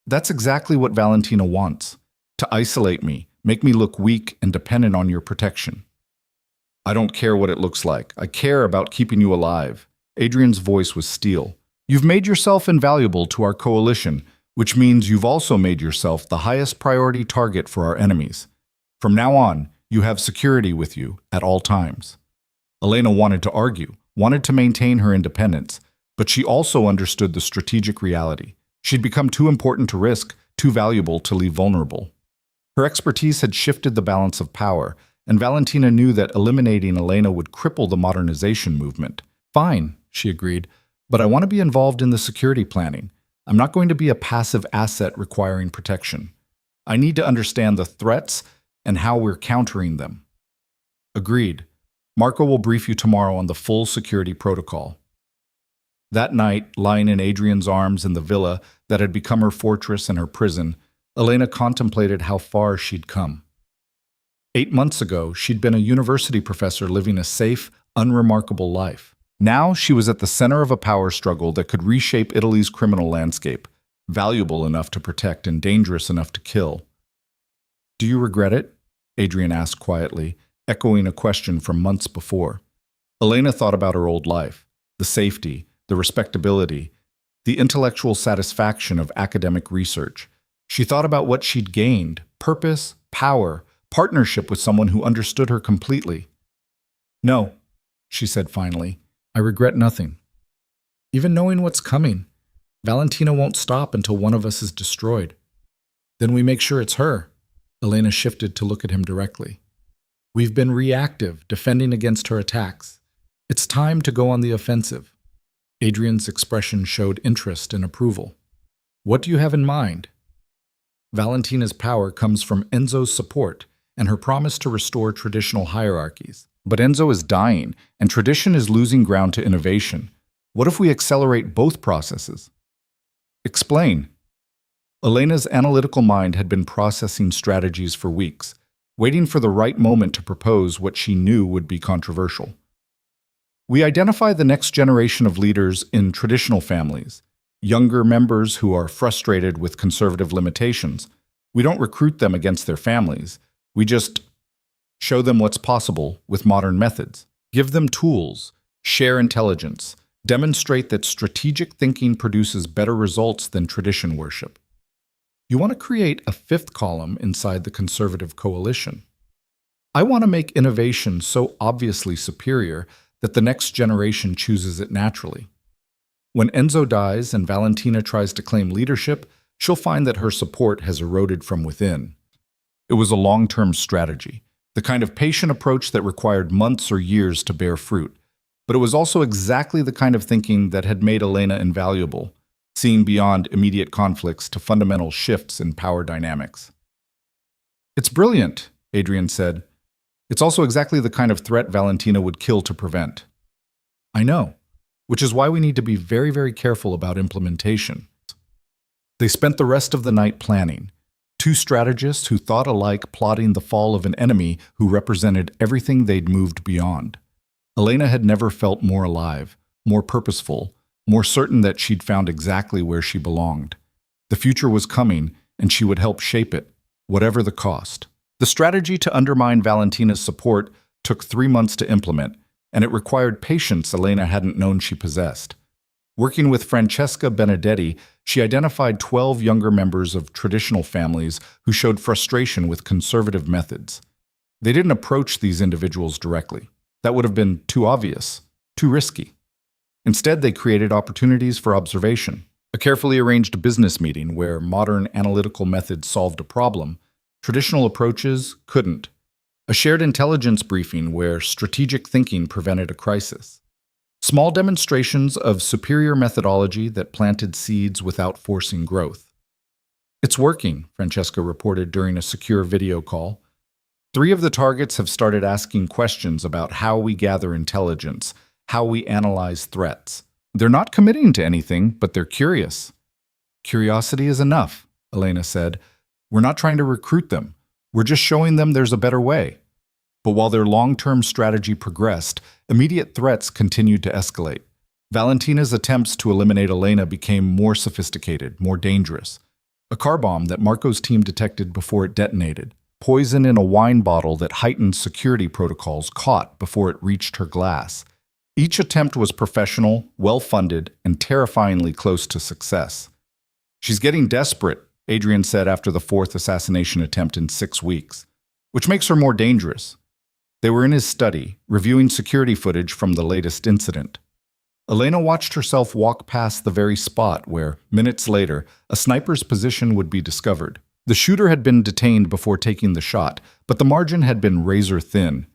That's exactly what Valentina wants. To isolate me, make me look weak and dependent on your protection. I don't care what it looks like. I care about keeping you alive. Adrian's voice was steel. You've made yourself invaluable to our coalition, which means you've also made yourself the highest priority target for our enemies. From now on, you have security with you at all times. Elena wanted to argue, wanted to maintain her independence, but she also understood the strategic reality. She'd become too important to risk, too valuable to leave vulnerable. Her expertise had shifted the balance of power, and Valentina knew that eliminating Elena would cripple the modernization movement. Fine, she agreed, but I want to be involved in the security planning. I'm not going to be a passive asset requiring protection. I need to understand the threats and how we're countering them. Agreed. Marco will brief you tomorrow on the full security protocol. That night, lying in Adrian's arms in the villa that had become her fortress and her prison, Elena contemplated how far she'd come. 8 months ago, she'd been a university professor living a safe, unremarkable life. Now she was at the center of a power struggle that could reshape Italy's criminal landscape, valuable enough to protect and dangerous enough to kill. Do you regret it? Adrian asked quietly, echoing a question from months before. Elena thought about her old life, the safety, the respectability, the intellectual satisfaction of academic research. She thought about what she'd gained, purpose, power, partnership with someone who understood her completely. No, she said finally, I regret nothing. Even knowing what's coming, Valentina won't stop until one of us is destroyed. Then we make sure it's her. Elena shifted to look at him directly. We've been reactive, defending against her attacks. It's time to go on the offensive. Adrian's expression showed interest and approval. What do you have in mind? Valentina's power comes from Enzo's support and her promise to restore traditional hierarchies. But Enzo is dying, and tradition is losing ground to innovation. What if we accelerate both processes? Explain. Elena's analytical mind had been processing strategies for weeks, waiting for the right moment to propose what she knew would be controversial. We identify the next generation of leaders in traditional families, younger members who are frustrated with conservative limitations. We don't recruit them against their families. We just show them what's possible with modern methods. Give them tools, share intelligence, demonstrate that strategic thinking produces better results than tradition worship. You want to create a fifth column inside the conservative coalition. I want to make innovation so obviously superior that the next generation chooses it naturally. When Enzo dies and Valentina tries to claim leadership, she'll find that her support has eroded from within. It was a long-term strategy, the kind of patient approach that required months or years to bear fruit. But it was also exactly the kind of thinking that had made Elena invaluable, seeing beyond immediate conflicts to fundamental shifts in power dynamics. It's brilliant, Adrian said. It's also exactly the kind of threat Valentina would kill to prevent. I know, which is why we need to be very, very careful about implementation. They spent the rest of the night planning. Two strategists who thought alike, plotting the fall of an enemy who represented everything they'd moved beyond. Elena had never felt more alive, more purposeful, more certain that she'd found exactly where she belonged. The future was coming, and she would help shape it, whatever the cost. The strategy to undermine Valentina's support took 3 months to implement, and it required patience Elena hadn't known she possessed. Working with Francesca Benedetti, she identified 12 younger members of traditional families who showed frustration with conservative methods. They didn't approach these individuals directly. That would have been too obvious, too risky. Instead, they created opportunities for observation. A carefully arranged business meeting where modern analytical methods solved a problem, traditional approaches couldn't. A shared intelligence briefing where strategic thinking prevented a crisis. Small demonstrations of superior methodology that planted seeds without forcing growth. It's working, Francesca reported during a secure video call. 3 of the targets have started asking questions about how we gather intelligence, how we analyze threats. They're not committing to anything, but they're curious. Curiosity is enough, Elena said. We're not trying to recruit them. We're just showing them there's a better way. But while their long-term strategy progressed, immediate threats continued to escalate. Valentina's attempts to eliminate Elena became more sophisticated, more dangerous. A car bomb that Marco's team detected before it detonated. Poison in a wine bottle that heightened security protocols caught before it reached her glass. Each attempt was professional, well-funded, and terrifyingly close to success. "She's getting desperate," Adrian said after the fourth assassination attempt in 6 weeks, "which makes her more dangerous." They were in his study, reviewing security footage from the latest incident. Elena watched herself walk past the very spot where, minutes later, a sniper's position would be discovered. The shooter had been detained before taking the shot, but the margin had been razor thin.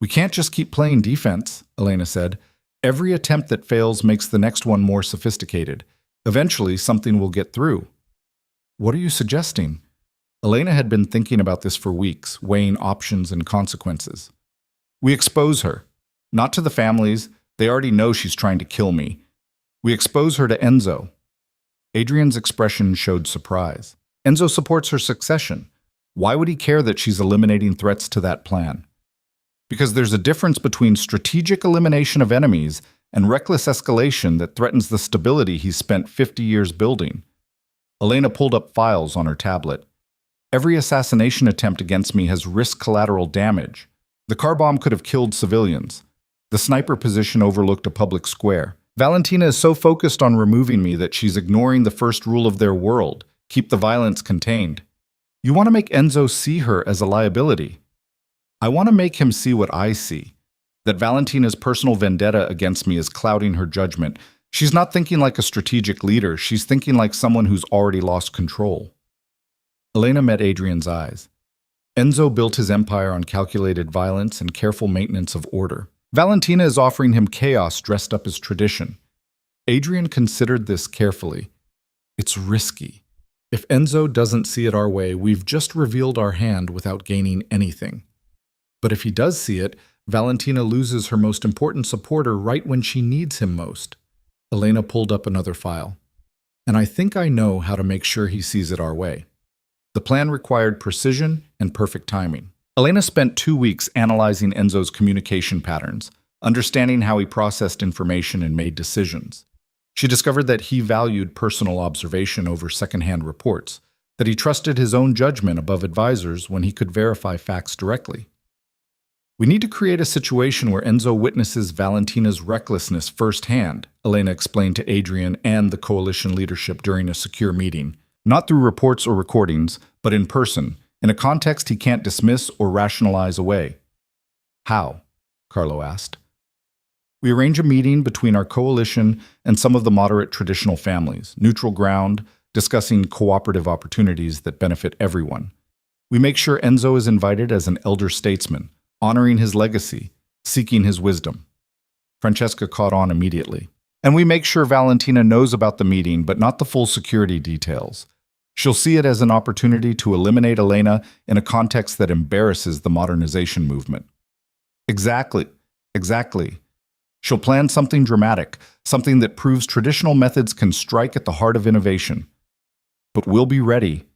"We can't just keep playing defense," Elena said. "Every attempt that fails makes the next one more sophisticated. Eventually, something will get through." "What are you suggesting?" Elena had been thinking about this for weeks, weighing options and consequences. "We expose her. Not to the families. They already know she's trying to kill me. We expose her to Enzo." Adrian's expression showed surprise. "Enzo supports her succession. Why would he care that she's eliminating threats to that plan?" "Because there's a difference between strategic elimination of enemies and reckless escalation that threatens the stability he's spent 50 years building." Elena pulled up files on her tablet. "Every assassination attempt against me has risked collateral damage. The car bomb could have killed civilians. The sniper position overlooked a public square. Valentina is so focused on removing me that she's ignoring the first rule of their world: keep the violence contained. You want to make Enzo see her as a liability. I want to make him see what I see, that Valentina's personal vendetta against me is clouding her judgment. She's not thinking like a strategic leader, she's thinking like someone who's already lost control." Elena met Adrian's eyes. Enzo built his empire on calculated violence and careful maintenance of order. Valentina is offering him chaos dressed up as tradition. Adrian considered this carefully. It's risky. If Enzo doesn't see it our way, we've just revealed our hand without gaining anything. But if he does see it, Valentina loses her most important supporter right when she needs him most. Elena pulled up another file. "And I think I know how to make sure he sees it our way." The plan required precision and perfect timing. Elena spent 2 weeks analyzing Enzo's communication patterns, understanding how he processed information and made decisions. She discovered that he valued personal observation over secondhand reports, that he trusted his own judgment above advisors when he could verify facts directly. "We need to create a situation where Enzo witnesses Valentina's recklessness firsthand," Elena explained to Adrian and the coalition leadership during a secure meeting. "Not through reports or recordings, but in person, in a context he can't dismiss or rationalize away." "How?" Carlo asked. "We arrange a meeting between our coalition and some of the moderate traditional families, neutral ground, discussing cooperative opportunities that benefit everyone. We make sure Enzo is invited as an elder statesman, honoring his legacy, seeking his wisdom." Francesca caught on immediately. "And we make sure Valentina knows about the meeting, but not the full security details. She'll see it as an opportunity to eliminate Elena in a context that embarrasses the modernization movement." Exactly. She'll plan something dramatic, something that proves traditional methods can strike at the heart of innovation. But we'll be ready.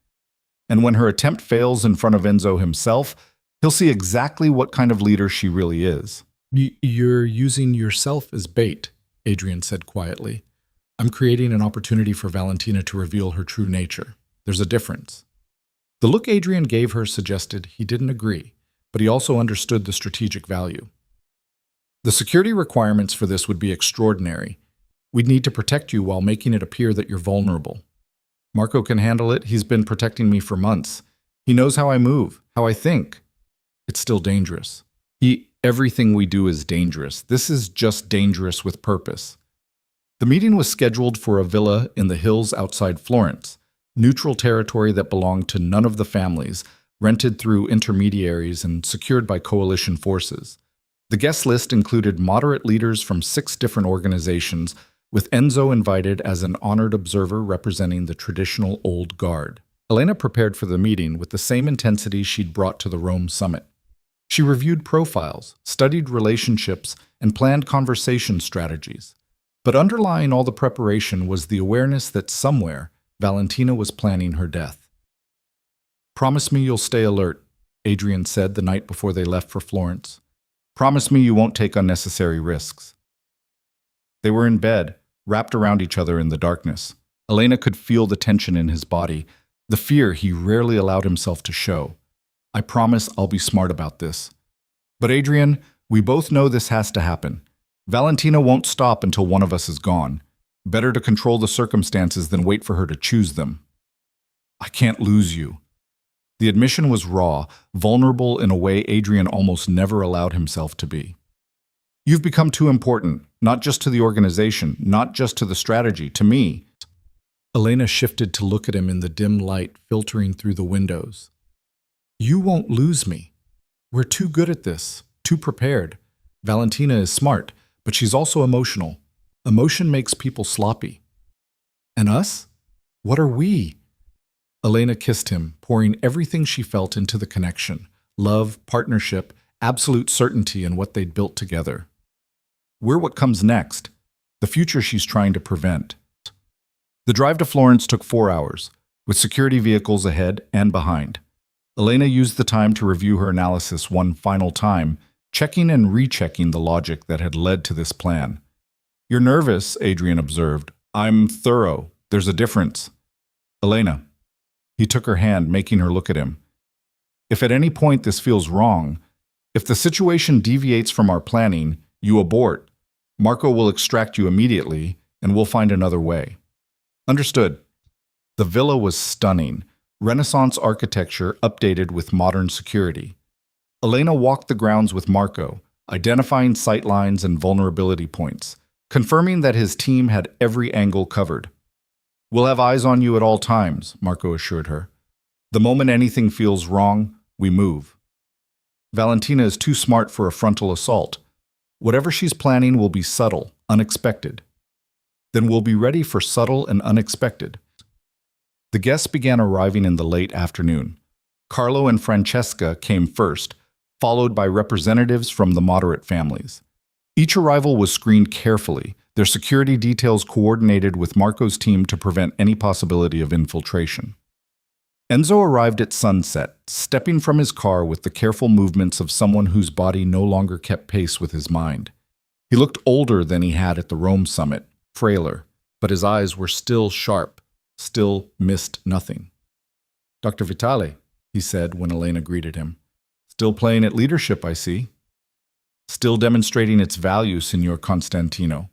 And when her attempt fails in front of Enzo himself, he'll see exactly what kind of leader she really is. "You're using yourself as bait," Adrian said quietly. "I'm creating an opportunity for Valentina to reveal her true nature. There's a difference." The look Adrian gave her suggested he didn't agree, but he also understood the strategic value. "The security requirements for this would be extraordinary. We'd need to protect you while making it appear that you're vulnerable. Marco can handle it. He's been protecting me for months. He knows how I move, how I think. It's still dangerous. Everything we do is dangerous. This is just dangerous with purpose." The meeting was scheduled for a villa in the hills outside Florence, neutral territory that belonged to none of the families, rented through intermediaries and secured by coalition forces. The guest list included moderate leaders from 6 different organizations, with Enzo invited as an honored observer representing the traditional old guard. Elena prepared for the meeting with the same intensity she'd brought to the Rome summit. She reviewed profiles, studied relationships, and planned conversation strategies. But underlying all the preparation was the awareness that somewhere Valentina was planning her death. "Promise me you'll stay alert," Adrian said the night before they left for Florence. "Promise me you won't take unnecessary risks." They were in bed, wrapped around each other in the darkness. Elena could feel the tension in his body, the fear he rarely allowed himself to show. I promise I'll be smart about this. But Adrian, we both know this has to happen. Valentina won't stop until one of us is gone. Better to control the circumstances than wait for her to choose them. I can't lose you. The admission was raw, vulnerable in a way Adrian almost never allowed himself to be. You've become too important, not just to the organization, not just to the strategy, to me. Elena shifted to look at him in the dim light filtering through the windows. You won't lose me. We're too good at this, too prepared. Valentina is smart, but she's also emotional. Emotion makes people sloppy. And us? What are we? Elena kissed him, pouring everything she felt into the connection. Love, partnership, absolute certainty in what they'd built together. We're what comes next, the future she's trying to prevent. The drive to Florence took 4 hours, with security vehicles ahead and behind. Elena used the time to review her analysis one final time, checking and rechecking the logic that had led to this plan. You're nervous, Adrian observed. I'm thorough. There's a difference. Elena. He took her hand, making her look at him. If at any point this feels wrong, if the situation deviates from our planning, you abort. Marco will extract you immediately, and we'll find another way. Understood. The villa was stunning. Renaissance architecture updated with modern security. Elena walked the grounds with Marco, identifying sightlines and vulnerability points, confirming that his team had every angle covered. We'll have eyes on you at all times, Marco assured her. The moment anything feels wrong, we move. Valentina is too smart for a frontal assault. Whatever she's planning will be subtle, unexpected. Then we'll be ready for subtle and unexpected. The guests began arriving in the late afternoon. Carlo and Francesca came first, followed by representatives from the moderate families. Each arrival was screened carefully, their security details coordinated with Marco's team to prevent any possibility of infiltration. Enzo arrived at sunset, stepping from his car with the careful movements of someone whose body no longer kept pace with his mind. He looked older than he had at the Rome summit, frailer, but his eyes were still sharp, still missed nothing. Dr. Vitale, he said when Elena greeted him. Still playing at leadership, I see. Still demonstrating its value, Signor Constantino.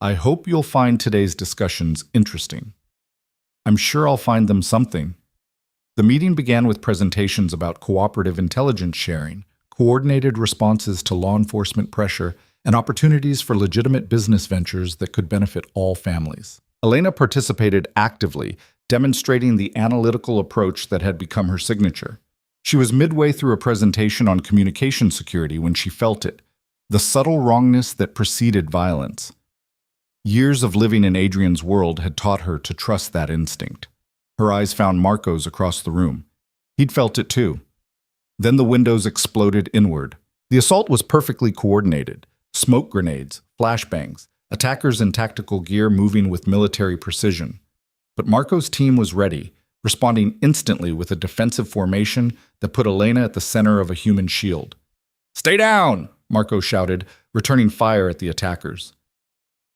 I hope you'll find today's discussions interesting. I'm sure I'll find them something. The meeting began with presentations about cooperative intelligence sharing, coordinated responses to law enforcement pressure, and opportunities for legitimate business ventures that could benefit all families. Elena participated actively, demonstrating the analytical approach that had become her signature. She was midway through a presentation on communication security when she felt it, the subtle wrongness that preceded violence. Years of living in Adrian's world had taught her to trust that instinct. Her eyes found Marco's across the room. He'd felt it too. Then the windows exploded inward. The assault was perfectly coordinated. Smoke grenades, flashbangs, attackers in tactical gear moving with military precision. But Marco's team was ready, responding instantly with a defensive formation that put Elena at the center of a human shield. "Stay down!" Marco shouted, returning fire at the attackers.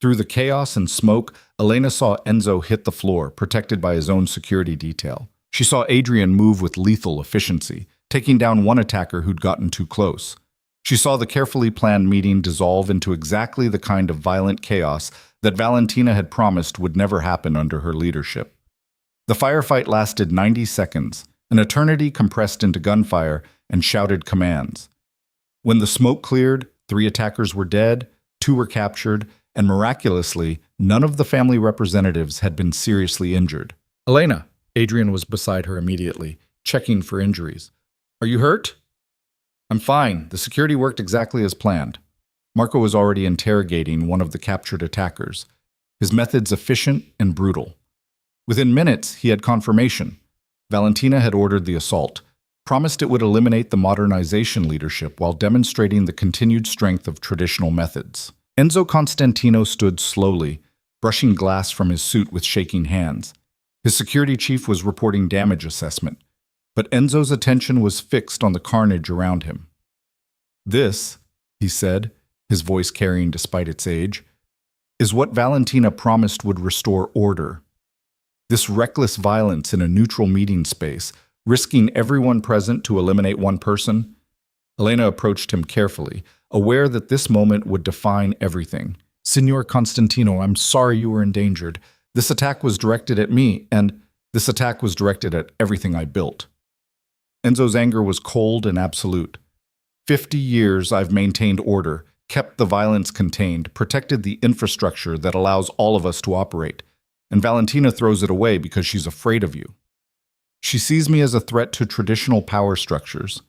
Through the chaos and smoke, Elena saw Enzo hit the floor, protected by his own security detail. She saw Adrian move with lethal efficiency, taking down one attacker who'd gotten too close. She saw the carefully planned meeting dissolve into exactly the kind of violent chaos that Valentina had promised would never happen under her leadership. The firefight lasted 90 seconds, an eternity compressed into gunfire and shouted commands. When the smoke cleared, 3 attackers were dead, 2 were captured, and miraculously, none of the family representatives had been seriously injured. "Elena," Adrian was beside her immediately, checking for injuries. "Are you hurt?" "I'm fine. The security worked exactly as planned." Marco was already interrogating one of the captured attackers, his methods efficient and brutal. Within minutes, he had confirmation. Valentina had ordered the assault, promised it would eliminate the modernization leadership while demonstrating the continued strength of traditional methods. Enzo Constantino stood slowly, brushing glass from his suit with shaking hands. His security chief was reporting damage assessment, but Enzo's attention was fixed on the carnage around him. "This," he said, his voice carrying despite its age, "is what Valentina promised would restore order. This reckless violence in a neutral meeting space, risking everyone present to eliminate one person? Elena approached him carefully, aware that this moment would define everything. Signor Constantino, I'm sorry you were endangered. This attack was directed at me, and this attack was directed at everything I built. Enzo's anger was cold and absolute. 50 years I've maintained order, kept the violence contained, protected the infrastructure that allows all of us to operate. And Valentina throws it away because she's afraid of you. She sees me as a threat to traditional power structures.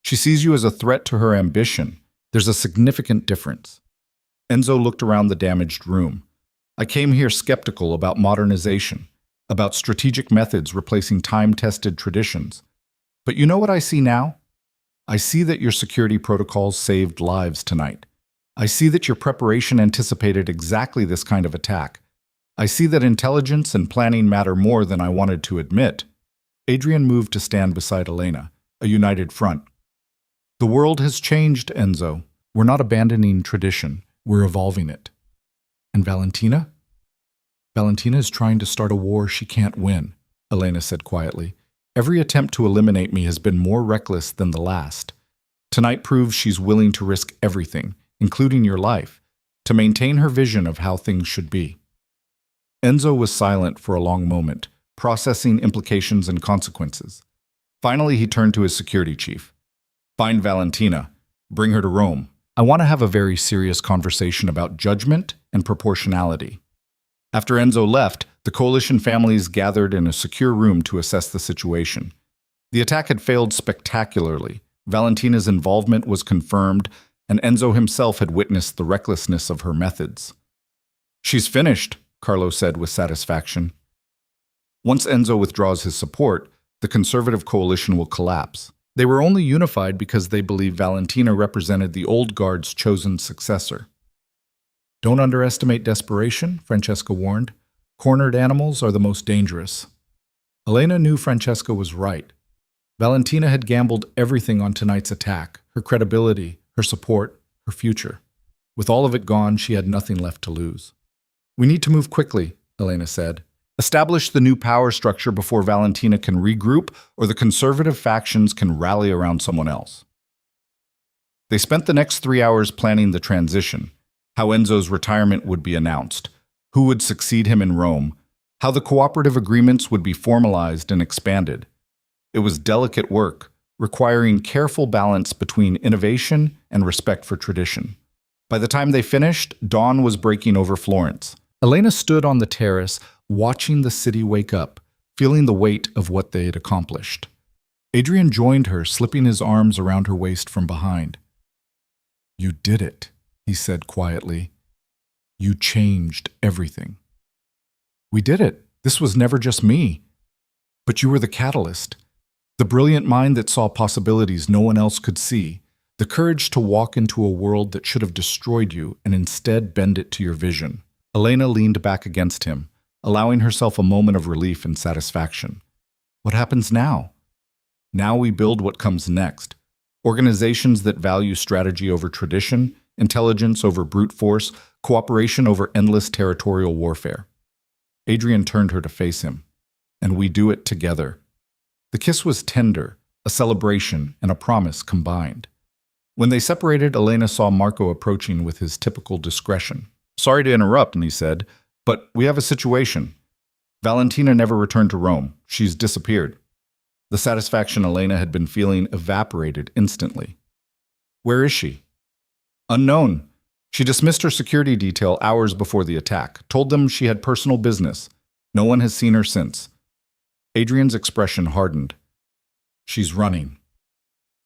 She sees you as a threat to her ambition. There's a significant difference. Enzo looked around the damaged room. I came here skeptical about modernization, about strategic methods replacing time-tested traditions. But you know what I see now? I see that your security protocols saved lives tonight. I see that your preparation anticipated exactly this kind of attack. I see that intelligence and planning matter more than I wanted to admit. Adrian moved to stand beside Elena, a united front. The world has changed, Enzo. We're not abandoning tradition. We're evolving it. And Valentina? Valentina is trying to start a war she can't win, Elena said quietly. Every attempt to eliminate me has been more reckless than the last. Tonight proves she's willing to risk everything, including your life, to maintain her vision of how things should be. Enzo was silent for a long moment, processing implications and consequences. Finally, he turned to his security chief. Find Valentina. Bring her to Rome. I want to have a very serious conversation about judgment and proportionality. After Enzo left, the coalition families gathered in a secure room to assess the situation. The attack had failed spectacularly. Valentina's involvement was confirmed, and Enzo himself had witnessed the recklessness of her methods. She's finished, Carlo said with satisfaction. Once Enzo withdraws his support, the conservative coalition will collapse. They were only unified because they believed Valentina represented the old guard's chosen successor. Don't underestimate desperation, Francesca warned. Cornered animals are the most dangerous. Elena knew Francesca was right. Valentina had gambled everything on tonight's attack, her credibility, her support, her future. With all of it gone, she had nothing left to lose. We need to move quickly, Elena said. Establish the new power structure before Valentina can regroup or the conservative factions can rally around someone else. They spent the next 3 hours planning the transition, how Enzo's retirement would be announced, who would succeed him in Rome, how the cooperative agreements would be formalized and expanded. It was delicate work, requiring careful balance between innovation and respect for tradition. By the time they finished, dawn was breaking over Florence. Elena stood on the terrace, watching the city wake up, feeling the weight of what they had accomplished. Adrian joined her, slipping his arms around her waist from behind. You did it, he said quietly. You changed everything. We did it. This was never just me. But you were the catalyst, the brilliant mind that saw possibilities no one else could see, the courage to walk into a world that should have destroyed you and instead bend it to your vision. Elena leaned back against him, allowing herself a moment of relief and satisfaction. What happens now? Now we build what comes next. Organizations that value strategy over tradition, intelligence over brute force, cooperation over endless territorial warfare. Adrian turned her to face him. And we do it together. The kiss was tender, a celebration and a promise combined. When they separated, Elena saw Marco approaching with his typical discretion. Sorry to interrupt, he said, but we have a situation. Valentina never returned to Rome. She's disappeared. The satisfaction Elena had been feeling evaporated instantly. Where is she? Unknown. She dismissed her security detail hours before the attack, told them she had personal business. No one has seen her since. Adrian's expression hardened. She's running.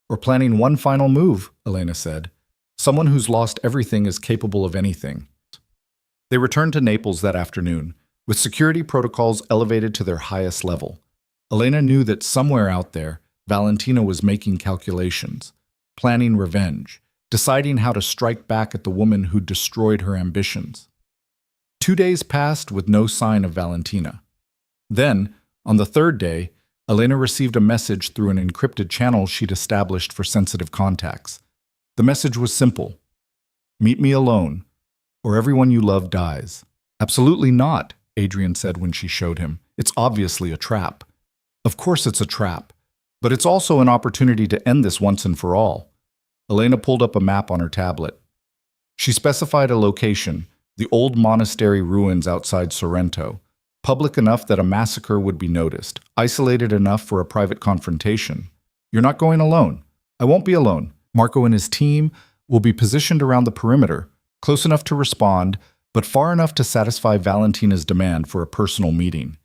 Or planning one final move, Elena said. Someone who's lost everything is capable of anything. They returned to Naples that afternoon, with security protocols elevated to their highest level. Elena knew that somewhere out there, Valentina was making calculations, planning revenge, deciding how to strike back at the woman who destroyed her ambitions. 2 days passed with no sign of Valentina. Then, on the third day, Elena received a message through an encrypted channel she'd established for sensitive contacts. The message was simple. Meet me alone, or everyone you love dies. Absolutely not, Adrian said when she showed him. It's obviously a trap. Of course it's a trap, but it's also an opportunity to end this once and for all. Elena pulled up a map on her tablet. She specified a location, the old monastery ruins outside Sorrento, public enough that a massacre would be noticed, isolated enough for a private confrontation. You're not going alone. I won't be alone. Marco and his team will be positioned around the perimeter, close enough to respond, but far enough to satisfy Valentina's demand for a personal meeting.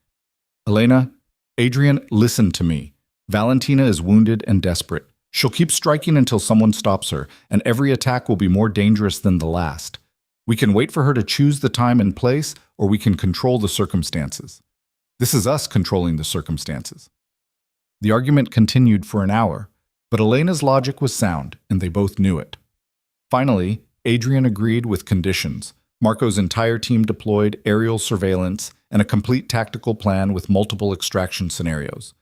Elena, Adrian, listen to me. Valentina is wounded and desperate. She'll keep striking until someone stops her, and every attack will be more dangerous than the last. We can wait for her to choose the time and place, or we can control the circumstances. This is us controlling the circumstances. The argument continued for an hour, but Elena's logic was sound, and they both knew it. Finally, Adrian agreed with conditions. Marco's entire team deployed aerial surveillance and a complete tactical plan with multiple extraction scenarios.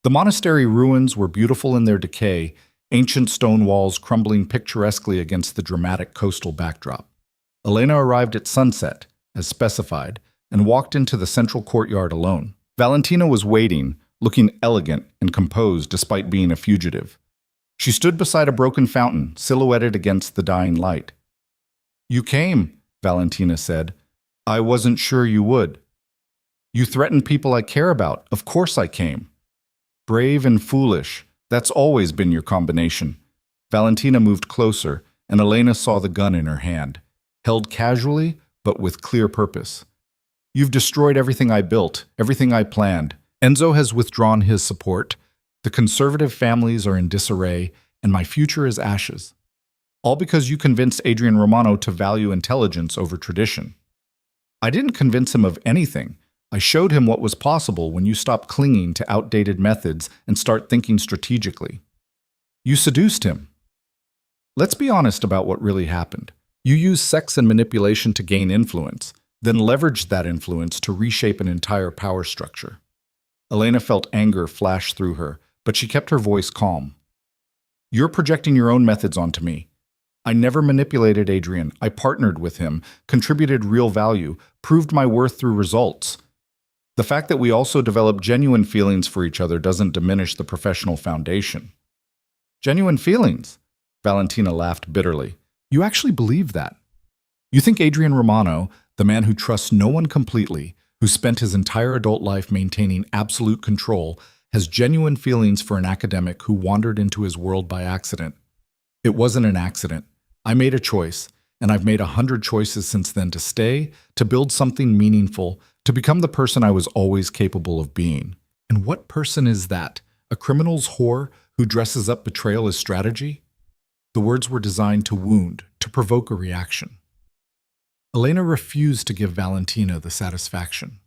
The monastery ruins were beautiful in their decay, ancient stone walls crumbling picturesquely against the dramatic coastal backdrop. Elena arrived at sunset, as specified, and walked into the central courtyard alone. Valentina was waiting, looking elegant and composed despite being a fugitive. She stood beside a broken fountain, silhouetted against the dying light. "You came," Valentina said. "I wasn't sure you would." "You threatened people I care about. Of course I came." "Brave and foolish. That's always been your combination." Valentina moved closer, and Elena saw the gun in her hand, held casually but with clear purpose. "You've destroyed everything I built, everything I planned. Enzo has withdrawn his support. The conservative families are in disarray, and my future is ashes. All because you convinced Adrian Romano to value intelligence over tradition." "I didn't convince him of anything. I showed him what was possible when you stop clinging to outdated methods and start thinking strategically. You seduced him." "Let's be honest about what really happened. You used sex and manipulation to gain influence, then leveraged that influence to reshape an entire power structure." Elena felt anger flash through her, but she kept her voice calm. "You're projecting your own methods onto me. I never manipulated Adrian. I partnered with him, contributed real value, proved my worth through results. The fact that we also develop genuine feelings for each other doesn't diminish the professional foundation." "Genuine feelings?" Valentina laughed bitterly. "You actually believe that? You think Adrian Romano, the man who trusts no one completely, who spent his entire adult life maintaining absolute control, has genuine feelings for an academic who wandered into his world by accident? It wasn't an accident. I made a choice, and I've made 100 choices since then to stay, to build something meaningful, to become the person I was always capable of being. And what person is that? A criminal's whore who dresses up betrayal as strategy?" The words were designed to wound, to provoke a reaction. Elena refused to give Valentina the satisfaction.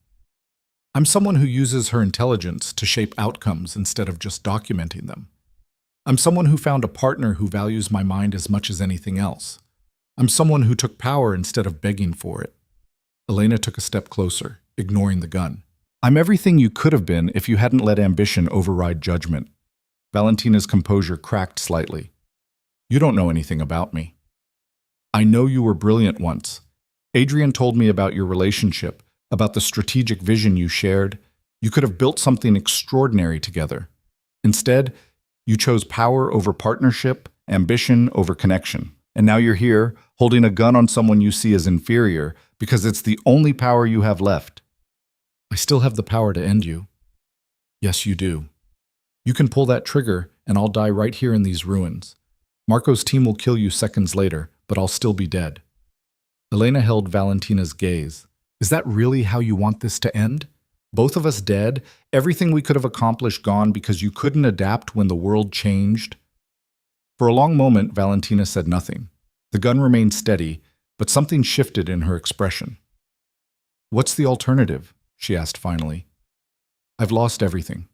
"I'm someone who uses her intelligence to shape outcomes instead of just documenting them. I'm someone who found a partner who values my mind as much as anything else. I'm someone who took power instead of begging for it." Elena took a step closer, ignoring the gun. "I'm everything you could have been if you hadn't let ambition override judgment." Valentina's composure cracked slightly. "You don't know anything about me. I know you were brilliant once. Adrian told me about your relationship, about the strategic vision you shared. You could have built something extraordinary together. Instead, you chose power over partnership, ambition over connection. And now you're here, holding a gun on someone you see as inferior, because it's the only power you have left." "I still have the power to end you." "Yes, you do. You can pull that trigger, and I'll die right here in these ruins. Marco's team will kill you seconds later, but I'll still be dead." Elena held Valentina's gaze. "Is that really how you want this to end? Both of us dead, everything we could have accomplished gone because you couldn't adapt when the world changed?" For a long moment, Valentina said nothing. The gun remained steady, but something shifted in her expression. "What's the alternative?" she asked finally. "I've lost everything.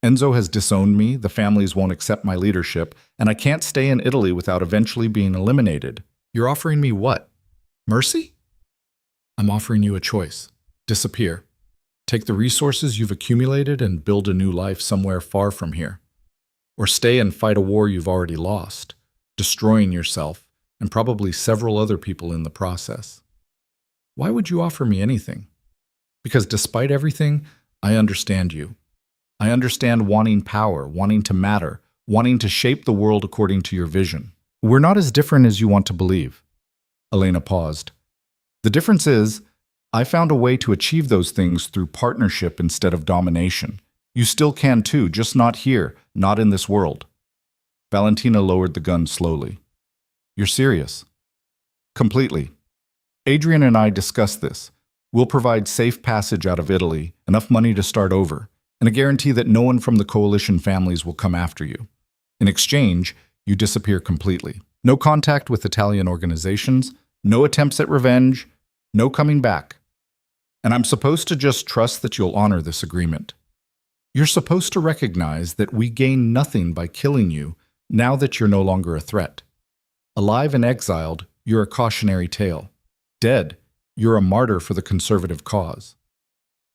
Enzo has disowned me, the families won't accept my leadership, and I can't stay in Italy without eventually being eliminated. You're offering me what? Mercy?" "I'm offering you a choice. Disappear. Take the resources you've accumulated and build a new life somewhere far from here. Or stay and fight a war you've already lost, destroying yourself and probably several other people in the process." "Why would you offer me anything?" "Because despite everything, I understand you. I understand wanting power, wanting to matter, wanting to shape the world according to your vision. We're not as different as you want to believe." Elena paused. "The difference is, I found a way to achieve those things through partnership instead of domination. You still can too, just not here, not in this world." Valentina lowered the gun slowly. "You're serious?" "Completely. Adrian and I discussed this. We'll provide safe passage out of Italy, enough money to start over, and a guarantee that no one from the coalition families will come after you. In exchange, you disappear completely. No contact with Italian organizations, no attempts at revenge, no coming back. And I'm supposed to just trust that you'll honor this agreement. You're supposed to recognize that we gain nothing by killing you now that you're no longer a threat. Alive and exiled, you're a cautionary tale. Dead, you're a martyr for the conservative cause."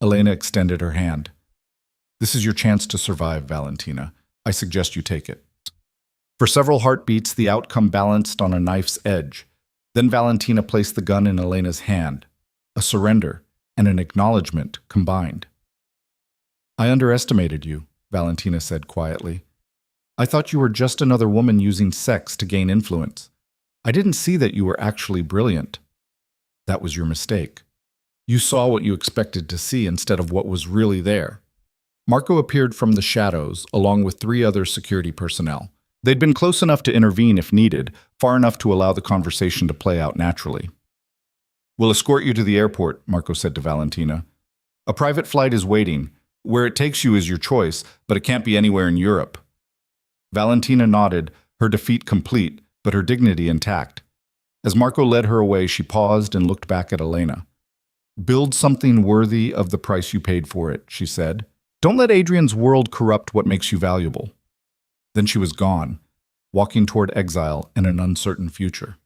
Elena extended her hand. "This is your chance to survive, Valentina. I suggest you take it." For several heartbeats, the outcome balanced on a knife's edge. Then Valentina placed the gun in Elena's hand. A surrender and an acknowledgement combined. "I underestimated you," Valentina said quietly. "I thought you were just another woman using sex to gain influence. I didn't see that you were actually brilliant. That was your mistake. You saw what you expected to see instead of what was really there." Marco appeared from the shadows, along with 3 other security personnel. They'd been close enough to intervene if needed, far enough to allow the conversation to play out naturally. "We'll escort you to the airport," Marco said to Valentina. "A private flight is waiting. Where it takes you is your choice, but it can't be anywhere in Europe." Valentina nodded, her defeat complete, but her dignity intact. As Marco led her away, she paused and looked back at Elena. "Build something worthy of the price you paid for it," she said. "Don't let Adrian's world corrupt what makes you valuable." Then she was gone, walking toward exile and an uncertain future.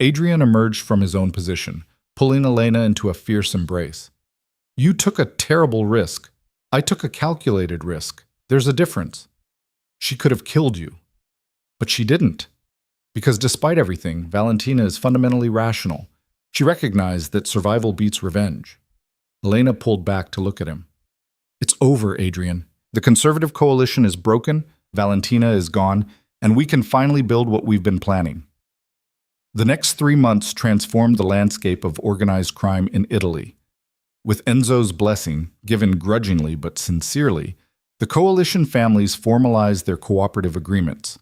Adrian emerged from his own position, pulling Elena into a fierce embrace. "You took a terrible risk. I took a calculated risk. There's a difference. She could have killed you. But she didn't. Because despite everything, Valentina is fundamentally rational. She recognized that survival beats revenge." Elena pulled back to look at him. "It's over, Adrian. The conservative coalition is broken, Valentina is gone, and we can finally build what we've been planning." The next 3 months transformed the landscape of organized crime in Italy. With Enzo's blessing, given grudgingly but sincerely, the coalition families formalized their cooperative agreements.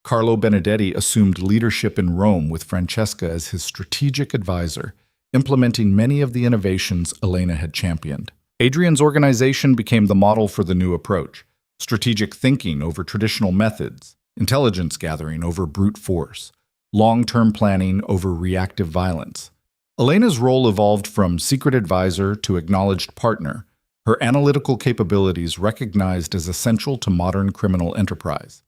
Carlo Benedetti assumed leadership in Rome with Francesca as his strategic advisor, implementing many of the innovations Elena had championed. Adrian's organization became the model for the new approach: strategic thinking over traditional methods, intelligence gathering over brute force, long-term planning over reactive violence. Elena's role evolved from secret advisor to acknowledged partner, her analytical capabilities recognized as essential to modern criminal enterprise.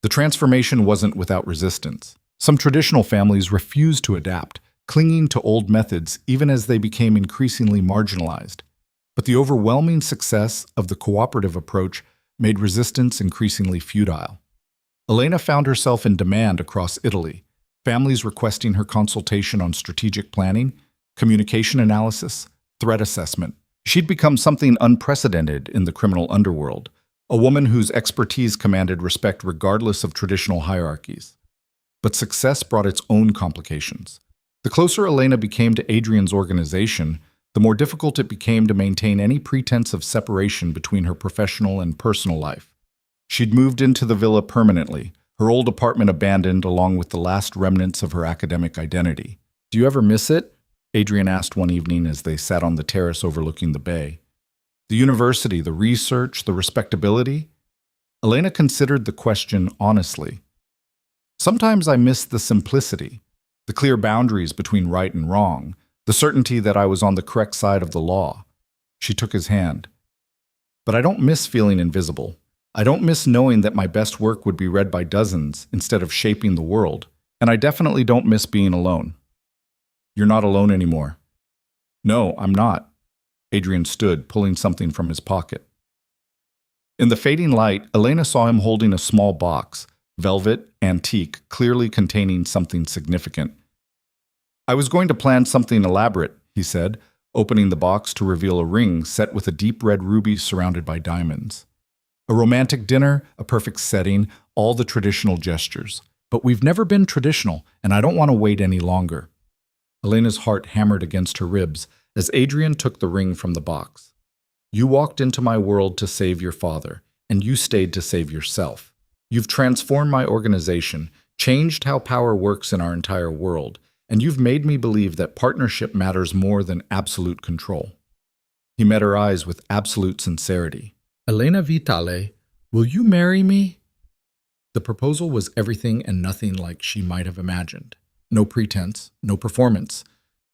The transformation wasn't without resistance. Some traditional families refused to adapt, clinging to old methods even as they became increasingly marginalized. But the overwhelming success of the cooperative approach made resistance increasingly futile. Elena found herself in demand across Italy, families requesting her consultation on strategic planning, communication analysis, threat assessment. She'd become something unprecedented in the criminal underworld, a woman whose expertise commanded respect regardless of traditional hierarchies. But success brought its own complications. The closer Elena became to Adrian's organization, the more difficult it became to maintain any pretense of separation between her professional and personal life. She'd moved into the villa permanently, her old apartment abandoned along with the last remnants of her academic identity. "Do you ever miss it?" Adrian asked one evening as they sat on the terrace overlooking the bay. "The university, the research, the respectability?" Elena considered the question honestly. "Sometimes I miss the simplicity, the clear boundaries between right and wrong, the certainty that I was on the correct side of the law." She took his hand. "But I don't miss feeling invisible. I don't miss knowing that my best work would be read by dozens instead of shaping the world. And I definitely don't miss being alone." "You're not alone anymore." "No, I'm not." Adrian stood, pulling something from his pocket. In the fading light, Elena saw him holding a small box, velvet, antique, clearly containing something significant. "I was going to plan something elaborate," he said, opening the box to reveal a ring set with a deep red ruby surrounded by diamonds. A romantic dinner, a perfect setting, all the traditional gestures. But we've never been traditional, and I don't want to wait any longer. Elena's heart hammered against her ribs as Adrian took the ring from the box. You walked into my world to save your father, and you stayed to save yourself. You've transformed my organization, changed how power works in our entire world, and you've made me believe that partnership matters more than absolute control. He met her eyes with absolute sincerity. Elena Vitale, will you marry me? The proposal was everything and nothing like she might have imagined. No pretense, no performance.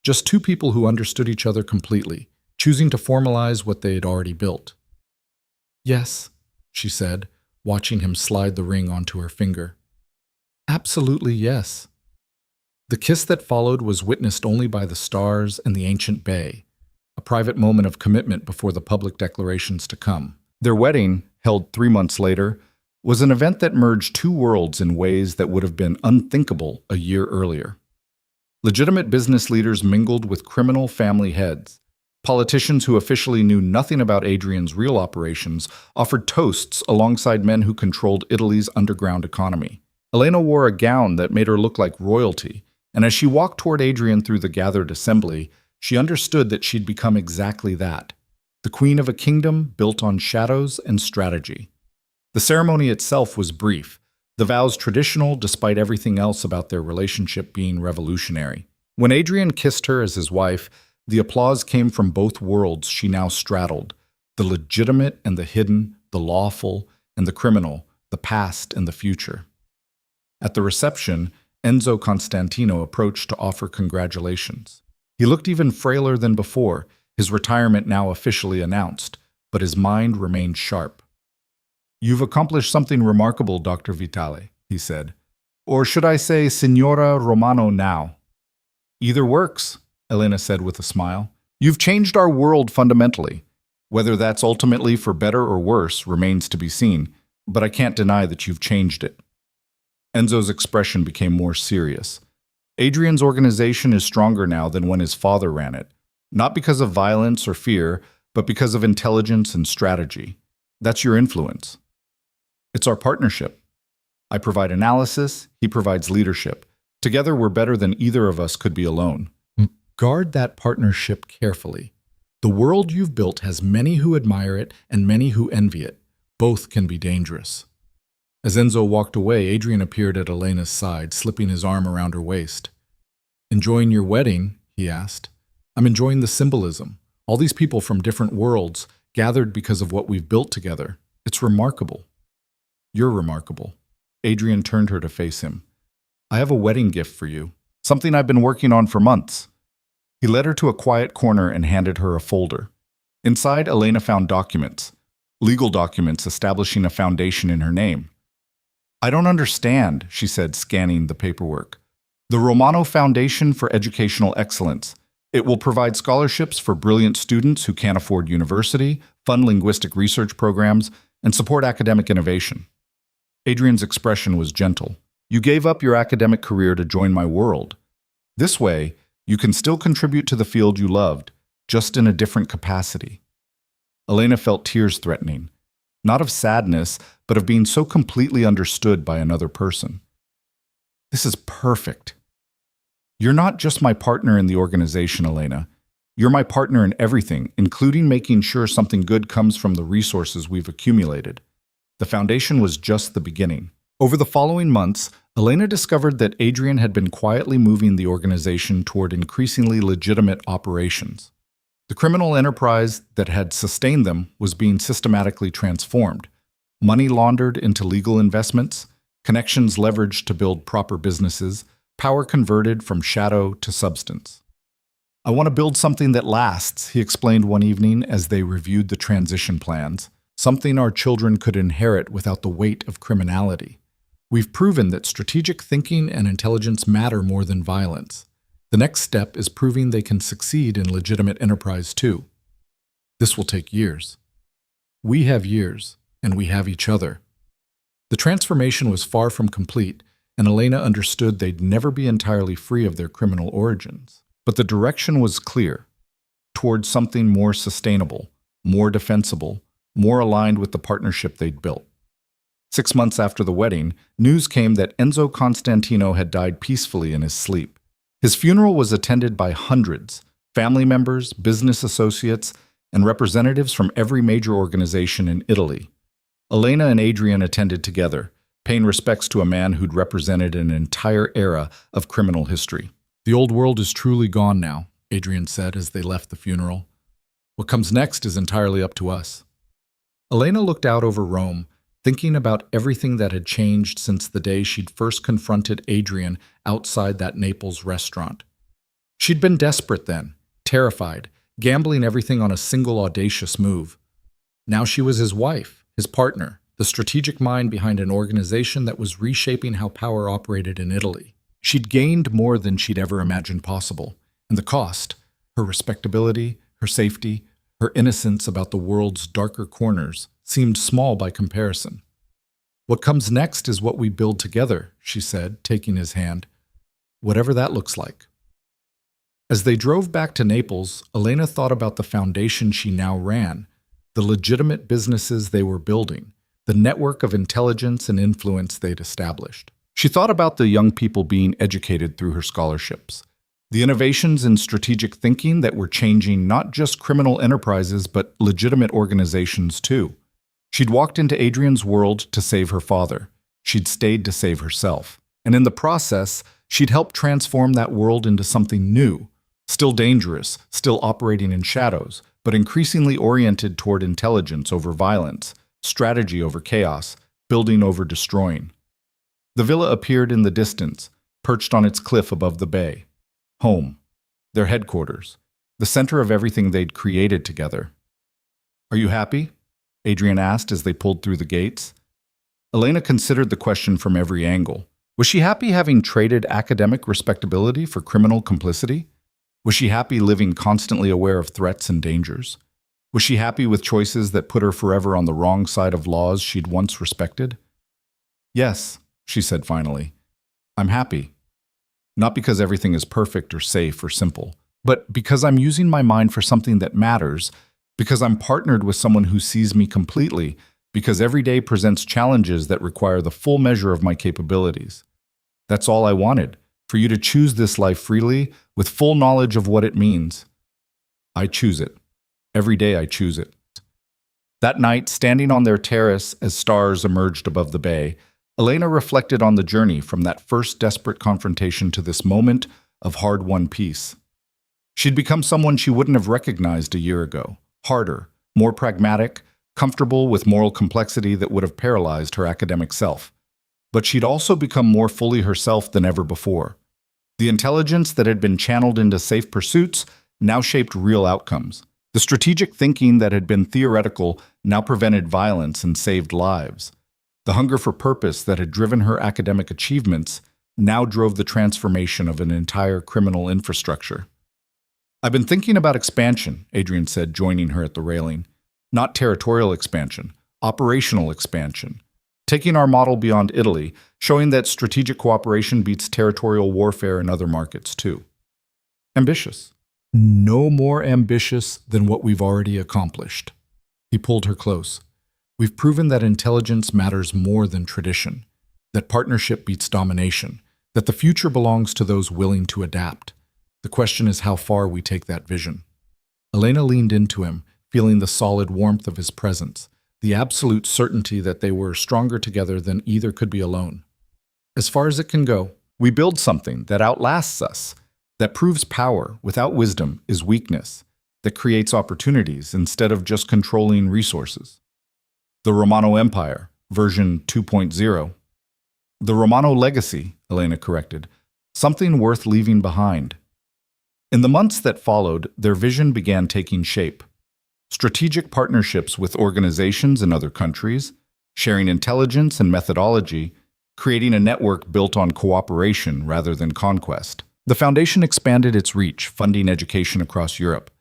Just two people who understood each other completely, choosing to formalize what they had already built. Yes, she said, watching him slide the ring onto her finger. Absolutely yes. The kiss that followed was witnessed only by the stars and the ancient bay, a private moment of commitment before the public declarations to come. Their wedding, held 3 months later, was an event that merged two worlds in ways that would have been unthinkable a year earlier. Legitimate business leaders mingled with criminal family heads. Politicians who officially knew nothing about Adrian's real operations offered toasts alongside men who controlled Italy's underground economy. Elena wore a gown that made her look like royalty, and as she walked toward Adrian through the gathered assembly, she understood that she'd become exactly that. The queen of a kingdom built on shadows and strategy. The ceremony itself was brief, the vows traditional despite everything else about their relationship being revolutionary. When Adrian kissed her as his wife, the applause came from both worlds she now straddled, the legitimate and the hidden, the lawful and the criminal, the past and the future. At the reception, Enzo Constantino approached to offer congratulations. He looked even frailer than before, his retirement now officially announced, but his mind remained sharp. You've accomplished something remarkable, Dr. Vitale, he said. Or should I say Signora Romano now? Either works, Elena said with a smile. You've changed our world fundamentally. Whether that's ultimately for better or worse remains to be seen, but I can't deny that you've changed it. Enzo's expression became more serious. Adrian's organization is stronger now than when his father ran it, not because of violence or fear, but because of intelligence and strategy. That's your influence. It's our partnership. I provide analysis, he provides leadership. Together we're better than either of us could be alone. Guard that partnership carefully. The world you've built has many who admire it and many who envy it. Both can be dangerous. As Enzo walked away, Adrian appeared at Elena's side, slipping his arm around her waist. Enjoying your wedding? He asked. I'm enjoying the symbolism. All these people from different worlds gathered because of what we've built together. It's remarkable. You're remarkable. Adrian turned her to face him. I have a wedding gift for you, something I've been working on for months. He led her to a quiet corner and handed her a folder. Inside, Elena found documents, legal documents establishing a foundation in her name. I don't understand, she said, scanning the paperwork. The Romano Foundation for Educational Excellence. It will provide scholarships for brilliant students who can't afford university, fund linguistic research programs, and support academic innovation. Adrian's expression was gentle. You gave up your academic career to join my world. This way, you can still contribute to the field you loved, just in a different capacity. Elena felt tears threatening, not of sadness, but of being so completely understood by another person. This is perfect. You're not just my partner in the organization, Elena. You're my partner in everything, including making sure something good comes from the resources we've accumulated. The foundation was just the beginning. Over the following months, Elena discovered that Adrian had been quietly moving the organization toward increasingly legitimate operations. The criminal enterprise that had sustained them was being systematically transformed, money laundered into legal investments, connections leveraged to build proper businesses, power converted from shadow to substance. I want to build something that lasts, he explained one evening as they reviewed the transition plans, something our children could inherit without the weight of criminality. We've proven that strategic thinking and intelligence matter more than violence. The next step is proving they can succeed in legitimate enterprise too. This will take years. We have years, and we have each other. The transformation was far from complete, and Elena understood they'd never be entirely free of their criminal origins. But the direction was clear. towards something more sustainable, more defensible, more aligned with the partnership they'd built. 6 months after the wedding, news came that Enzo Constantino had died peacefully in his sleep. His funeral was attended by hundreds, family members, business associates, and representatives from every major organization in Italy. Elena and Adrian attended together, paying respects to a man who'd represented an entire era of criminal history. "The old world is truly gone now," Adrian said as they left the funeral. "What comes next is entirely up to us." Elena looked out over Rome, thinking about everything that had changed since the day she'd first confronted Adrian outside that Naples restaurant. She'd been desperate then, terrified, gambling everything on a single audacious move. Now she was his wife, his partner, the strategic mind behind an organization that was reshaping how power operated in Italy. She'd gained more than she'd ever imagined possible, and the cost, her respectability, her safety, her innocence about the world's darker corners, seemed small by comparison. "What comes next is what we build together," she said, taking his hand. "Whatever that looks like." As they drove back to Naples, Elena thought about the foundation she now ran, the legitimate businesses they were building, the network of intelligence and influence they'd established. She thought about the young people being educated through her scholarships, the innovations in strategic thinking that were changing not just criminal enterprises but legitimate organizations too. She'd walked into Adrian's world to save her father. She'd stayed to save herself. And in the process, she'd helped transform that world into something new, still dangerous, still operating in shadows, but increasingly oriented toward intelligence over violence, strategy over chaos, building over destroying. The villa appeared in the distance, perched on its cliff above the bay. Home. Their headquarters. The center of everything they'd created together. "Are you happy?" Adrian asked as they pulled through the gates. Elena considered the question from every angle. Was she happy having traded academic respectability for criminal complicity? Was she happy living constantly aware of threats and dangers? Was she happy with choices that put her forever on the wrong side of laws she'd once respected? "Yes," she said finally. "I'm happy. Not because everything is perfect or safe or simple, but because I'm using my mind for something that matters, because I'm partnered with someone who sees me completely, because every day presents challenges that require the full measure of my capabilities. That's all I wanted, for you to choose this life freely, with full knowledge of what it means. I choose it. Every day I choose it." That night, standing on their terrace as stars emerged above the bay, Elena reflected on the journey from that first desperate confrontation to this moment of hard-won peace. She'd become someone she wouldn't have recognized a year ago, harder, more pragmatic, comfortable with moral complexity that would have paralyzed her academic self. But she'd also become more fully herself than ever before. The intelligence that had been channeled into safe pursuits now shaped real outcomes. The strategic thinking that had been theoretical now prevented violence and saved lives. The hunger for purpose that had driven her academic achievements now drove the transformation of an entire criminal infrastructure. "I've been thinking about expansion," Adrian said, joining her at the railing. "Not territorial expansion, operational expansion. Taking our model beyond Italy, showing that strategic cooperation beats territorial warfare in other markets too. Ambitious. No more ambitious than what we've already accomplished." He pulled her close. "We've proven that intelligence matters more than tradition, that partnership beats domination, that the future belongs to those willing to adapt. The question is how far we take that vision." Elena leaned into him, feeling the solid warmth of his presence, the absolute certainty that they were stronger together than either could be alone. "As far as it can go, we build something that outlasts us, that proves power without wisdom is weakness, that creates opportunities instead of just controlling resources. The Romano Empire, version 2.0. The Romano legacy," Elena corrected. "Something worth leaving behind." In the months that followed, their vision began taking shape. Strategic partnerships with organizations in other countries, sharing intelligence and methodology, creating a network built on cooperation rather than conquest. The foundation expanded its reach, funding education across Europe.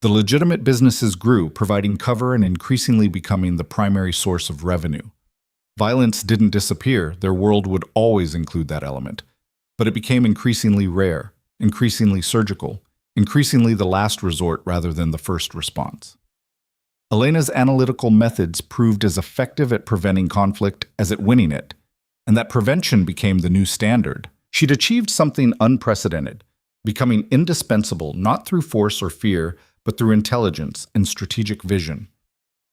The legitimate businesses grew, providing cover and increasingly becoming the primary source of revenue. Violence didn't disappear, their world would always include that element. But it became increasingly rare, increasingly surgical, increasingly the last resort rather than the first response. Elena's analytical methods proved as effective at preventing conflict as at winning it, and that prevention became the new standard. She'd achieved something unprecedented, becoming indispensable not through force or fear, but through intelligence and strategic vision.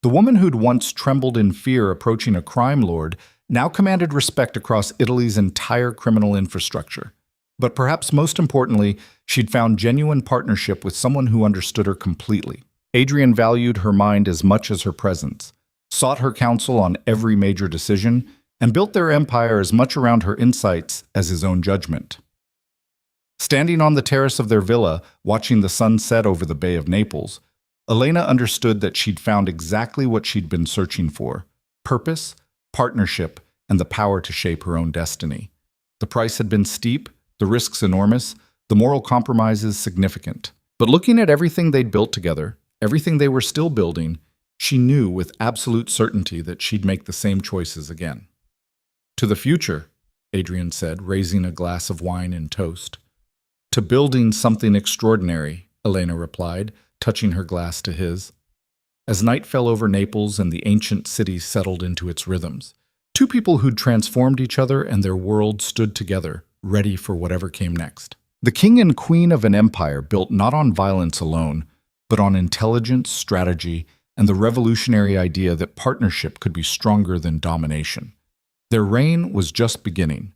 The woman who'd once trembled in fear approaching a crime lord now commanded respect across Italy's entire criminal infrastructure. But perhaps most importantly, she'd found genuine partnership with someone who understood her completely. Adrian valued her mind as much as her presence, sought her counsel on every major decision, and built their empire as much around her insights as his own judgment. Standing on the terrace of their villa, watching the sun set over the Bay of Naples, Elena understood that she'd found exactly what she'd been searching for: purpose, partnership, and the power to shape her own destiny. The price had been steep, the risks enormous, the moral compromises significant. But looking at everything they'd built together, everything they were still building, she knew with absolute certainty that she'd make the same choices again. "To the future," Adrian said, raising a glass of wine and toast. "To building something extraordinary," Elena replied, touching her glass to his. As night fell over Naples and the ancient city settled into its rhythms, two people who'd transformed each other and their world stood together, ready for whatever came next. The king and queen of an empire built not on violence alone, but on intelligence, strategy, and the revolutionary idea that partnership could be stronger than domination. Their reign was just beginning,